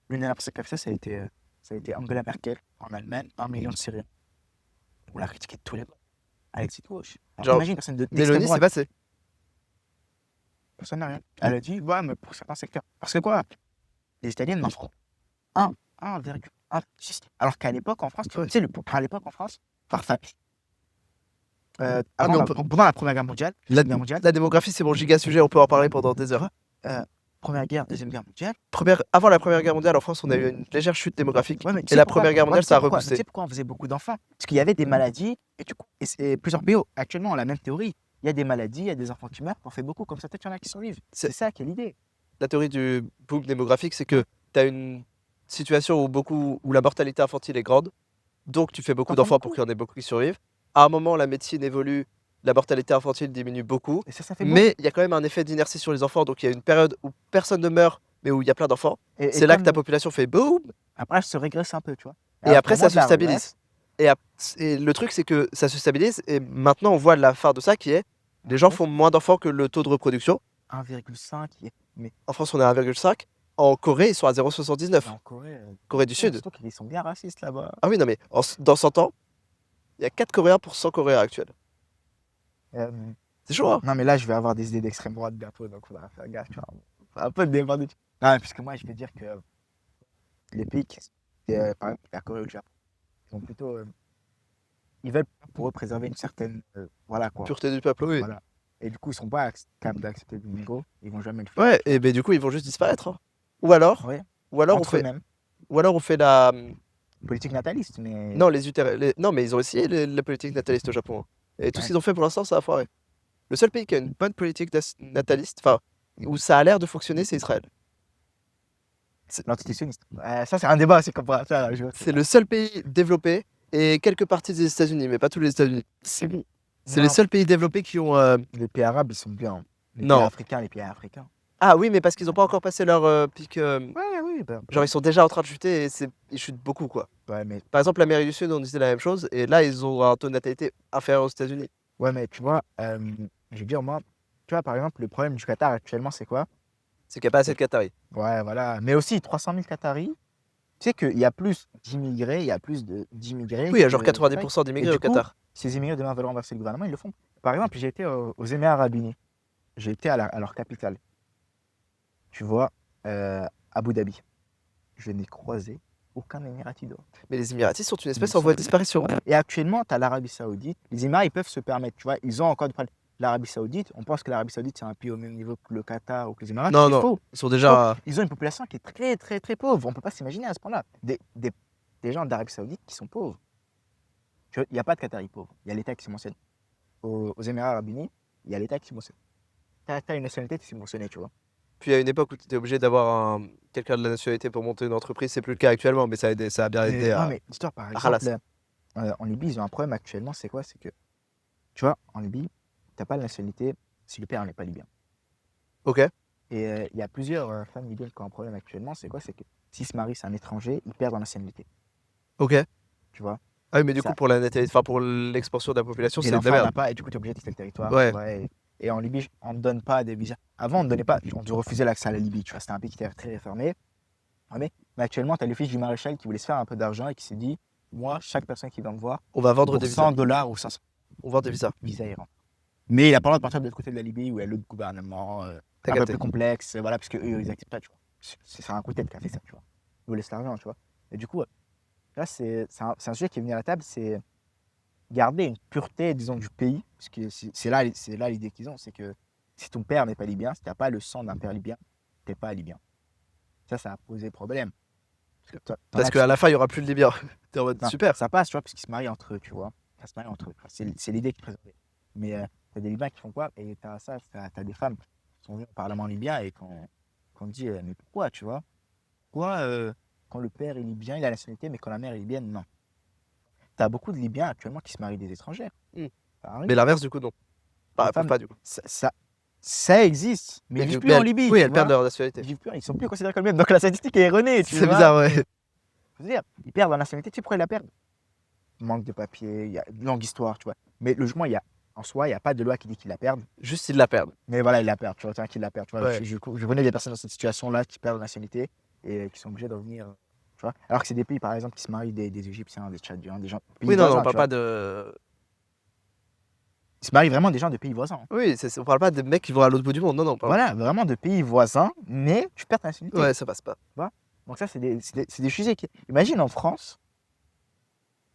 L'une des premières capitale, ça a été Angela Merkel en Allemagne, 1 million de Syriens. On l'a critiqué de tous les bords. Alexis Touche. Genre, Imagine, personne de Mélanie, c'est passé. Personne n'a rien. Elle a dit, ouais, mais pour certains secteurs. Parce que quoi? Les Italiennes n'en feront 1,6. Alors qu'à l'époque, en France, tu sais, à l'époque, en France, par famille, pendant la Première Guerre mondiale, La démographie, c'est mon giga sujet, on peut en parler pendant des heures. Première guerre, Deuxième guerre mondiale. Avant la Première Guerre mondiale, en France, on a eu une légère chute démographique. Ouais, mais tu Et sais la pourquoi? Première Guerre Ouais, mondiale, tu ça sais a pourquoi? Tu reboosté. sais pourquoi on faisait beaucoup d'enfants? Parce qu'il y avait des maladies, et du coup, et plusieurs pays. Actuellement, on a la même théorie. Il y a des maladies, il y a des enfants qui meurent, on fait beaucoup, comme ça, peut-être qu'il y en a qui survivent. C'est- C'est ça qui est l'idée. La théorie du boom démographique, c'est que tu as une situation où la mortalité infantile est grande, donc tu fais beaucoup T'entends d'enfants pour beaucoup. qu'il y en ait beaucoup qui survivent. À un moment, la médecine évolue, la mortalité infantile diminue beaucoup, Et ça fait beaucoup. mais il y a quand même un effet d'inertie sur les enfants, donc il y a une période où personne ne meurt, mais où il y a plein d'enfants. Et C'est là que ta comme population fait boum, après, ça se régresse un peu, tu vois. et Alors, après pour moi, ça se ça stabilise. Et le truc, c'est que ça se stabilise, et maintenant on voit la fin de ça qui est les gens font moins d'enfants que le taux de reproduction. 1,5. Mais En France, on est à 1,5. En Corée, ils sont à 0,79. en Corée, Corée du Sud. surtout qu'ils sont bien racistes là-bas. Ah oui, non, mais dans 100 ans, il y a 4 Coréens pour 100 Coréens actuels. Euh, C'est chaud, hein? non, mais là, je vais avoir des idées d'extrême droite bientôt, donc il faudra faire gaffe, tu vois. Un peu de débat de... Non, mais puisque moi, je vais dire que les pays qui... par exemple, la Corée ou le Japon, ils ont plutôt... ils veulent, pour eux, préserver une certaine... voilà, quoi. Pureté du peuple, oui. Voilà. Et du coup, ils sont pas capables d'accepter du bingo. Ils vont jamais le faire. Ouais, et ben du coup, ils vont juste disparaître, hein. Ou alors, Ouais, ou alors entre eux-mêmes. on fait la. Politique nataliste, mais... Non, non, mais ils ont essayé la politique nataliste au Japon, hein. Et tout ce Ouais. qu'ils ont fait pour l'instant, ça a foiré. Le seul pays qui a une bonne politique nataliste, enfin, où ça a l'air de fonctionner, c'est Israël. L'antitétionniste. Ça, c'est un débat, c'est comme ça. C'est le seul pays développé et quelques parties des États-Unis, mais pas tous les États-Unis. C'est bon. C'est les seuls pays développés qui ont. Les pays arabes, ils sont bien. Les Non. pays africains, les pays africains. Ah oui, mais parce qu'ils n'ont pas encore passé leur pic. Ouais, oui. Genre, ils sont déjà en train de chuter et ils chutent beaucoup, quoi. Ouais, mais, Par exemple, l'Amérique du Sud, on disait la même chose, et là, ils ont un taux de natalité inférieur aux États-Unis. ouais, mais tu vois, je veux dire, moi, tu vois, par exemple, le problème du Qatar actuellement, c'est quoi? C'est qu'il n'y a pas assez de Qataris. Ouais, voilà. Mais aussi, 300 000 Qataris. Tu sais qu'il y a plus d'immigrés, il y a plus d'immigrés. Oui, il y a genre que- 90% d'immigrés Et au du coup, Qatar. Ces immigrés demain veulent renverser le gouvernement, ils le font. Par exemple, j'ai été aux Émirats Arabes Unis. J'ai été à leur capitale. Tu vois, Abu Dhabi. Je n'ai croisé aucun Émirati d'or. Mais les Émiratis sont une espèce Ils en voie sont- de disparition. Et actuellement, tu as l'Arabie Saoudite. Les Émirats, ils peuvent se permettre, tu vois, ils ont encore des problèmes. L'Arabie Saoudite, on pense que l'Arabie Saoudite, c'est un pays au même niveau que le Qatar ou que les Émirats. Non, C'est non, faux. ils sont déjà. Ils ont une population qui est très, très, très pauvre. On ne peut pas s'imaginer à ce point-là. Des gens d'Arabie Saoudite qui sont pauvres. Il n'y a pas de Qataris pauvres. Il y a l'État qui s'est mentionné. Aux Émirats Arabes Unis, il y a l'État qui s'est mentionné. Tu as une nationalité qui s'est mentionnée, tu vois. Puis à une époque où tu étais obligé d'avoir quelqu'un de la nationalité pour monter une entreprise, c'est plus le cas actuellement, mais ça a bien aidé Non, à. mais dis-toi, par à Halas. exemple, en Libye, ils ont un problème actuellement, c'est quoi? C'est que, tu vois, en Libye, tu n'as pas la nationalité si le père n'est pas libyen. Ok. Et il y a plusieurs femmes libyennes qui ont un problème actuellement, c'est quoi? C'est que s'ils se marient, c'est un étranger, ils perdent en nationalité. Ok. Tu vois? Ah oui, mais du Ça- coup, pour la natalité, enfin pour l'expansion de la population, Et c'est de la l'enfant n'a merde. pas, et du coup, tu es obligé de quitter le territoire. Ouais. Et en Libye, on ne donne pas des visas. Avant, on ne donnait pas, on te refusait l'accès à la Libye, tu vois, c'était un pays qui était très réformé. Mais actuellement, tu as le fils du maréchal qui voulait se faire un peu d'argent et qui s'est dit, moi, chaque personne qui va me voir, On va vendre pour des 100 visas. dollars ou 500 On vend des visas. visas, il rentre. Mais il n'a pas le droit de partir de l'autre côté de la Libye où il y a l'autre gouvernement, T'as un peu capté. plus complexe, voilà, parce qu'eux, ils n'acceptent pas, tu vois. C'est un coup de tête qui a fait ça, tu vois. Ils vous laissent l'argent, tu vois. Et du coup, là, c'est un sujet qui est venu à la table, c'est garder une pureté, disons, du pays, parce que c'est là l'idée qu'ils ont, c'est que si ton père n'est pas libyen, si tu n'as pas le sang d'un père libyen, tu n'es pas libyen. Ça a posé problème. Parce qu'à la fin, il n'y aura plus de Libyens. T'es en mode Non, super. ça passe, tu vois, parce qu'ils se marient entre eux, tu vois. Ça se marie entre eux. C'est l'idée qui est présentée. Mais t'as des Libyens qui font quoi? Et t'as des femmes qui sont venues au Parlement libyen et qu'on dit, mais pourquoi, tu vois? Pourquoi, quand le père est libyen, il a la nationalité, mais quand la mère est libyenne, non. T'as beaucoup de Libyens actuellement qui se marient des étrangères. Mm. Ça arrive. Mais l'inverse, du coup, non. Les femmes- Pas du coup. Ça existe, mais ils vivent plus en Libye. Oui, tu elles perdent vois. leur nationalité. Ils vivent plus, ils sont plus considérés comme les mêmes. Donc la statistique est erronée, tu C'est vois. bizarre, ouais. Faut se dire, ils perdent leur nationalité, tu sais pourquoi ils la perdent? Manque de papier, il y a une longue histoire, tu vois. Mais logiquement, en soi, il n'y a pas de loi qui dit qu'ils la perdent. Juste, ils la perdent. Mais voilà, ils la perdent, tu vois, qu'ils la perdent. Tu vois. Ouais. Je connais des personnes dans cette situation-là qui perdent leur nationalité et qui sont obligées de revenir. Tu vois. Alors que c'est des pays, par exemple, qui se marient des Égyptiens, des Tchadiens, des gens. Pays Oui, non, voisins, on parle tu vois. pas de. Ils se marient vraiment des gens de pays voisins. Oui, on parle pas des mecs qui vont à l'autre bout du monde. Non, non, pardon. Voilà, vraiment de pays voisins, mais tu perds ta nationalité. Ouais, ça passe pas. Donc ça, c'est des sujets qui... Imagine en France,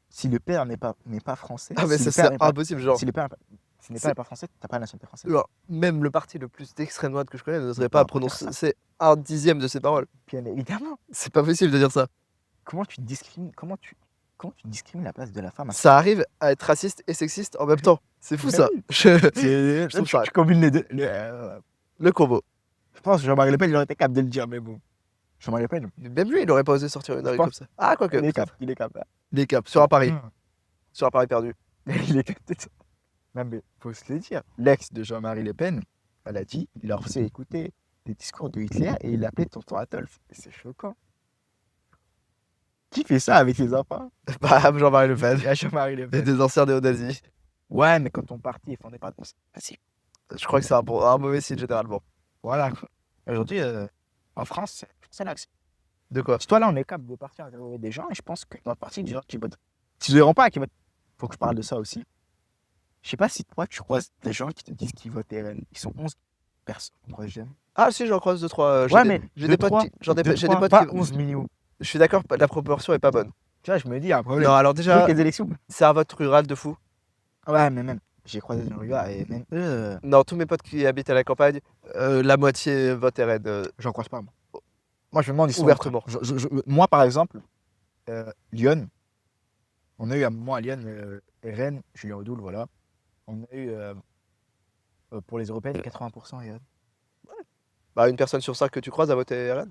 si le père n'est pas français, Ah, mais si ça, le père c'est n'est pas- impossible, genre. si le père n'est pas- Ce n'est C'est- pas pas français, t'as pas la nationalité française. Alors, même le parti le plus d'extrême droite que je connais n'oserait pas Non, prononcer c'est un dixième de ses paroles. Bien évidemment. C'est pas possible de dire ça. Comment tu discrimines la place de la femme à Ça arrive à être raciste et sexiste en même temps. C'est fou Mais ça. oui. Je trouve ça. Tu combines les deux. Le combo. Je pense que Jean-Marie Le Pen, il aurait été capable de le dire, mais bon. Jean-Marie Le Pen, Même lui, il aurait pas osé sortir une Je règle pense- comme ça. Ah, quoique. il est capable. Il est capable. Il est cap. Sur un pari. Mmh. Sur un pari perdu. Il est capable. Non, mais faut se le dire. L'ex de Jean-Marie Le Pen, elle a dit, il a refusé d'écouter des discours de Hitler et il l'appelait tonton Adolphe. Et c'est choquant. Qui fait ça avec ses enfants? Bah, Jean-Marie Le Pen. Il y a Jean-Marie Le Et Pen. des anciens néo-nazis. Ouais, mais quand ton parti est fondé par des nazis. Je crois que c'est un mauvais signe généralement. Voilà. Aujourd'hui, en France, c'est l'axe. De quoi? Toi, là, on est capable de partir interviewer des gens et je pense que dans notre parti, des gens qui votent. S'ils ne verront pas, qui votent. Faut que je parle de ça aussi. Je sais pas si toi, tu croises des gens qui te disent qu'ils votent RN. Ils sont 11 personnes. Moi, j'aime. Ah, si, j'en croise 2-3. Ouais, mais j'ai des potes j'ai des potes pas qui. 11 millions. Je suis d'accord, la proportion est pas bonne. Tu vois, je me dis, il y a un problème. Non, alors déjà, Les élections. c'est un vote rural de fou. Ouais, mais même, j'ai croisé des gens gars et même eux, Non, tous mes potes qui habitent à la campagne, la moitié vote RN. j'en croise pas, moi. Moi, je me demande, ils sont Ouvertement. moi, par exemple, Lyon, on a eu un moment à Lyon, RN, Julien Audoul, voilà. On a eu, pour les européennes, 80% RN. Bah, une personne sur 5 que tu croises a voté RN.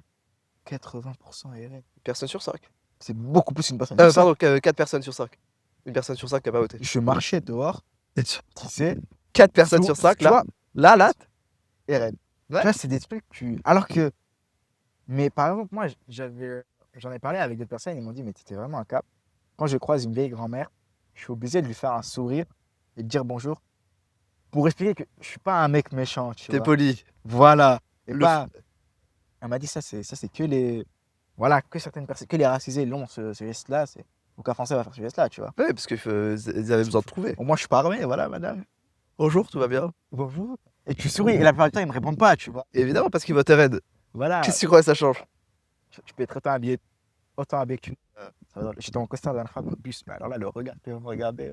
80% RN. Une personne sur 5. C'est beaucoup plus une personne. sur Pardon, 4 personnes sur 5. Une personne sur 5 qui a pas voté. Je marchais dehors, tu sais, 4 personnes sous- sur 5, tu là. vois, Là. RN. Ouais. Tu vois, c'est des trucs, alors que, mais par exemple, moi, j'en ai parlé avec d'autres personnes, ils m'ont dit, mais t'étais vraiment un cap. Quand je croise une vieille grand-mère, je suis obligé de lui faire un sourire et de dire bonjour pour expliquer que je suis pas un mec méchant, tu T'es vois. poli. Voilà. Et Le pas, elle m'a dit ça, c'est que les, voilà, que certaines personnes, que les racisés l'ont, ce geste-là, c'est, aucun Français va faire ce geste-là, tu vois. Ouais, parce qu'ils avaient besoin de trouver. Au moins, je suis pas armé, voilà, madame. Bonjour, tout va bien? Bonjour. Et tu souris, et la plupart du temps, ils me répondent pas, tu vois. Évidemment, parce qu'ils votent RN. Voilà. Qu'est-ce que tu crois que ça change? Tu peux être autant habillé qu'une. J'étais en costard la dernière fois dans le bus, mais alors là, le regard que vous me regardez.